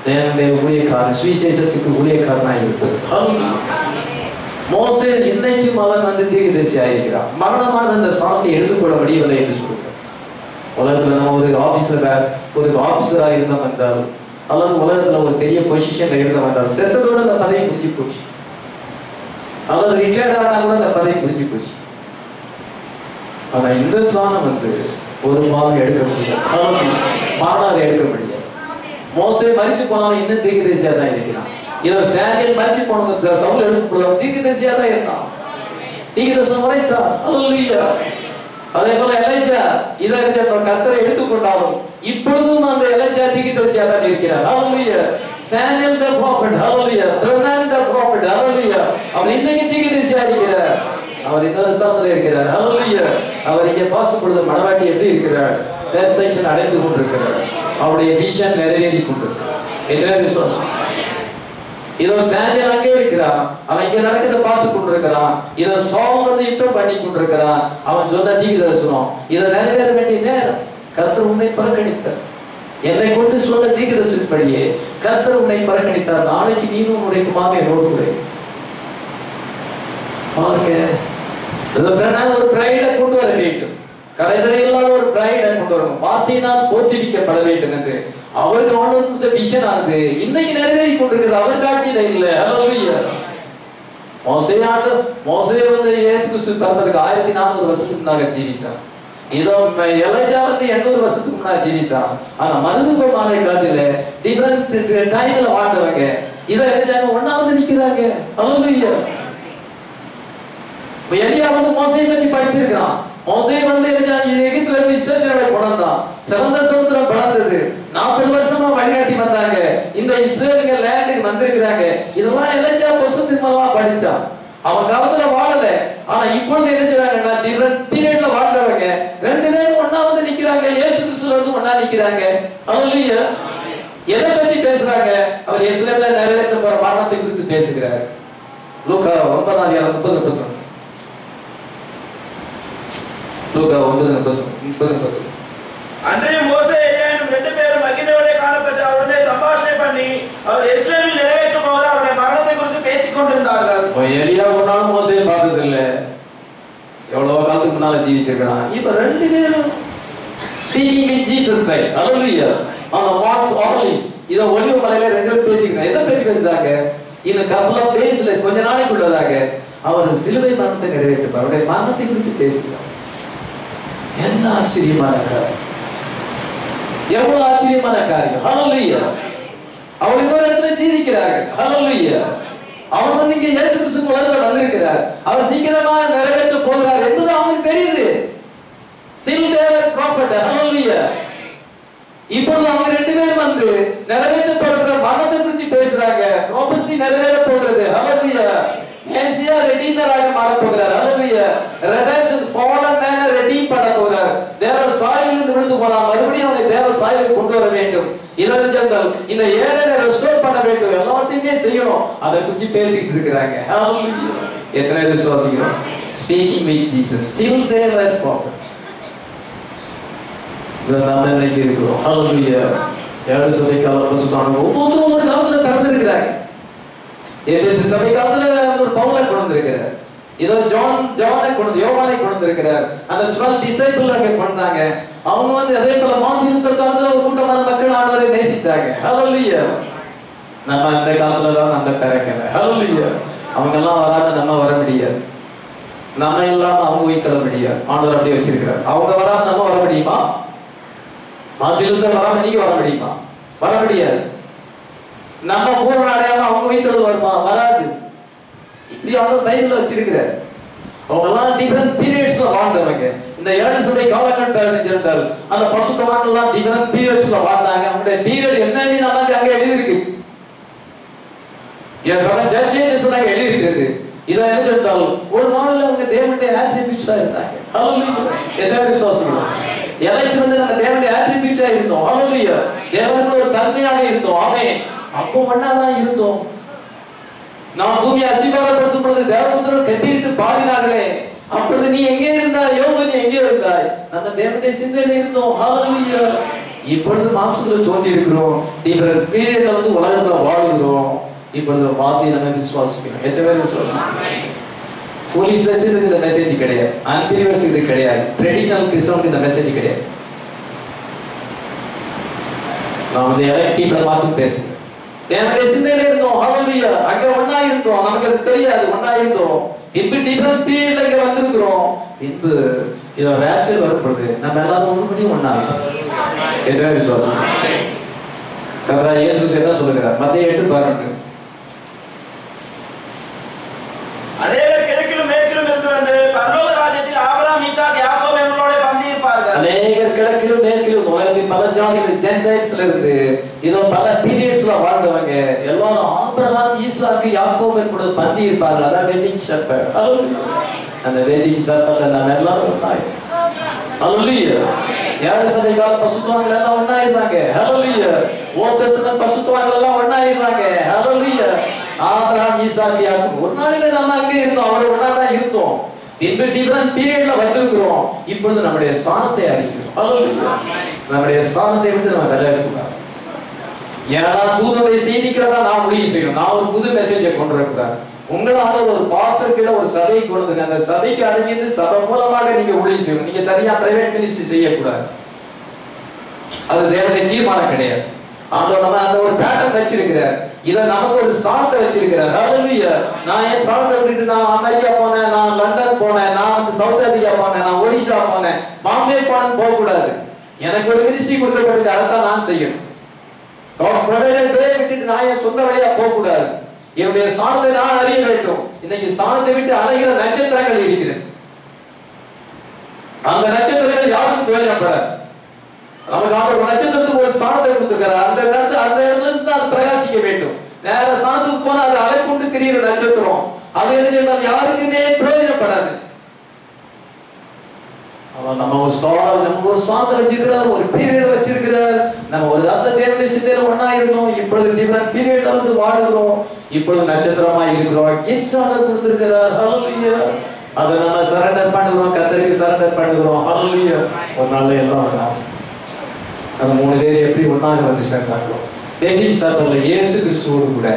தேவனுடைய ஊழியக்காரன், சுவிசேஷத்துக்கு ஊழியக்காரனாக இருப்பது. மோசே இன்னைக்கும் அவன் தீர்க்கதரிசியாக இருக்கிறான். மரணமான அந்த ஸ்தானத்தை எடுத்துக்கொள்ள முடியவில்லை என்று சொல்கிறார். உலகத்துல நம்ம ஒரு ஆபீசராக இருந்தோம் என்றால், அல்லது உலகத்துல ஒரு பெரிய பொசிஷன்ல இருந்தோம் என்றால், செத்ததோட அந்த பதவி முடிஞ்சு போச்சு. அல்லது ரிட்டையர்ட் ஆனா கூட அந்த பதவி முடிஞ்சு போச்சு. ஆனா இந்த ஸ்தானம் ஒரு மாதம் எடுக்க முடியாது, மாநாடு எடுக்க முடியாது. மோசே மரிச்சு போனாலும் இன்னும் தீர்க்கதரிசியா தான் இருக்கிறான். இதோ சாமுவேல் மரிச்சு போன சவுல் எழுப்பப்படுவான், தீர்க்கதரிசியா தான் இருந்தான், தீர்க்கதரிசனம் உரைத்தான். அல்லேலூயா. அதே போல எலியா இதை கர்த்தரை எடுத்துக்கொண்டாலும் இப்பொழுதும் அந்த எலியா தீர்க்கதரிசியா தான் இருக்கிறார். Alleluia. Samuel the prophet, alleluia. Branham the prophet, alleluia. அவர் இன்னைக்கு தீர்க்கதரிசியா இருக்கிறார். அவர் இந்த ஸ்தானத்துல இருக்கிறார். அல்லேலூயா. அவர் இங்கே பார்க்கும் பொழுது மணவாட்டி எப்படி இருக்கிறார்? பெர்ஃபெக்ஷன் அடைந்து கொண்டிருக்கிறார். அவருடைய விஷன் நிறைவேறி கொண்டிருக்கிறார். என்ன விசுவாசம்? இதோ சாமுவேல் அங்கே இருக்கிறான், அவன் இங்க நடக்கிறத பார்த்து கொண்டிருக்கிறான். இதோ சவுல் யுத்தம் பண்ணி கொண்டிருக்கிறான். அவன் சொன்ன தீர்க்கதரிசனம் இதை நிறைவேற வேண்டிய நேரம். கர்த்தர் உன்னை புறக்கணித்தார். என்னை கொண்டு சொன்ன தீர்க்கதரிசனப்படியே கர்த்தர் உன்னை புறக்கணித்தார். நாளைக்கு நீனும் உன்னுடைய குமாரனை நோக்குறை ஒரு பிரைடை கொண்டு வர வேண்டும். கலைதலை இல்லாத ஒரு பிரைடை கொண்டு வரணும். வார்த்தையினால் போற்றிவிக்கப்பட வேண்டும் என்று அவருக்கு ஆண்டவர் கொடுத்த விஷன் ஆனது இன்னைக்கு நிறைவேறி கொண்டிருக்கிறது. அவர் காட்சியில இல்ல. அல்லேலூயா. மோசே இயேசு கிறிஸ்து பிறந்ததுக்கு 1400 வருஷத்துக்கு முன்னாக ஜீவித்தார். இதோ எலியா 800 வருஷத்துக்கு முன்னாடி ஜீவித்தான். ஆனா மருதுபமான காலத்துல டிஃபரண்ட் டைம்ல வாழ்ந்தவங்க இதை எலியா ஒண்ணா நிக்கிறாங்க. அல்லேலூயா. எலியா மோசேயை பற்றி படிச்சிருக்கிறான். மோசே எலியா எகிப்துல இருந்து இஸ்ரவேலை கொண்டாந்தான். சிவந்த சமுத்திரம் படர்ந்தது. 40 வருஷமா வழிகாட்டி வந்தாங்க. இந்த இஸ்ரவேலுங்க லேண்டுக்கு வந்திருக்கிறாங்க. இதெல்லாம் எலியா புஸ்தகத்தின் மூலமா படிச்சான். அவன் காலத்துல வாழல. ஆனா இப்பொழுது என்ன செய்றாங்கன்னா டிஃபரண்ட் பீரியட்ல வாழ்றவங்க ரெண்டு பேரும் ஒண்ணா நிக்கிறாங்க. இயேசு கிறிஸ்துவோட ஒண்ணா நிக்கிறாங்க. அல்லேலூயா. எதை பத்தி பேசுறாங்க? அவர் எருசலேம்ல நிறைவேற்ற போற மரணத்தை குறித்து பேசுகிறார். லூக்கா 9:30. லூக்கா 9:30. அன்றைய மோசே எலியா என்னும் 2 பேரும் மகிமையோட காணப்பட்டு அவருடைய சம்பாஷணை பண்ணி அவர் எருசலேமில் நிறைவேற்ற போற அவருடைய மரணத்தை குறித்து பேசிக் கொண்டிருந்தார்கள். எலியா ஒரு நாள் மோசேயை பார்த்தது இல்ல. எவ்வளவு காலத்துக்கு முன்னால ஜீவிச்சிருக்கான். இப்ப 2 பேரும் speaking with Jesus Christ. Hallelujah. on the Mount of Olives. இத ஒலிவ மலையில 2 பேரும் பேசிக்கிறாங்க. எதை பத்தி பேசுறாங்க? in a couple of days கொஞ்ச நாளைக்குள்ளதாக அவர் சிலுவை மரணத்தை நிறைவேற்றுவார். அவருடைய மரணத்தை குறித்து பேசுகிறார். என்ன ஆச்சரியமான காரியம்! எவ்வளவு ஆச்சரியமான காரியம்! ஹல்லேலூயா. அவர் இன்னொரு இடத்துல ஜீவிக்கிறார்கள். ஹல்லேலூயா. அவர் இங்க இயேசு கிறிஸ்து உலகத்துல வந்திருக்கிறார். அவர் சீக்கிரமா நிறைவேற்ற போகிறார் என்பது அவனுக்கு தெரியுது. Still they are prophet. ஹல்லேலூயா. இப்பொழுது அவங்க 2 பேரும் நிறைவேற்றப்படுகிற மரணத்தை குறித்து பேசுறாங்க. ப்ராபசி நிறைவேற போகிறது. ஹல்லேலூயா. மேசியா ரெடீமராக மாற போகிறார். ஹல்லேலூயா. ரெடெம்ஷன் ஃபாலன் மேன ரெடீம் பண்ண போகிறார். தேவ சாயலிலிருந்து விழுந்து போனான், மறுபடியும் அவனை தேவ சாயலுக்கு கொண்டு வர வேண்டும். இதனால் இந்த ஏடனை ரெஸ்டோர் பண்ண வேண்டும். எல்லாத்தையுமே செய்யணும். அதை குறித்து பேசிக்கிட்டு இருக்கிறாங்க. ஹல்லேலூயா. எத்தனை பேர் விசுவாசிக்கிறோம்? Speaking with Jesus. Still they were prophet. நாம இன்னைக்கு இருக்கிறோம். ஹல்லேலூயா. ஏழு சபை காலம் பசுத்தான ஒவ்வொருத்தரும் ஒரு காலத்துல பிறந்திருக்கிறாங்க. எபேசு சபை காலத்துல ஒரு பவுலை கொண்டு வந்திருக்கிறார். இதோ யோவானை கொண்டு வந்திருக்கிறார். அந்த 12 டிசைபிள் அங்க கொண்டாங்க. அவங்க அதே போல மார்ட்டின் லூத்தர் காலத்துல ஒரு கூட்டமான மக்கள் ஆண்டவரை நேசித்தாங்க. ஹல்லேலூயா. நம்ம அந்த காலத்துல தான் நம்ம பிறக்கல. ஹல்லேலூயா. அவங்க எல்லாம் வராம நம்ம வர முடியாது. நம்ம இல்லாம அவங்க உயிர்த்தல முடியாது. ஆண்டவர் அப்படியே வச்சிருக்கிறார். அவங்க வராம நம்ம வர முடியுமா? மார்ட்டின் லூத்தர் வராம நீங்க வர முடியுமா? வர முடியாது. நம்ம பூர்ண அடையாம அவங்க உயிர்த்தல் வருமா? வராது. இப்படி அவங்க பைபிள்ல வச்சிருக்கிறார். அவங்க எல்லாம் டிஃபரண்ட் பீரியட்ஸ்ல வாழ்ந்தவங்க. இந்த ஏழு சபை காலகட்டம் என்றால் அந்த பசுத்தவான்கள் எல்லாம் டிஃபரண்ட் பீரியட்ஸ்ல வாழ்ந்தாங்க. அவங்களுடைய பீரியட் என்னன்னு நமக்கு அங்க எழுதியிருக்கு. சர்ச்சேஜஸ் அங்க எழுதியிருக்கிறது. இதை என்ன சொன்னால் ஒரு நாளில் அவங்க தேவனுடைய ஆட்ரிபியூட்ஸா இருந்தாங்க. ஹல்லேலூயா. எத்தனை விசுவாசிக்கிறோம்? எனக்கு நாங்க தேவனுடைய ஆட்ரிபியூட்டா இருந்தோம். ஹல்லேலூயா. தேவனுக்கு ஒரு தன்மையாக இருந்தோம். ஆமென். அப்போ ஒண்ணாதான் இருந்தோம். நாம் பூமியை அசிபாரப்படுத்தும் பொழுது தேவபுத்திரர் கெட்டித்து பாடினார்களே, அப்பொழுது நீ எங்கே இருந்தாய்? யோபு, நீ எங்கே இருந்தாய்? நம்ம தேவனுடைய சிந்தையில இருந்தோம். ஹalleluya. இப்பொழுது மாம்சத்தில் தோன்றி இருக்கிறோம். டிஃபரண்ட் பீரியட்ல வந்து உலகத்துல வாழ்கிறோம். இப்பொழுது வார்த்தையை நம்ம விசுவாசிக்கணும். எத்தனை பேர் விசுவாசிக்கணும்? போலீஸ் வெஸ்டுக்கு இந்த மெசேஜ் கிடையாது, அன்பிலிவர்ஸ்க்கு இது கிடையாது, ட்ரெடிஷனல் கிறிஸ்தவனுக்கு இந்த மெசேஜ் கிடையாது. நான் வந்து எலக்ட்ரிக்கல் பார்த்து பேசுறேன். தேவனுடைய சிந்தையில இருந்தோம். ஹalleluya. அங்க ஒண்ணா இருந்தோம், நமக்கு அது தெரியாது, ஒண்ணா இருந்தோம். இப்ப டிஃபரண்ட் பீரியட்ல இங்க வந்திருக்கிறோம். இப்ப இதோ ராப்சர் வரப்படுது, நம்ம எல்லாரும் ஒண்ணுபடியும் ஒண்ணா இருக்கோம். எத்தனை விசுவாசம்? கர்த்தர் இயேசு என்ன சொல்லுகிறார்? மத்தேயு 8:12. அநேகர் கிழக்கிலும் மேற்கிலும் இருந்து வந்து பரலோக ராஜ்யத்தில் ஆபிரகாம், ஈசாக், யாக்கோபு என்பவர்களோட பந்தி இருப்பார்கள். அநேகர் கிழக்கிலும் மேற்கிலும் உலகத்தின் பல ஜாதிகள் ஜென்டைல்ஸ்ல இருந்து இதோ பல பீரியட்ஸ்ல வாழ்ந்தவங்க எல்லாரும் ஆபிரகாம், ஈசாக்கு, யாக்கோபு கூட பந்தி இருப்பார்கள். அதான் வெட்டிங் ஷப்பர். அந்த வெட்டிங் ஷப்பர்ல நம்ம எல்லாரும் ஒண்ணாய். ஹalleluya. யார் சபை கால பசுத்தவான்கள் எல்லாம் ஒண்ணாயிடுறாங்க. ஹalleluya. ஓதேசன பசுத்தவான்கள் எல்லாம் ஒண்ணாயிடுறாங்க. ஹalleluya. ஆபிரகாம், ஈசாக்கு, யாக்கோபு ஒரு நாளிலே நம்ம அங்கே இருந்தோம், அவரோட ஒண்ணா தான் இருந்தோம். இப்ப டிஃபரண்ட் பீரியட்ல வந்திருக்கிறோம். இப்பொழுது நம்முடைய சாணத்தை அறிக்கிறோம். ஹalleluya. நம்முடைய சாணத்தை விட்டு நம்ம தர கூடாது. ஏன்னா தூதனுடைய செய்திகளை தான் நாம் முடிவு செய்யணும். நான் ஒரு புது மெசேஜை கொண்டு வரக்கூடாது. உங்களால ஒரு பாஸ்டர் கீழ ஒரு சபை கொண்டு அந்த சபைக்கு அடங்கிட்டு சபை மூலமாக நீங்க ஊழியம் செய்யணும். நீங்க தனியா பிரைவேட் மினிஸ்ட்ரி செய்யக்கூடாது. அது தேவனுடைய தீர்மானம் கிடையாது. ஆண்டவர் நம்ம அந்த ஒரு பேட்டர்ன் வச்சிருக்கிறார். இத நமக்கு ஒரு சார்ட்ட வச்சிருக்கிறார். ஹalleluya. நான் என் சார்ட்ட விட்டு நான் அமெரிக்கா போனேன், நான் லண்டன் போனேன், நான் வந்து சவுத் ஆப்பிரிக்கா போனேன், நான் ஒரிஷா போனேன், பாம்பே போனேன் போக கூடாது. எனக்கு ஒரு மினிஸ்ட்ரி கொடுக்கப்பட்டது, அதை தான் நான் செய்யணும். God's provided way விட்டுட்டு நான் என் சொந்த வழியா போக கூடாது. என்னுடைய சாணத்தை நான் அறிய வேண்டும். இன்னைக்கு சாணத்தை விட்டு அலைகிற நட்சத்திரங்கள் இருக்கிறது. அந்த நட்சத்திரங்கள் யாருக்கும் பிரயோஜனப்படாது. நமக்கு ஒரு நட்சத்திரத்துக்கு ஒரு சாணத்தை கொடுத்துக்கிறார். அந்த இடத்துல இருந்து அது பிரகாசிக்க வேண்டும். வேற சாணத்துக்கு போனா அது அலை கொண்டு திரிகிற நட்சத்திரம். அது என்ன செய்யணும்? யாருக்குமே பிரயோஜனப்படாது. நம்ம ஒரு ஸ்டார், நம்ம ஒரு சாணத்தை வச்சிருக்கிறார், ஒரு பீரியட் வச்சிருக்கிறார். நம்ம ஒரு அந்த தேவனுடைய சிந்தையில ஒண்ணா இருந்தோம். இப்பொழுது டிஃபரண்ட் பீரியட்ல வந்து வாழுகிறோம். இப்பொழுது நட்சத்திரமா இருக்கிறோம். கிஃப்டாக கொடுத்திருக்கிறார். ஹalleluya. அதை நம்ம சரண்டர் பண்ணுகிறோம், கர்த்தருக்கு சரண்டர் பண்ணுகிறோம். ஹalleluya. ஒரு நாள் எல்லாம் ஒண்ணா அந்த மூணு பேர் எப்படி ஒண்ணாக வந்து சேர்ந்தாங்களோ டேட்டிங் சர்க்கிள்ல இயேசு கிறிஸ்துவோடு கூட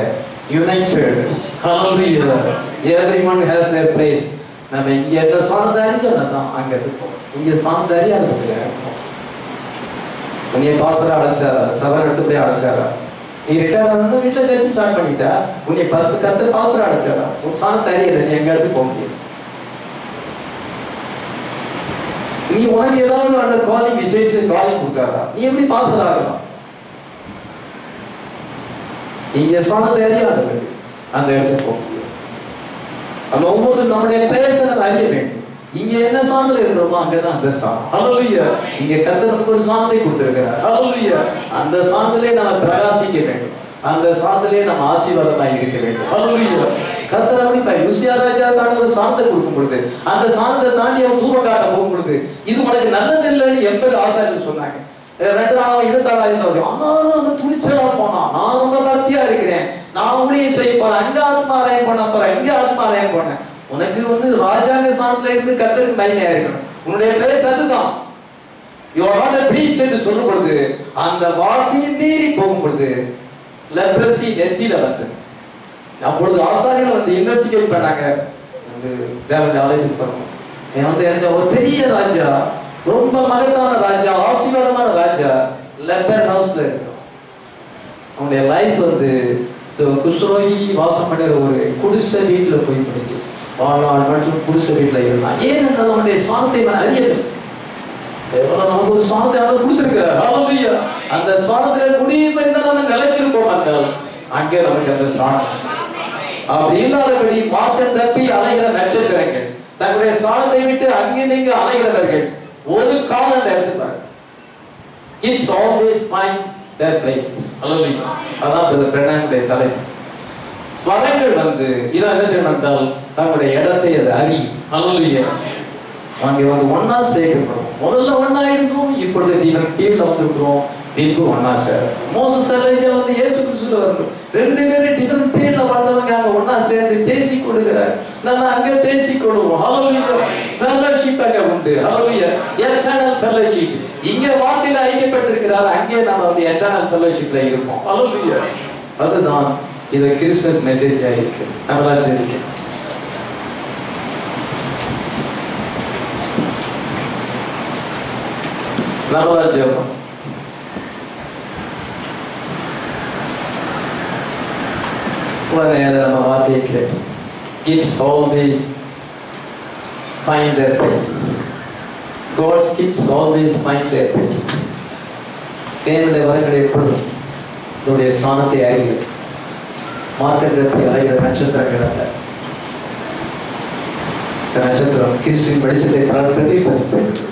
United. Hallelujah. everyone has their place. நம்ம இங்க எந்த சாணத்தை அறிஞ்சோம்தான் அங்க இருப்போம். இங்க சாணத்தை அறியாத இருப்போம். உன்னைய பாஸ்டரா அழைச்சாரா, சபை எடுத்து போய் அழைச்சாரா, நீ ரிட்டையர்ட் ஆனா வீட்டுல சர்ச்சு ஸ்டார்ட் பண்ணிட்டா, உன்னை ஃபர்ஸ்ட் கத்து பாஸ்டரா அழைச்சாரா, உன் சாணத்தை அறியல, நீ எங்க எடுத்து போக முடியும். நீ உனக்கு ஏதாவது அந்த காலிங் விசேஷ காலிங் கொடுத்தாரா, நீ எப்படி பாஸ்டர் ஆகலாம்? இங்க சாணத்தை அறியாதவர்கள் அந்த இடத்துக்கு போக முடியும். நம்ம ஒவ்வொரு நம்முடைய பேச அறிய வேண்டும். இங்க என்ன சாணத்துல இருக்கிறோமோ அங்கதான் அந்த சாணம். ஹalleluya. இங்க கர்த்தர் நமக்கு ஒரு சாணத்தை கொடுத்திருக்கிறார். ஹalleluya. அந்த சாணத்திலே நம்ம பிரகாசிக்க வேண்டும். அந்த சாணத்திலே நம்ம ஆசீர்வாதமாய் இருக்க வேண்டும். ஹalleluya. கர்த்தர் அப்படி யூசியா ராஜாவுக்கான ஒரு சாணத்தை கொடுக்கும் பொழுது அந்த சாணத்தை தாண்டி அவன் தூபம் காட்ட போகும் பொழுது இது உனக்கு நல்லது இல்லைன்னு 80 ஆசாரியர்கள் சொன்னாங்க. 2 நாளாக 26,000 ஆனாலும் அவன் துணிச்சலா போனான். நான் ரொம்ப பக்தியா இருக்கிறேன், நான் ஊழியம் செய்ய போறேன், அங்க ஆத்மாலயம் பண்ண போறேன், இங்க ஆத்மாலயம் போனேன். உனக்கு வந்து ராஜாங்க சாணத்துல இருந்து கர்த்தருக்கு மகிமையா இருக்கணும். உன்னுடைய பிளேஸ் அதுதான். You are not a priest என்று சொல்லும் பொழுது அந்த வார்த்தையை மீறி போகும் பொழுது லெப்ரசி நெத்தியில வந்தது. அப்பொழுது ஆசாரியர்கள் வந்து இன்வெஸ்டிகேட் பண்ணாங்க. வந்து தேவனுடைய ஆலயத்துக்கு போறோம். ஒரு பெரிய ராஜா, ரொம்ப மகத்தான ராஜா, ஆசீர்வாதமான ராஜா லெப்பர் ஹவுஸ்ல இருக்கிறோம். அவனுடைய லைஃப் வந்து குஷ்ரோகி வாசம் பண்ணுற ஒரு குடிசை வீட்டுல போய் முடிஞ்சு வாழ்நாள் மட்டும் குடிசை வீட்டுல இருந்தான். ஏன் அவனுடைய சாணத்தை அறியது. நமக்கு ஒரு சாணத்தை அவர் கொடுத்திருக்கிறார். ஹalleluya. அந்த சாணத்துல குடியிருந்த இருந்தால் நம்ம நிலைத்திருப்போம். அங்கே நமக்கு அந்த சாணம் அப்படி இல்லாதபடி மாற்றம் தப்பி அலைகிற நட்சத்திரங்கள், தங்களுடைய சாணத்தை விட்டு அங்கிருந்து அலைகிறவர்கள் ஒரு காலம் அந்த எடுத்துப்பாங்க. It's always find their places. ஹalleluya. அதான் பிரணாமுடைய தலைப்பு. வரங்கள் வந்து இதை என்ன செய்யணும் என்றால் தங்களுடைய இடத்தை அது அறி. ஹalleluya. அங்கே வந்து ஒன்னா சேர்க்கப்படும். முதல்ல ஒன்னா இருந்தோம், இப்பொழுது டிஃபரண்ட் பீரியட்ல வந்திருக்கிறோம். பின்பு ஒன்னா சேர. மோசஸ் எலியா வந்து இயேசு கிறிஸ்துல வரணும். ரெண்டு பேரும் டிஃபரண்ட் பீரியட்ல வாழ்ந்தவங்க அங்க ஒன்னா சேர்ந்து பேசி கொடுக்கிறார். நம்ம அங்க பேசி கொள்வோம். ஹalleluya. ஃபெல்லோஷிப் அங்க உண்டு. ஹalleluya. Eternal fellowship. இங்க வார்த்தையில ஐக்கியப்பட்டிருக்கிறார், அங்கே நாம வந்து எட்டர்னல் ஃபெல்லோஷிப்ல இருப்போம். ஹalleluya. அதுதான் இது கிறிஸ்மஸ் மெசேஜ் ஆயிருக்கு. நம்மளா ஜெபிக்க. நம்மளா ஜெபம். நம்ம வார்த்தையை கேட்டு kids always find their places. God's kids always find their places. தேவனுடைய வரங்களை எப்பொழுதும் அவருடைய ஸ்தானத்தை அறிகிற மார்க்கத்தை அலைகிற நட்சத்திரங்கள் அல்ல. நட்சத்திரம் கிறிஸ்துவின் வெளிச்சத்தை பிரதிபலிப்பது.